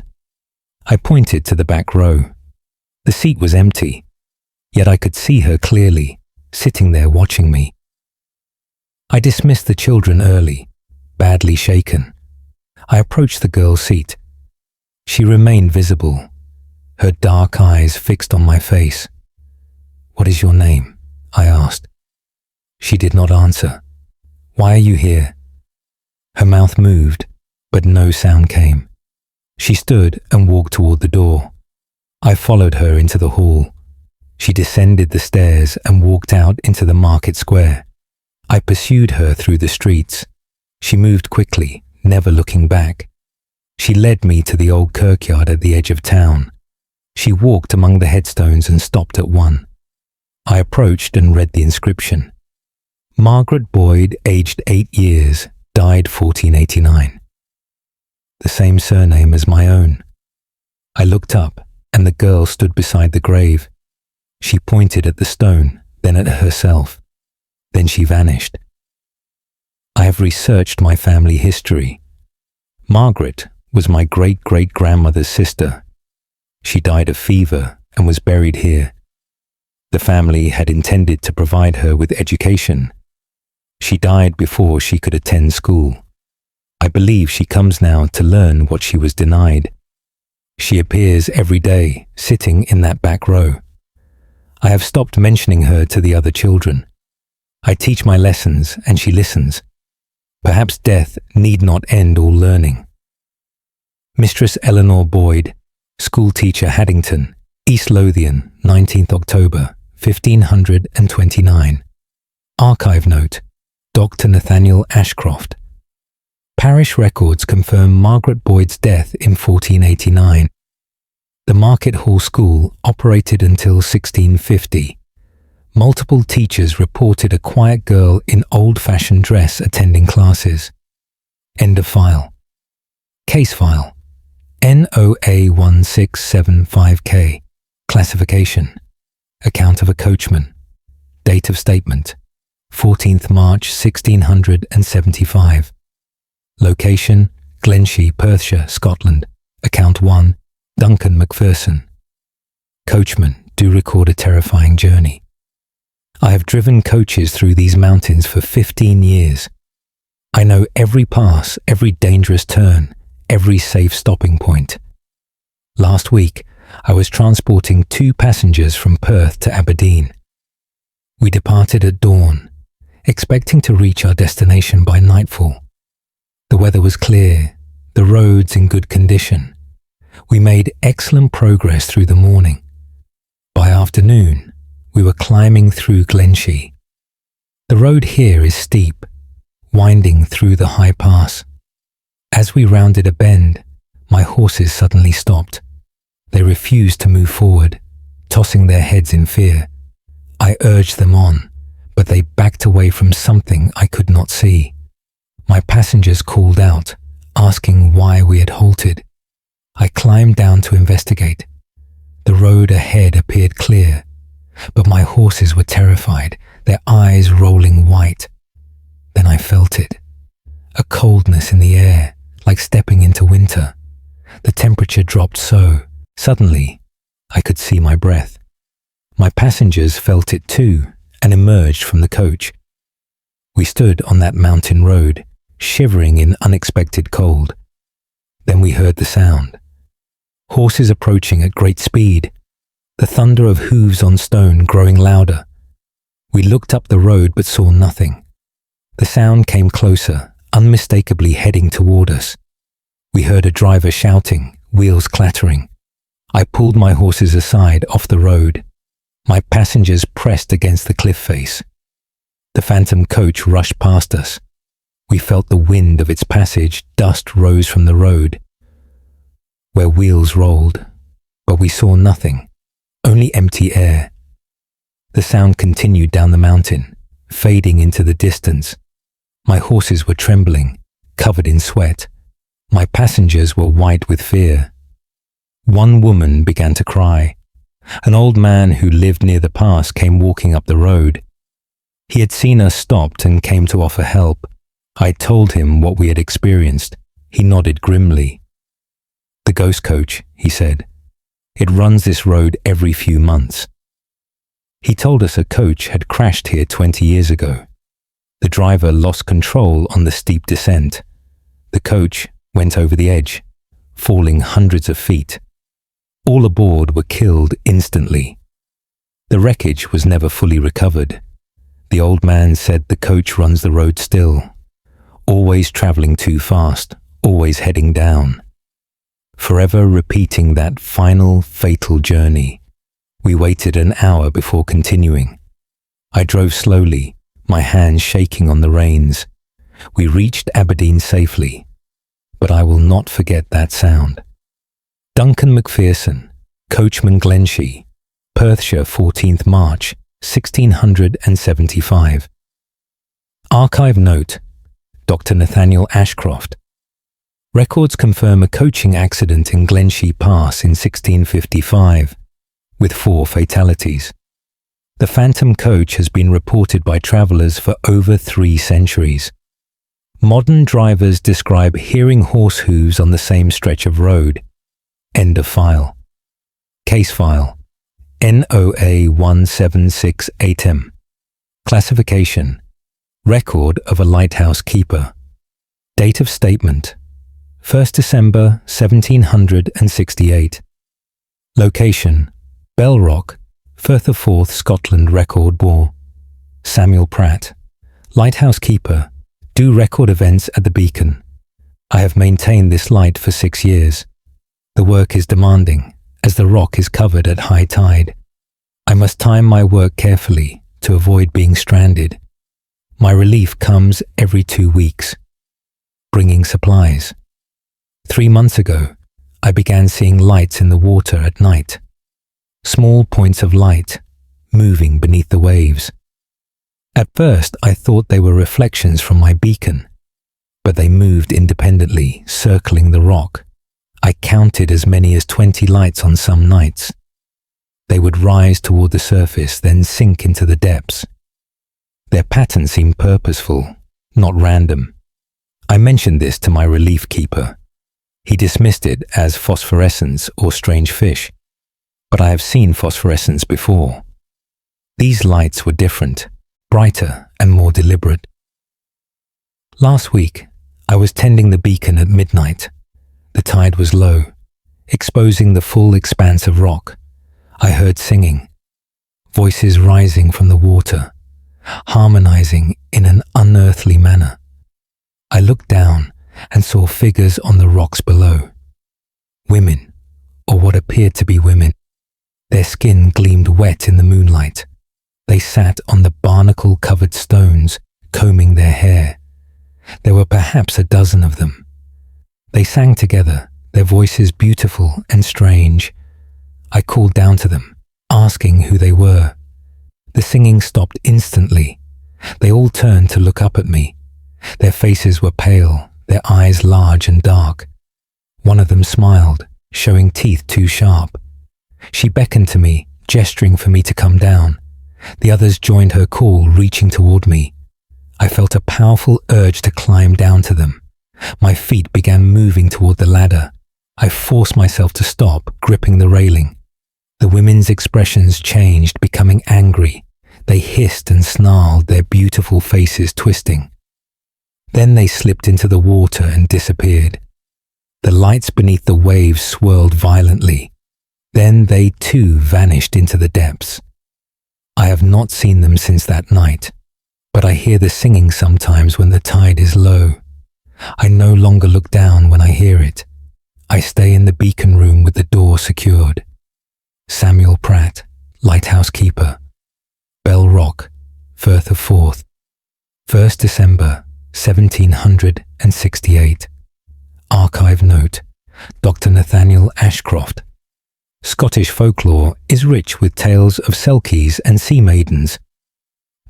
I pointed to the back row. The seat was empty, yet I could see her clearly, sitting there watching me. I dismissed the children early, badly shaken. I approached the girl's seat. She remained visible, her dark eyes fixed on my face. "What is your name?" I asked. She did not answer. "Why are you here?" Her mouth moved, but no sound came. She stood and walked toward the door. I followed her into the hall. She descended the stairs and walked out into the market square. I pursued her through the streets. She moved quickly, never looking back. She led me to the old kirkyard at the edge of town. She walked among the headstones and stopped at one. I approached and read the inscription. Margaret Boyd, aged 8 years, died 1489. The same surname as my own. I looked up, and the girl stood beside the grave. She pointed at the stone, then at herself. Then she vanished. I have researched my family history. Margaret was my great-great-grandmother's sister. She died of fever and was buried here. The family had intended to provide her with education. She died before she could attend school. I believe she comes now to learn what she was denied. She appears every day, sitting in that back row. I have stopped mentioning her to the other children. I teach my lessons and she listens. Perhaps death need not end all learning. Mistress Eleanor Boyd, school teacher Haddington, East Lothian, 19th October, 1529. Archive note, Dr. Nathaniel Ashcroft. Parish records confirm Margaret Boyd's death in 1489. The Market Hall School operated until 1650. Multiple teachers reported a quiet girl in old-fashioned dress attending classes. End of file. Case file. NOA1675K. Classification. Account of a coachman. Date of statement. 14th March 1675. Location, Glenshee, Perthshire, Scotland. Account 1, Duncan Macpherson. Coachman, do record a terrifying journey. I have driven coaches through these mountains for 15 years. I know every pass, every dangerous turn, every safe stopping point. Last week, I was transporting 2 passengers from Perth to Aberdeen. We departed at dawn, expecting to reach our destination by nightfall. The weather was clear, the roads in good condition. We made excellent progress through the morning. By afternoon, we were climbing through Glenshee. The road here is steep, winding through the high pass. As we rounded a bend, my horses suddenly stopped. They refused to move forward, tossing their heads in fear. I urged them on, but they backed away from something I could not see. My passengers called out, asking why we had halted. I climbed down to investigate. The road ahead appeared clear, but my horses were terrified, their eyes rolling white. Then I felt it. A coldness in the air, like stepping into winter. The temperature dropped so, suddenly, I could see my breath. My passengers felt it too and emerged from the coach. We stood on that mountain road, shivering in unexpected cold. Then we heard the sound. Horses approaching at great speed, the thunder of hooves on stone growing louder. We looked up the road but saw nothing. The sound came closer, unmistakably heading toward us. We heard a driver shouting, wheels clattering. I pulled my horses aside off the road. My passengers pressed against the cliff face. The phantom coach rushed past us. We felt the wind of its passage, dust rose from the road where wheels rolled, but we saw nothing, only empty air. The sound continued down the mountain, fading into the distance. My horses were trembling, covered in sweat. My passengers were white with fear. One woman began to cry. An old man who lived near the pass came walking up the road. He had seen us stopped and came to offer help. I told him what we had experienced. He nodded grimly. "The ghost coach," he said. It runs this road every few months. He told us a coach had crashed here 20 years ago. The driver lost control on the steep descent. The coach went over the edge, falling hundreds of feet. All aboard were killed instantly. The wreckage was never fully recovered. The old man said the coach runs the road still, always traveling too fast, always heading down. Forever repeating that final fatal journey. We waited an hour before continuing. I drove slowly, my hands shaking on the reins. We reached Aberdeen safely, but I will not forget that sound. Duncan Macpherson, Coachman Glenshee, Perthshire, 14th March, 1675. Archive note: Dr. Nathaniel Ashcroft. Records confirm a coaching accident in Glenshee Pass in 1655, with 4 fatalities. The phantom coach has been reported by travellers for over 3 centuries. Modern drivers describe hearing horse hooves on the same stretch of road. End of file. Case file NOA 1768M. Classification: Record of a lighthouse keeper. Date of statement: 1st December 1768. Location: Bell Rock, Firth of Forth, Scotland. Record bore: Samuel Pratt. Lighthouse keeper. Do record events at the beacon. I have maintained this light for 6 years. The work is demanding, as the rock is covered at high tide. I must time my work carefully to avoid being stranded. My relief comes every 2 weeks. Bringing supplies. 3 months ago, I began seeing lights in the water at night. Small points of light, moving beneath the waves. At first, I thought they were reflections from my beacon, but they moved independently, circling the rock. I counted as many as 20 lights on some nights. They would rise toward the surface, then sink into the depths. Their pattern seemed purposeful, not random. I mentioned this to my relief keeper. He dismissed it as phosphorescence or strange fish, but I have seen phosphorescence before. These lights were different, brighter and more deliberate. Last week, I was tending the beacon at midnight. The tide was low, exposing the full expanse of rock. I heard singing, voices rising from the water, harmonizing in an unearthly manner. I looked down and saw figures on the rocks below. Women, or what appeared to be women. Their skin gleamed wet in the moonlight. They sat on the barnacle-covered stones, combing their hair. There were perhaps a dozen of them. They sang together, their voices beautiful and strange. I called down to them, asking who they were. The singing stopped instantly. They all turned to look up at me. Their faces were pale, their eyes large and dark. One of them smiled, showing teeth too sharp. She beckoned to me, gesturing for me to come down. The others joined her call, reaching toward me. I felt a powerful urge to climb down to them. My feet began moving toward the ladder. I forced myself to stop, gripping the railing. The women's expressions changed, becoming angry. They hissed and snarled, their beautiful faces twisting. Then they slipped into the water and disappeared. The lights beneath the waves swirled violently. Then they too vanished into the depths. I have not seen them since that night, but I hear the singing sometimes when the tide is low. I no longer look down when I hear it. I stay in the beacon room with the door secured. Samuel Pratt, lighthouse keeper. Bell Rock, Firth of Forth, 1st December 1768. Archive note: Dr. Nathaniel Ashcroft. Scottish folklore is rich with tales of selkies and sea maidens.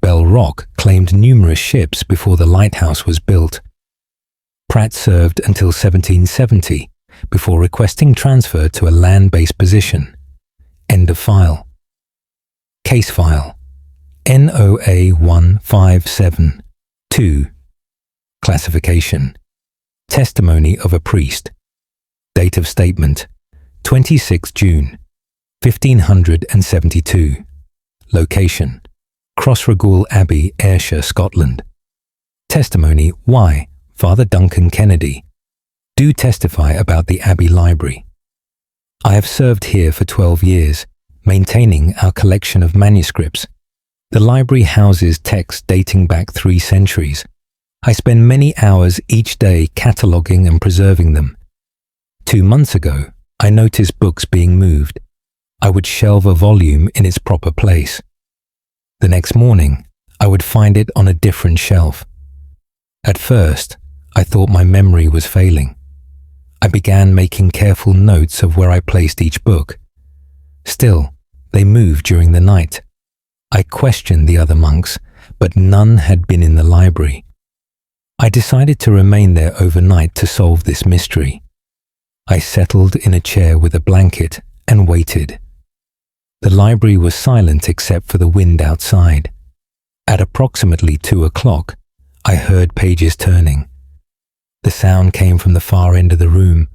Bell Rock claimed numerous ships before the lighthouse was built. Pratt served until 1770 before requesting transfer to a land-based position. End of file. Case file NOA 157-2. Classification: Testimony of a priest. Date of statement: 26 June 1572. Location: Crossraguel Abbey, Ayrshire, Scotland. Testimony: why, Father Duncan Kennedy, do testify about the Abbey Library. I have served here for 12 years, maintaining our collection of manuscripts. The library houses texts dating back 3 centuries. I spend many hours each day cataloguing and preserving them. 2 months ago, I noticed books being moved. I would shelve a volume in its proper place. The next morning, I would find it on a different shelf. At first, I thought my memory was failing. I began making careful notes of where I placed each book. Still, they moved during the night. I questioned the other monks, but none had been in the library. I decided to remain there overnight to solve this mystery. I settled in a chair with a blanket and waited. The library was silent except for the wind outside. At approximately 2 o'clock, I heard pages turning. The sound came from the far end of the room.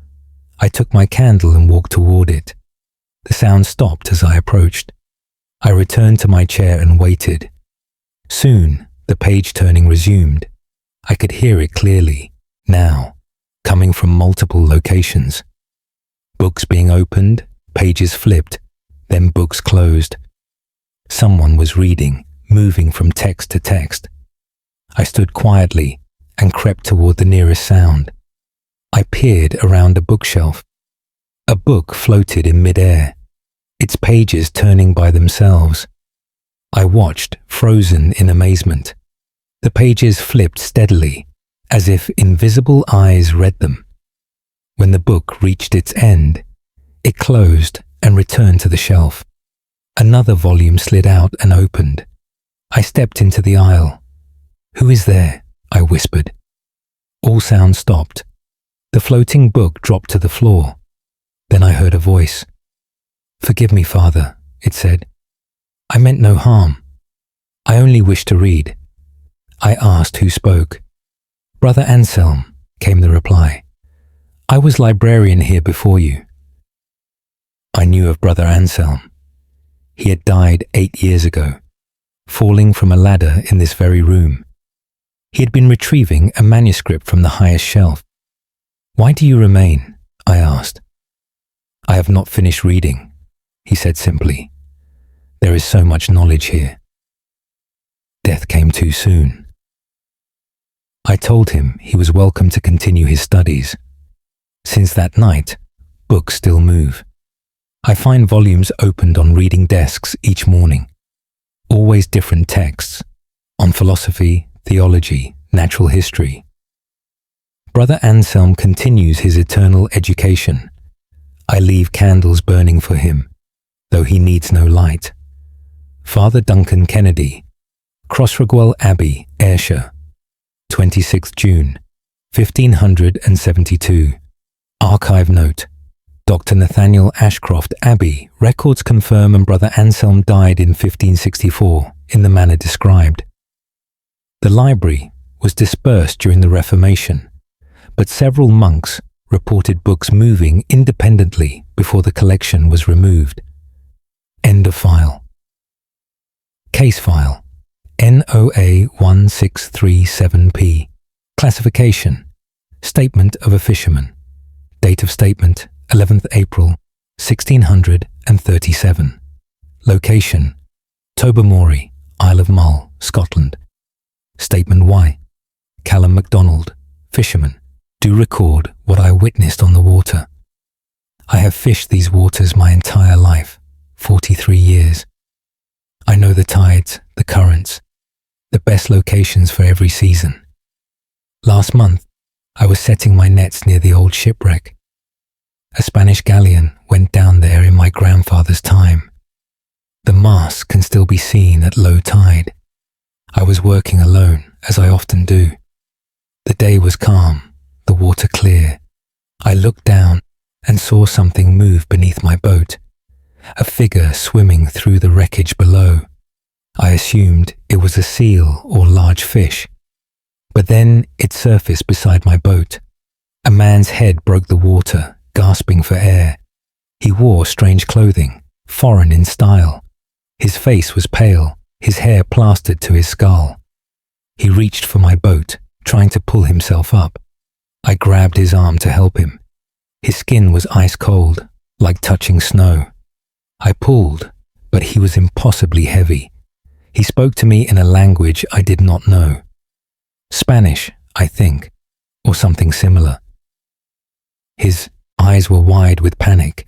I took my candle and walked toward it. The sound stopped as I approached. I returned to my chair and waited. Soon, the page turning resumed. I could hear it clearly, now, coming from multiple locations. Books being opened, pages flipped, then books closed. Someone was reading, moving from text to text. I stood quietly and crept toward the nearest sound. I peered around a bookshelf. A book floated in mid-air, its pages turning by themselves. I watched, frozen in amazement. The pages flipped steadily, as if invisible eyes read them. When the book reached its end, it closed and returned to the shelf. Another volume slid out and opened. I stepped into the aisle. "Who is there?" I whispered. All sound stopped. The floating book dropped to the floor. Then I heard a voice. "Forgive me, Father," it said. "I meant no harm. I only wished to read." I asked who spoke. "Brother Anselm," came the reply. "I was librarian here before you." I knew of Brother Anselm. He had died 8 years ago, falling from a ladder in this very room. He had been retrieving a manuscript from the highest shelf. "Why do you remain?" I asked. "I have not finished reading," he said simply. "There is so much knowledge here." Death came too soon. I told him he was welcome to continue his studies. Since that night, books still move. I find volumes opened on reading desks each morning. Always different texts, on philosophy, theology, natural history. Brother Anselm continues his eternal education. I leave candles burning for him, though he needs no light. Father Duncan Kennedy, Crossraguel Abbey, Ayrshire, 26th June, 1572. Archive note: Dr. Nathaniel Ashcroft Abbey records confirm and Brother Anselm died in 1564 in the manner described. The library was dispersed during the Reformation, but several monks reported books moving independently before the collection was removed. End of file. Case file NOA 1637P. Classification: Statement of a fisherman. Date of statement: 11th April 1637. Location: Tobermory, Isle of Mull, Scotland. Statement Y: Callum MacDonald, fisherman. Do record what I witnessed on the water. I have fished these waters my entire life, 43 years. I know the tides, the currents, the best locations for every season. Last month, I was setting my nets near the old shipwreck. A Spanish galleon went down there in my grandfather's time. The masts can still be seen at low tide. I was working alone, as I often do. The day was calm, the water clear. I looked down and saw something move beneath my boat, a figure swimming through the wreckage below. I assumed it was a seal or large fish, but then it surfaced beside my boat. A man's head broke the water, gasping for air. He wore strange clothing, foreign in style. His face was pale, his hair plastered to his skull. He reached for my boat, trying to pull himself up. I grabbed his arm to help him. His skin was ice cold, like touching snow. I pulled, but he was impossibly heavy. He spoke to me in a language I did not know. Spanish, I think, or something similar. His eyes were wide with panic.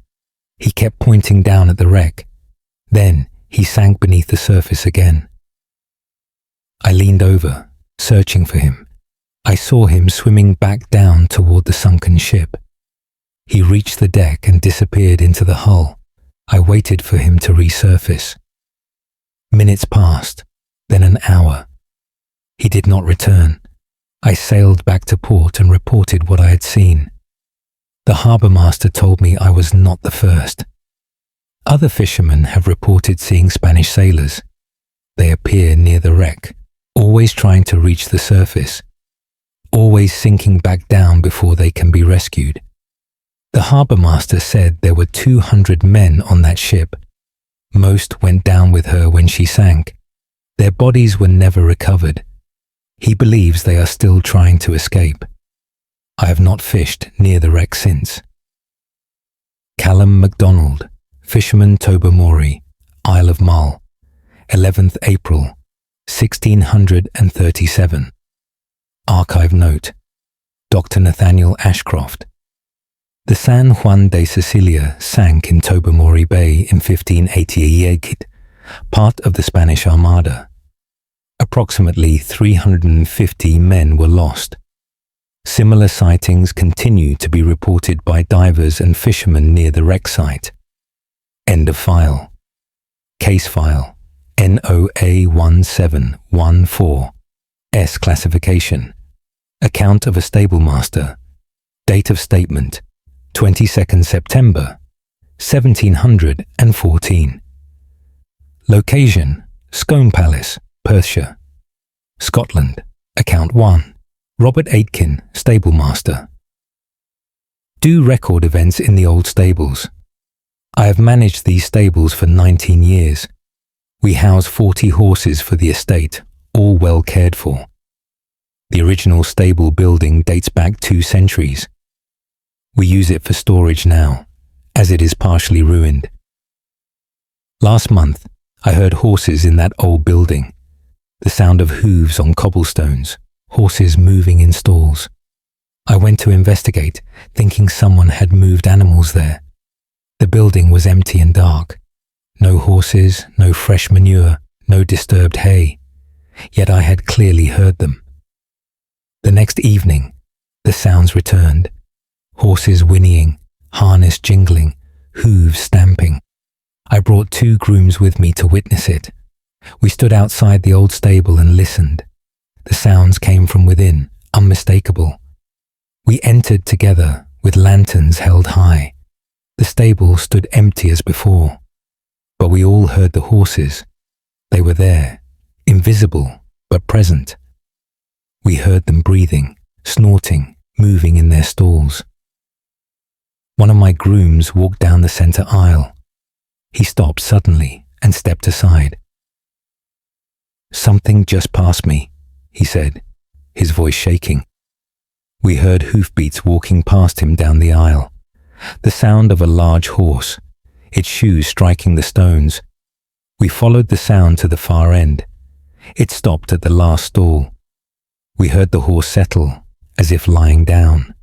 He kept pointing down at the wreck. Then he sank beneath the surface again. I leaned over, searching for him. I saw him swimming back down toward the sunken ship. He reached the deck and disappeared into the hull. I waited for him to resurface. Minutes passed, then an hour. He did not return. I sailed back to port and reported what I had seen. The harbour master told me I was not the first. Other fishermen have reported seeing Spanish sailors. They appear near the wreck, always trying to reach the surface, always sinking back down before they can be rescued. The harbour master said there were 200 men on that ship. Most went down with her when she sank. Their bodies were never recovered. He believes they are still trying to escape. I have not fished near the wreck since. Callum MacDonald, Fisherman Tobermory, Isle of Mull, 11th April, 1637. Archive note: Dr. Nathaniel Ashcroft. The San Juan de Sicilia sank in Tobermory Bay in 1588, part of the Spanish Armada. Approximately 350 men were lost. Similar sightings continue to be reported by divers and fishermen near the wreck site. End of file. Case file NOA 1714. S classification. Account of a stablemaster. Date of statement 22nd September 1714. Location: Scone Palace, Perthshire. Scotland. Account 1. Robert Aitken, stablemaster. Do record events in the old stables. I have managed these stables for 19 years. We house 40 horses for the estate, all well cared for. The original stable building dates back 2 centuries. We use it for storage now, as it is partially ruined. Last month, I heard horses in that old building. The sound of hooves on cobblestones, horses moving in stalls. I went to investigate, thinking someone had moved animals there. The building was empty and dark. No horses, no fresh manure, no disturbed hay. Yet I had clearly heard them. The next evening, the sounds returned. Horses whinnying, harness jingling, hooves stamping. I brought 2 grooms with me to witness it. We stood outside the old stable and listened. The sounds came from within, unmistakable. We entered together with lanterns held high. The stable stood empty as before. But we all heard the horses. They were there, invisible but present. We heard them breathing, snorting, moving in their stalls. One of my grooms walked down the centre aisle. He stopped suddenly and stepped aside. "Something just passed me," he said, his voice shaking. We heard hoofbeats walking past him down the aisle. The sound of a large horse, its shoes striking the stones. We followed the sound to the far end. It stopped at the last stall. We heard the horse settle, as if lying down.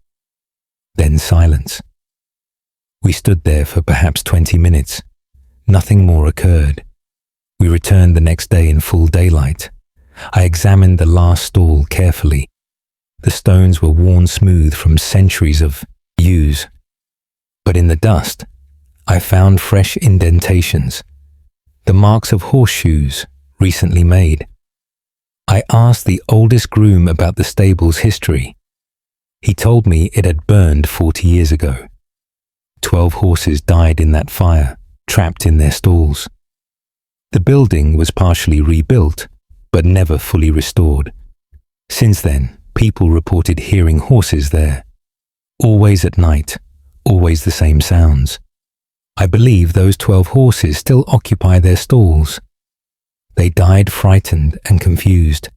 Then silence. We stood there for perhaps 20 minutes. Nothing more occurred. We returned the next day in full daylight. I examined the last stall carefully. The stones were worn smooth from centuries of use. But in the dust, I found fresh indentations, the marks of horseshoes recently made. I asked the oldest groom about the stable's history. He told me it had burned 40 years ago. 12 horses died in that fire, trapped in their stalls. The building was partially rebuilt, but never fully restored. Since then, people reported hearing horses there. Always at night, always the same sounds. I believe those 12 horses still occupy their stalls. They died frightened and confused.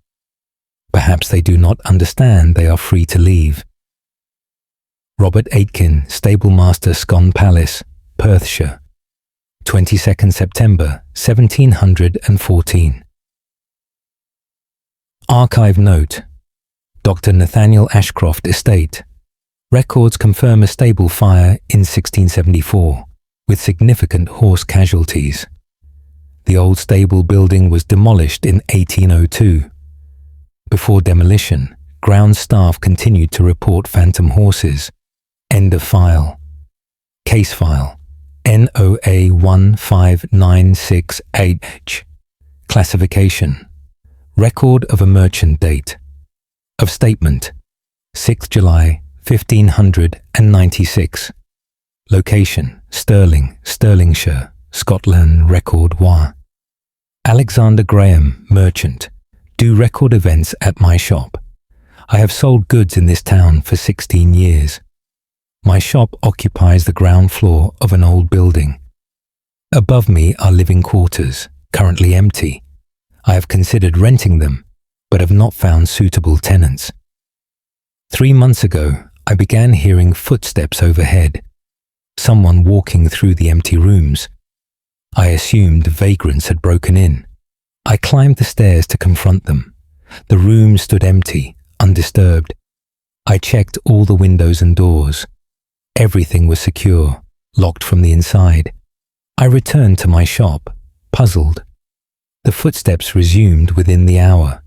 Perhaps they do not understand they are free to leave. Robert Aitken, Stablemaster, Scone Palace, Perthshire, 22nd September 1714. Archive note: Dr. Nathaniel Ashcroft Estate. Records confirm a stable fire in 1674, with significant horse casualties. The old stable building was demolished in 1802. Before demolition, ground staff continued to report phantom horses. End of file. Case file NOA 15968H. Classification: Record of a merchant date. Of statement: 6th July 1596. Location: Stirling, Stirlingshire, Scotland. Record Y. Alexander Graham, merchant. Do record events at my shop. I have sold goods in this town for 16 years. My shop occupies the ground floor of an old building. Above me are living quarters, currently empty. I have considered renting them, but have not found suitable tenants. 3 months ago, I began hearing footsteps overhead, someone walking through the empty rooms. I assumed vagrants had broken in. I climbed the stairs to confront them. The room stood empty, undisturbed. I checked all the windows and doors. Everything was secure, locked from the inside. I returned to my shop, puzzled. The footsteps resumed within the hour.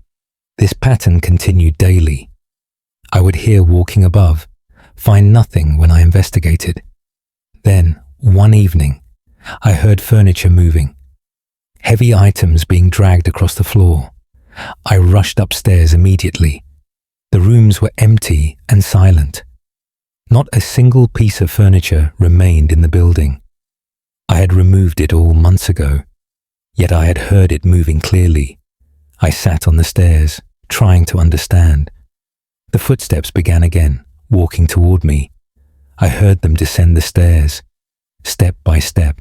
This pattern continued daily. I would hear walking above, find nothing when I investigated. Then, one evening, I heard furniture moving, heavy items being dragged across the floor. I rushed upstairs immediately. The rooms were empty and silent. Not a single piece of furniture remained in the building. I had removed it all months ago, yet I had heard it moving clearly. I sat on the stairs, trying to understand. The footsteps began again, walking toward me. I heard them descend the stairs, step by step,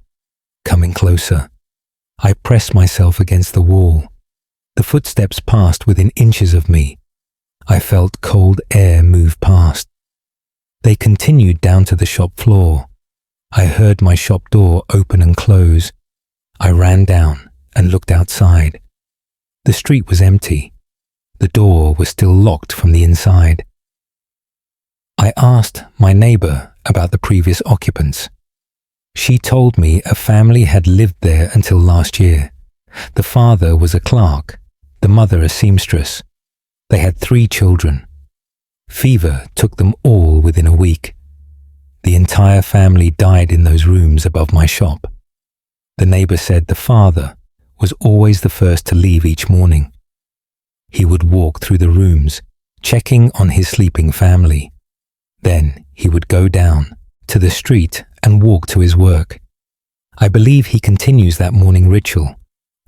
coming closer. I pressed myself against the wall. The footsteps passed within inches of me. I felt cold air move past. They continued down to the shop floor. I heard my shop door open and close. I ran down and looked outside. The street was empty. The door was still locked from the inside. I asked my neighbor about the previous occupants. She told me a family had lived there until last year. The father was a clerk, the mother a seamstress. They had 3 children. Fever took them all within a week. The entire family died in those rooms above my shop. The neighbor said the father was always the first to leave each morning. He would walk through the rooms, checking on his sleeping family. Then he would go down to the street and walk to his work. I believe he continues that morning ritual.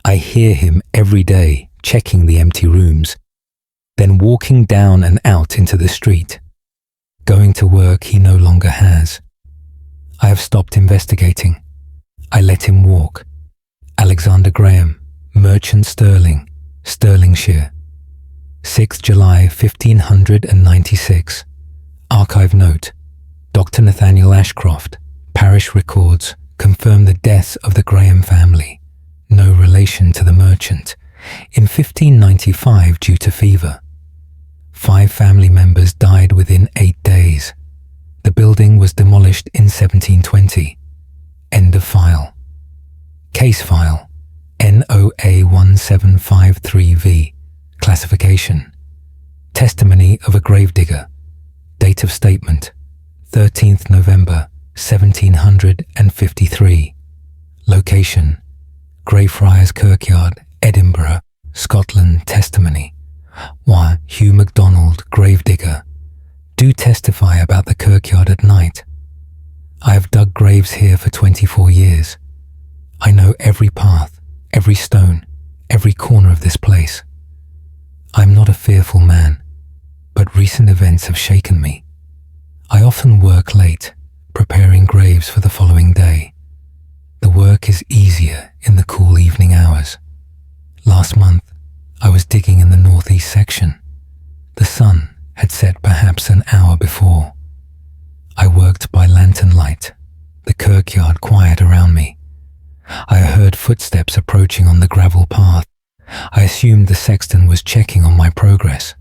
I hear him every day checking the empty rooms, then walking down and out into the street. Going to work he no longer has. I have stopped investigating. I let him walk. Alexander Graham, merchant, Stirling, Stirlingshire. 6th July 1596. Archive note: Dr. Nathaniel Ashcroft, parish records confirm the deaths of the Graham family, no relation to the merchant, in 1595 due to fever. 5 family members died within 8 days. The building was demolished in 1720. End of file. Case file NOA 1753V. Classification: Testimony of a gravedigger. Date of statement: 13th November 1753. Location: Greyfriars Kirkyard, Edinburgh, Scotland. Testimony: Y. Hugh MacDonald, gravedigger. Do testify about the kirkyard at night. I have dug graves here for 24 years. I know every path, every stone, every corner of this place. I am not a fearful man, but recent events have shaken me. I often work late, preparing graves for the following day. The work is easier in the cool evening hours. Last month, I was digging in the northeast section. The sun had set perhaps an hour before. I worked by lantern light, the kirkyard quiet around me. I heard footsteps approaching on the gravel path. I assumed the sexton was checking on my progress.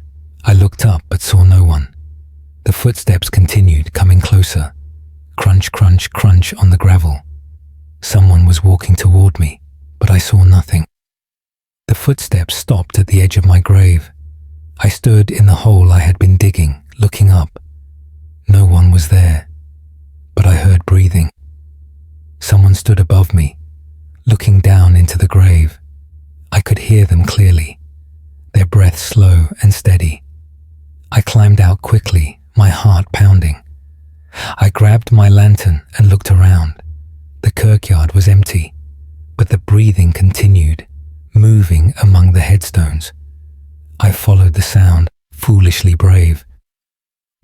I looked up but saw no one. The footsteps continued, coming closer. Crunch, crunch, crunch on the gravel. Someone was walking toward me, but I saw nothing. The footsteps stopped at the edge of my grave. I stood in the hole I had been digging, looking up. No one was there, but I heard breathing. Someone stood above me, looking down into the grave. I could hear them clearly, their breath slow and steady. I climbed out quickly, my heart pounding. I grabbed my lantern and looked around. The kirkyard was empty, but the breathing continued, moving among the headstones. I followed the sound, foolishly brave.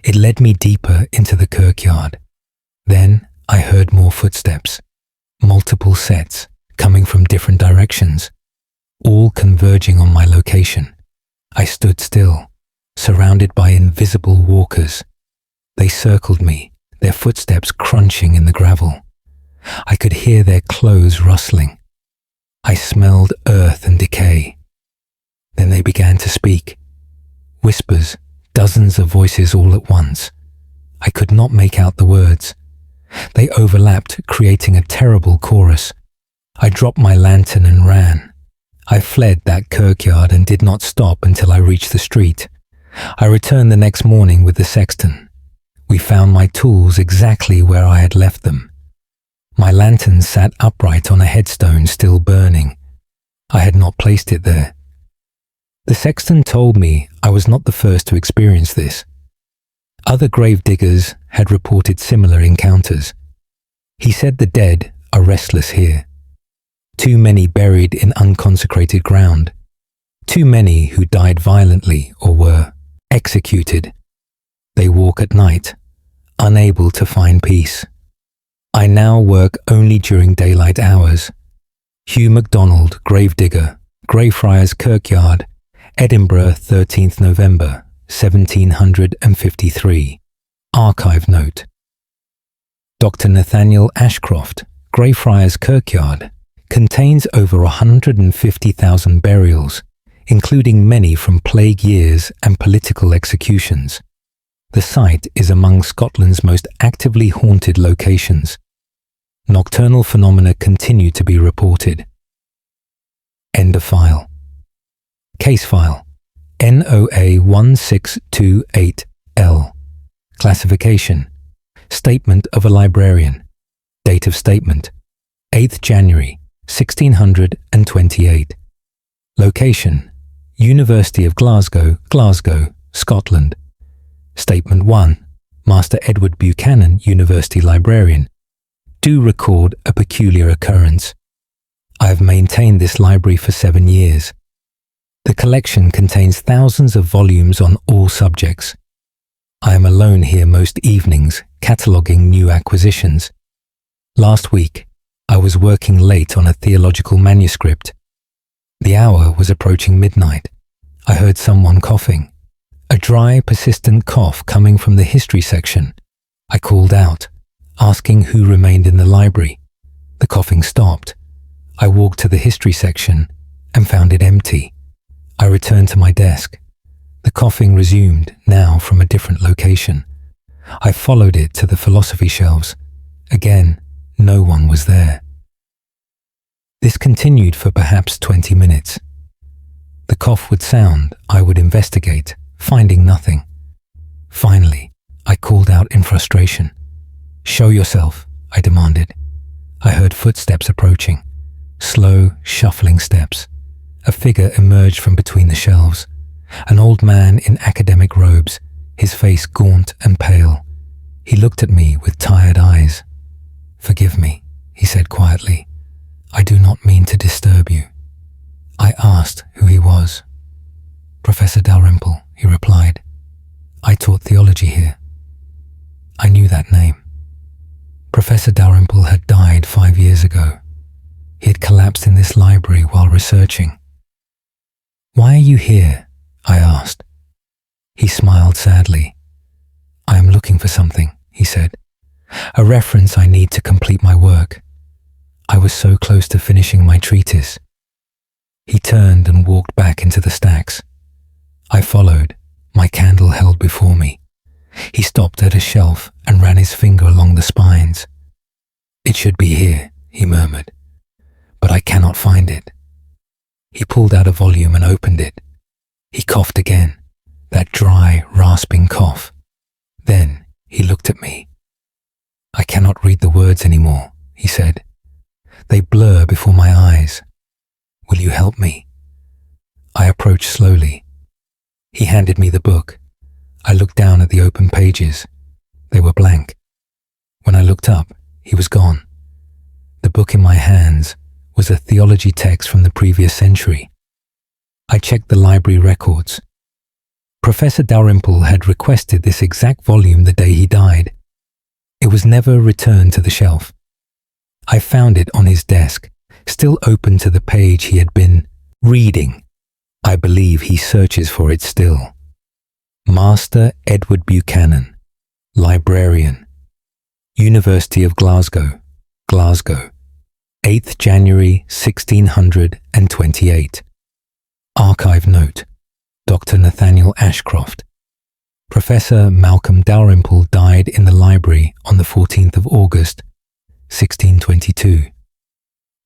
It led me deeper into the kirkyard. Then I heard more footsteps, multiple sets coming from different directions, all converging on my location. I stood still, surrounded by invisible walkers. They circled me, their footsteps crunching in the gravel. I could hear their clothes rustling. I smelled earth and decay. Then they began to speak. Whispers, dozens of voices all at once. I could not make out the words. They overlapped, creating a terrible chorus. I dropped my lantern and ran. I fled that kirkyard and did not stop until I reached the street. I returned the next morning with the sexton. We found my tools exactly where I had left them. My lantern sat upright on a headstone still burning. I had not placed it there. The sexton told me I was not the first to experience this. Other grave diggers had reported similar encounters. He said the dead are restless here. Too many buried in unconsecrated ground. Too many who died violently or were executed. They walk at night, unable to find peace. I now work only during daylight hours. Hugh MacDonald, gravedigger, Greyfriars Kirkyard, Edinburgh, 13th November, 1753. Archive note. Dr. Nathaniel Ashcroft, Greyfriars Kirkyard, contains over 150,000 burials, including many from plague years and political executions. The site is among Scotland's most actively haunted locations. Nocturnal phenomena continue to be reported. End of file. Case file NOA 1628L. Classification: Statement of a librarian. Date of statement: 8th January 1628. Location: University of Glasgow, Glasgow, Scotland. Statement 1. Master Edward Buchanan, University Librarian. Do record a peculiar occurrence. I have maintained this library for 7 years. The collection contains thousands of volumes on all subjects. I am alone here most evenings, cataloguing new acquisitions. Last week, I was working late on a theological manuscript. The hour was approaching midnight. I heard someone coughing. A dry, persistent cough coming from the history section. I called out, asking who remained in the library. The coughing stopped. I walked to the history section and found it empty. I returned to my desk. The coughing resumed, now from a different location. I followed it to the philosophy shelves. Again, no one was there. This continued for perhaps 20 minutes. The cough would sound, I would investigate, finding nothing. Finally, I called out in frustration. "Show yourself," I demanded. I heard footsteps approaching, slow, shuffling steps. A figure emerged from between the shelves, an old man in academic robes, his face gaunt and pale. He looked at me with tired eyes. "Forgive me," he said quietly. "I do not mean to disturb you." I asked who he was. "Professor Dalrymple," he replied. "I taught theology here." I knew that name. Professor Dalrymple had died 5 years ago, He had collapsed in this library while researching. "Why are you here?" I asked. He smiled sadly. "I am looking for something," he said. "A reference I need to complete my work. I was so close to finishing my treatise." He turned and walked back into the stacks. I followed, my candle held before me. He stopped at a shelf and ran his finger along the spines. "It should be here," he murmured, "but I cannot find it." He pulled out a volume and opened it. He coughed again, that dry, rasping cough. Then he looked at me. "I cannot read the words anymore," he said. "They blur before my eyes. Will you help me?" I approached slowly. He handed me the book. I looked down at the open pages. They were blank. When I looked up, he was gone. The book in my hands was a theology text from the previous century. I checked the library records. Professor Dalrymple had requested this exact volume the day he died. It was never returned to the shelf. I found it on his desk, still open to the page he had been reading. I believe he searches for it still. Master Edward Buchanan, Librarian, University of Glasgow, Glasgow, 8th January 1628. Archive note, Dr. Nathaniel Ashcroft. Professor Malcolm Dalrymple died in the library on the 14th of August, 1622.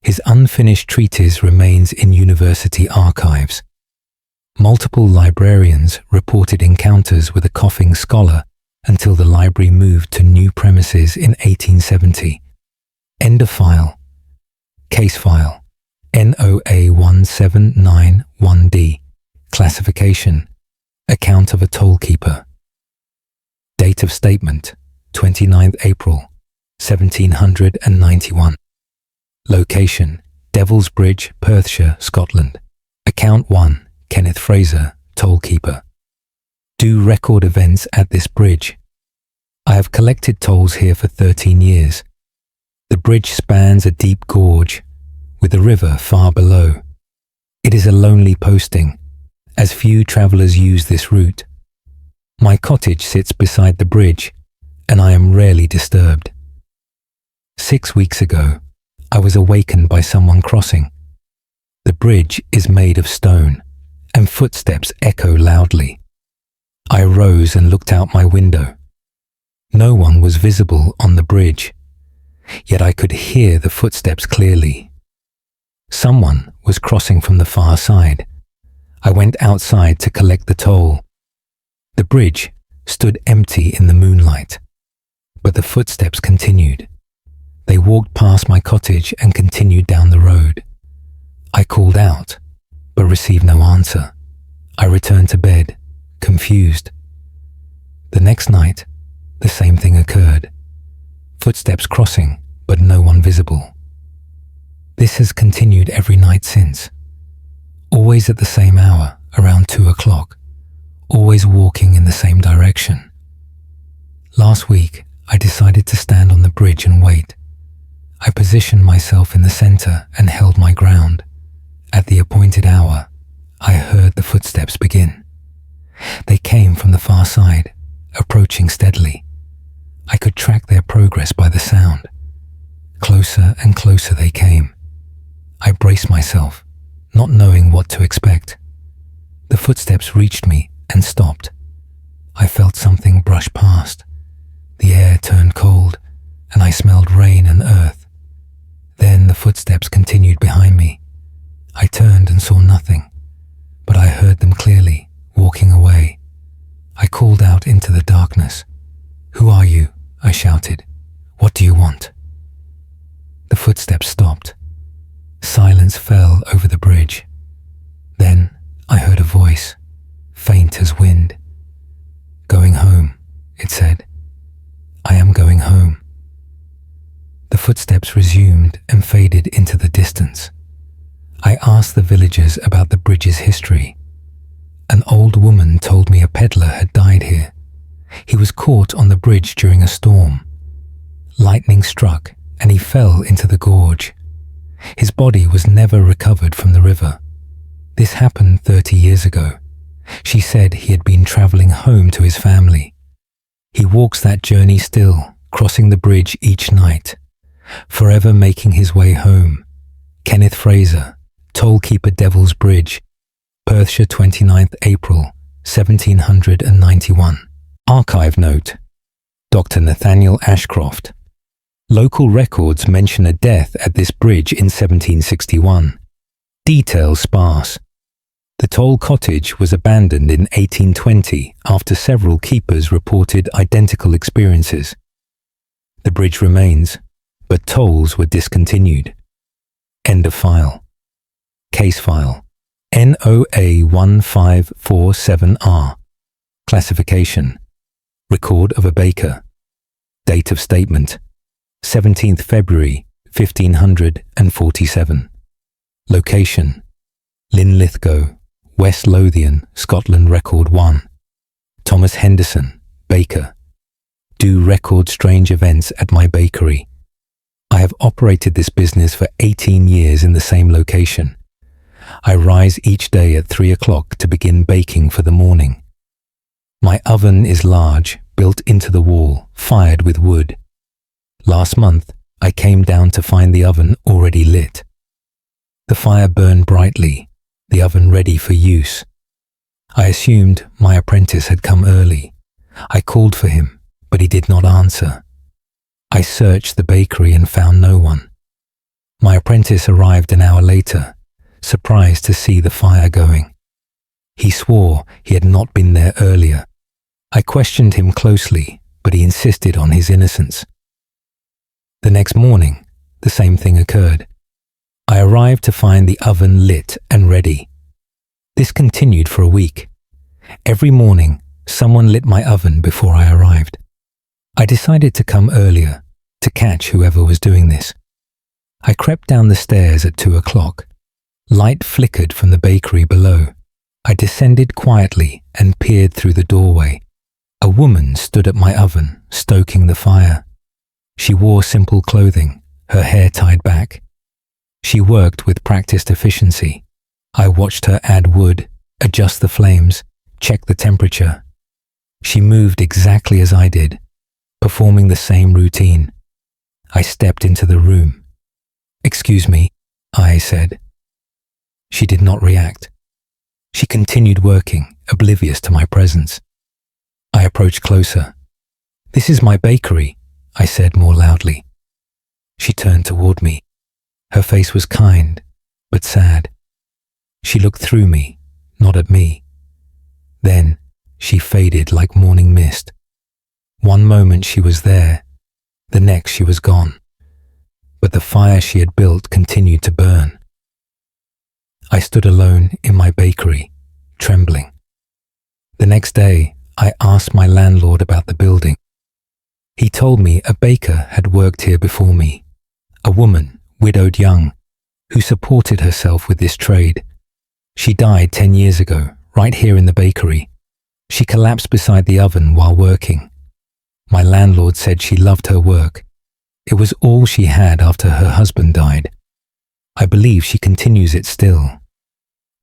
His unfinished treatise remains in university archives. Multiple librarians reported encounters with a coughing scholar until the library moved to new premises in 1870. End of file. Case file. NOA 1791D. Classification. Account of a tollkeeper. Date of statement. 29th April, 1791. Location. Devil's Bridge, Perthshire, Scotland. Account 1. Kenneth Fraser, tollkeeper. Do record events at this bridge. I have collected tolls here for 13 years. The bridge spans a deep gorge, with the river far below. It is a lonely posting, as few travellers use this route. My cottage sits beside the bridge, and I am rarely disturbed. 6 weeks ago, I was awakened by someone crossing. The bridge is made of stone, and footsteps echo loudly. I rose and looked out my window. No one was visible on the bridge, yet I could hear the footsteps clearly. Someone was crossing from the far side. I went outside to collect the toll. The bridge stood empty in the moonlight, but the footsteps continued. They walked past my cottage and continued down the road. I called out, but received no answer. I returned to bed, confused. The next night, the same thing occurred. Footsteps crossing, but no one visible. This has continued every night since. Always at the same hour, around 2 o'clock. Always walking in the same direction. Last week, I decided to stand on the bridge and wait. I positioned myself in the center and held my ground. At the appointed hour, I heard the footsteps begin. They came from the far side, approaching steadily. I could track their progress by the sound. Closer and closer they came. I braced myself, not knowing what to expect. The footsteps reached me and stopped. I felt something brush past. The air turned cold, and I smelled rain and earth. Then the footsteps continued behind me. I turned and saw nothing, but I heard them clearly, walking away. I called out into the darkness. "Who are you?" I shouted. "What do you want?" The footsteps stopped. Silence fell over the bridge. Then I heard a voice, faint as wind. "Going home," it said. "I am going home." The footsteps resumed and faded into the distance. I asked the villagers about the bridge's history. An old woman told me a peddler had died here. He was caught on the bridge during a storm. Lightning struck and he fell into the gorge. His body was never recovered from the river. This happened 30 years ago. She said he had been travelling home to his family. He walks that journey still, crossing the bridge each night, forever making his way home. Kenneth Fraser, Tollkeeper Devil's Bridge, Perthshire, 29th April, 1791. Archive note: Dr. Nathaniel Ashcroft. Local records mention a death at this bridge in 1761. Details sparse. The toll cottage was abandoned in 1820 after several keepers reported identical experiences. The bridge remains, but tolls were discontinued. End of file. Case file NOA 1547R. Classification: Record of a baker. Date of statement: 17th February 1547. Location: Linlithgow, West Lothian, Scotland. Record 1. Thomas Henderson, baker. Do record strange events at my bakery. I have operated this business for 18 years in the same location. I rise each day at 3 o'clock to begin baking for the morning. My oven is large, built into the wall, fired with wood. Last month, I came down to find the oven already lit. The fire burned brightly, the oven ready for use. I assumed my apprentice had come early. I called for him, but he did not answer. I searched the bakery and found no one. My apprentice arrived an hour later, surprised to see the fire going. He swore he had not been there earlier. I questioned him closely, but he insisted on his innocence. The next morning, the same thing occurred. I arrived to find the oven lit and ready. This continued for a week. Every morning, someone lit my oven before I arrived. I decided to come earlier, to catch whoever was doing this. I crept down the stairs at 2 o'clock. Light flickered from the bakery below. I descended quietly and peered through the doorway. A woman stood at my oven, stoking the fire. She wore simple clothing, her hair tied back. She worked with practiced efficiency. I watched her add wood, adjust the flames, check the temperature. She moved exactly as I did, performing the same routine. I stepped into the room. "Excuse me," I said. She did not react. She continued working, oblivious to my presence. I approached closer. "This is my bakery," I said more loudly. She turned toward me. Her face was kind, but sad. She looked through me, not at me. Then she faded like morning mist. One moment she was there, the next she was gone. But the fire she had built continued to burn. I stood alone in my bakery, trembling. The next day, I asked my landlord about the building. He told me a baker had worked here before me, a woman, widowed young, who supported herself with this trade. She died 10 years ago, right here in the bakery. She collapsed beside the oven while working. My landlord said she loved her work. It was all she had after her husband died. I believe she continues it still.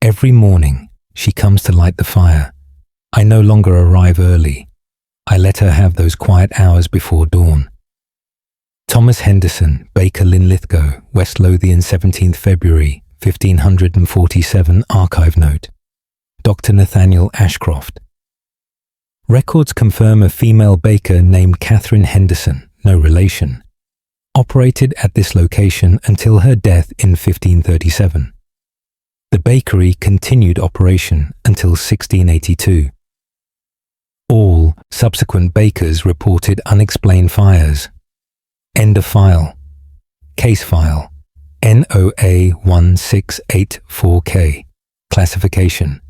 Every morning, she comes to light the fire. I no longer arrive early. I let her have those quiet hours before dawn. Thomas Henderson, Baker, Linlithgow, West Lothian, 17th February, 1547. Archive note: Dr. Nathaniel Ashcroft. Records confirm a female baker named Catherine Henderson, no relation, operated at this location until her death in 1537. The bakery continued operation until 1682. All subsequent bakers reported unexplained fires. End of file. Case file NOA 1684K. Classification: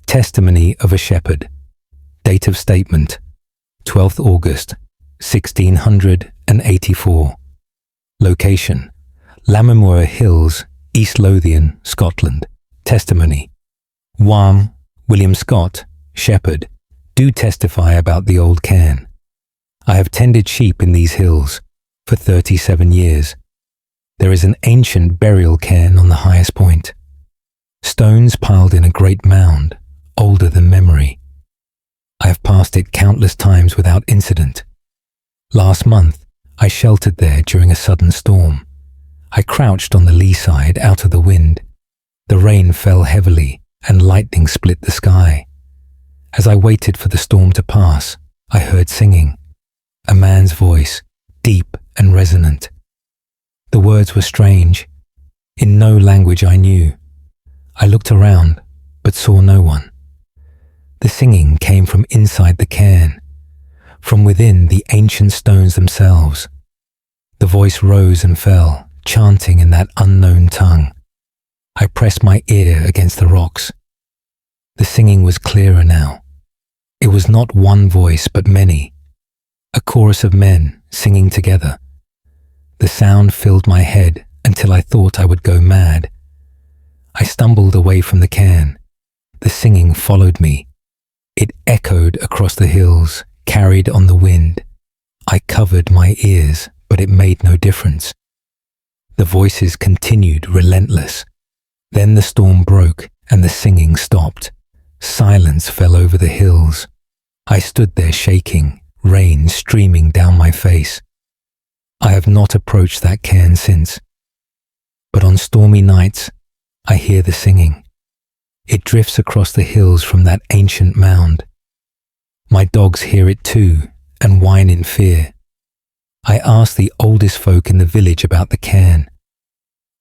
Testimony of a shepherd. Date of statement: 12th August 1684. Location: Lammermoor Hills, East Lothian, Scotland. Testimony: 1. William Scott, shepherd. Do testify about the old cairn. I have tended sheep in these hills for 37 years. There is an ancient burial cairn on the highest point. Stones piled in a great mound, older than memory. I have passed it countless times without incident. Last month, I sheltered there during a sudden storm. I crouched on the lee side out of the wind. The rain fell heavily and lightning split the sky. As I waited for the storm to pass, I heard singing. A man's voice, deep and resonant. The words were strange, in no language I knew. I looked around, but saw no one. The singing came from inside the cairn, from within the ancient stones themselves. The voice rose and fell, chanting in that unknown tongue. I pressed my ear against the rocks. The singing was clearer now. It was not one voice, but many. A chorus of men singing together. The sound filled my head until I thought I would go mad. I stumbled away from the cairn. The singing followed me. It echoed across the hills, carried on the wind. I covered my ears, but it made no difference. The voices continued relentless. Then the storm broke and the singing stopped. Silence fell over the hills. I stood there shaking, rain streaming down my face. I have not approached that cairn since. But on stormy nights, I hear the singing. It drifts across the hills from that ancient mound. My dogs hear it too and whine in fear. I asked the oldest folk in the village about the cairn.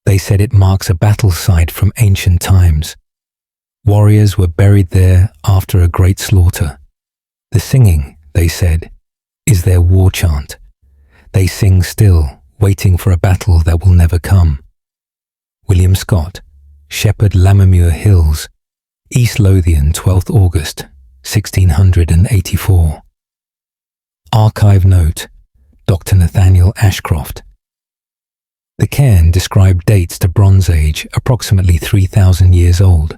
They said it marks a battle site from ancient times. Warriors were buried there after a great slaughter. The singing, they said, is their war chant. They sing still, waiting for a battle that will never come. William Scott, Shepherd Lammermuir Hills, East Lothian, 12th August, 1684. Archive note, Dr. Nathaniel Ashcroft. The cairn described dates to Bronze Age, approximately 3,000 years old.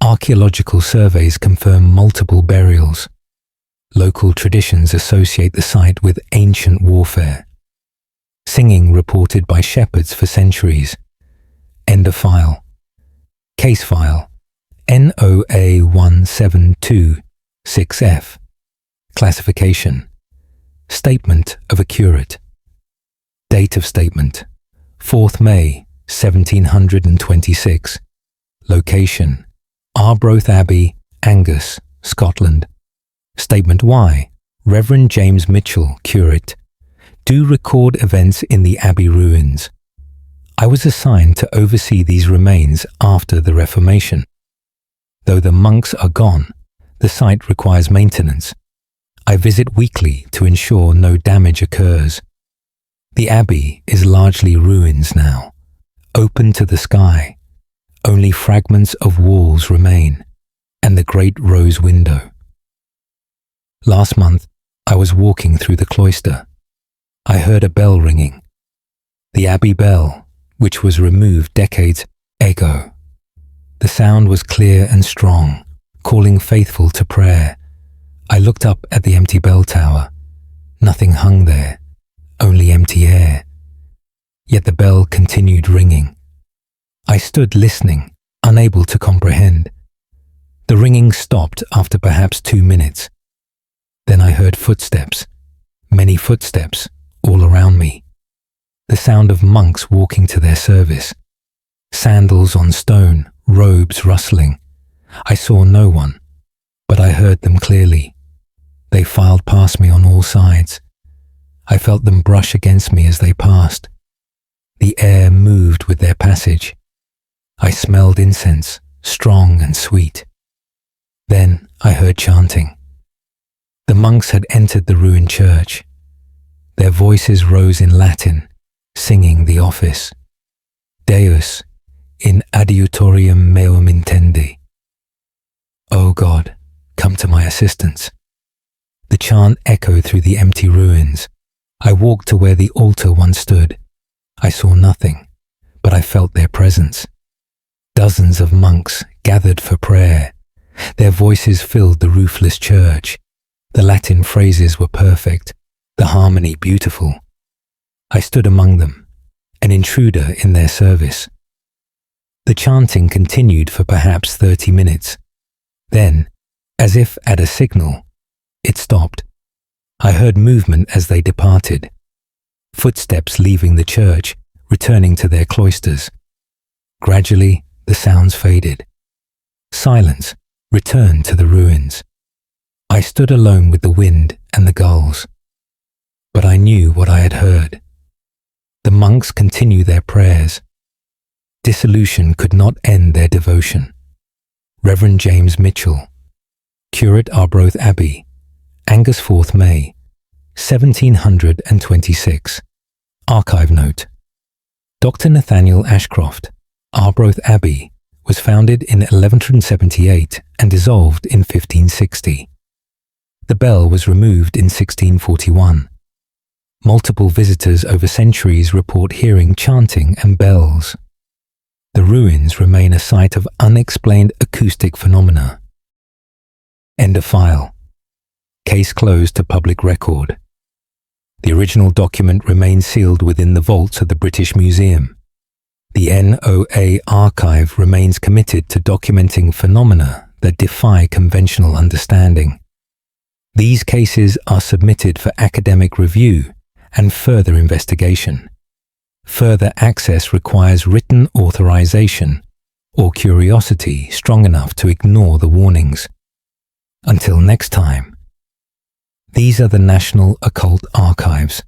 Archaeological surveys confirm multiple burials. Local traditions associate the site with ancient warfare. Singing reported by shepherds for centuries. End of file. Case file NOA 1726F. Classification. Statement of a curate. Date of statement 4th May 1726. Location Arbroath Abbey, Angus, Scotland. Statement Y. Reverend James Mitchell, curate. Do record events in the Abbey ruins. I was assigned to oversee these remains after the Reformation. Though the monks are gone, the site requires maintenance. I visit weekly to ensure no damage occurs. The Abbey is largely ruins now, open to the sky. Only fragments of walls remain, and the great rose window. Last month, I was walking through the cloister. I heard a bell ringing. The Abbey bell, which was removed decades ago. The sound was clear and strong, calling faithful to prayer. I looked up at the empty bell tower. Nothing hung there, only empty air. Yet the bell continued ringing. I stood listening, unable to comprehend. The ringing stopped after perhaps 2 minutes. Then I heard footsteps, many footsteps, all around me. The sound of monks walking to their service. Sandals on stone, robes rustling. I saw no one, but I heard them clearly. They filed past me on all sides. I felt them brush against me as they passed. The air moved with their passage. I smelled incense, strong and sweet. Then I heard chanting. The monks had entered the ruined church. Their voices rose in Latin, singing the office. Deus, in adiutorium meum intendi. O God, come to my assistance. The chant echoed through the empty ruins. I walked to where the altar once stood. I saw nothing, but I felt their presence. Dozens of monks gathered for prayer. Their voices filled the roofless church. The Latin phrases were perfect, the harmony beautiful. I stood among them, an intruder in their service. The chanting continued for perhaps 30 minutes. Then, as if at a signal, it stopped. I heard movement as they departed. Footsteps leaving the church, returning to their cloisters. Gradually, the sounds faded. Silence returned to the ruins. I stood alone with the wind and the gulls. But I knew what I had heard. The monks continued their prayers. Dissolution could not end their devotion. Reverend James Mitchell, Curate Arbroath Abbey, Angersforth, May, 1726. Archive note. Dr. Nathaniel Ashcroft, Arbroath Abbey, was founded in 1178 and dissolved in 1560. The bell was removed in 1641. Multiple visitors over centuries report hearing chanting and bells. The ruins remain a site of unexplained acoustic phenomena. End of file. Case closed to public record. The original document remains sealed within the vaults of the British Museum. The NOA archive remains committed to documenting phenomena that defy conventional understanding. These cases are submitted for academic review and further investigation. Further access requires written authorization or curiosity strong enough to ignore the warnings. Until next time, these are the National Occult Archives.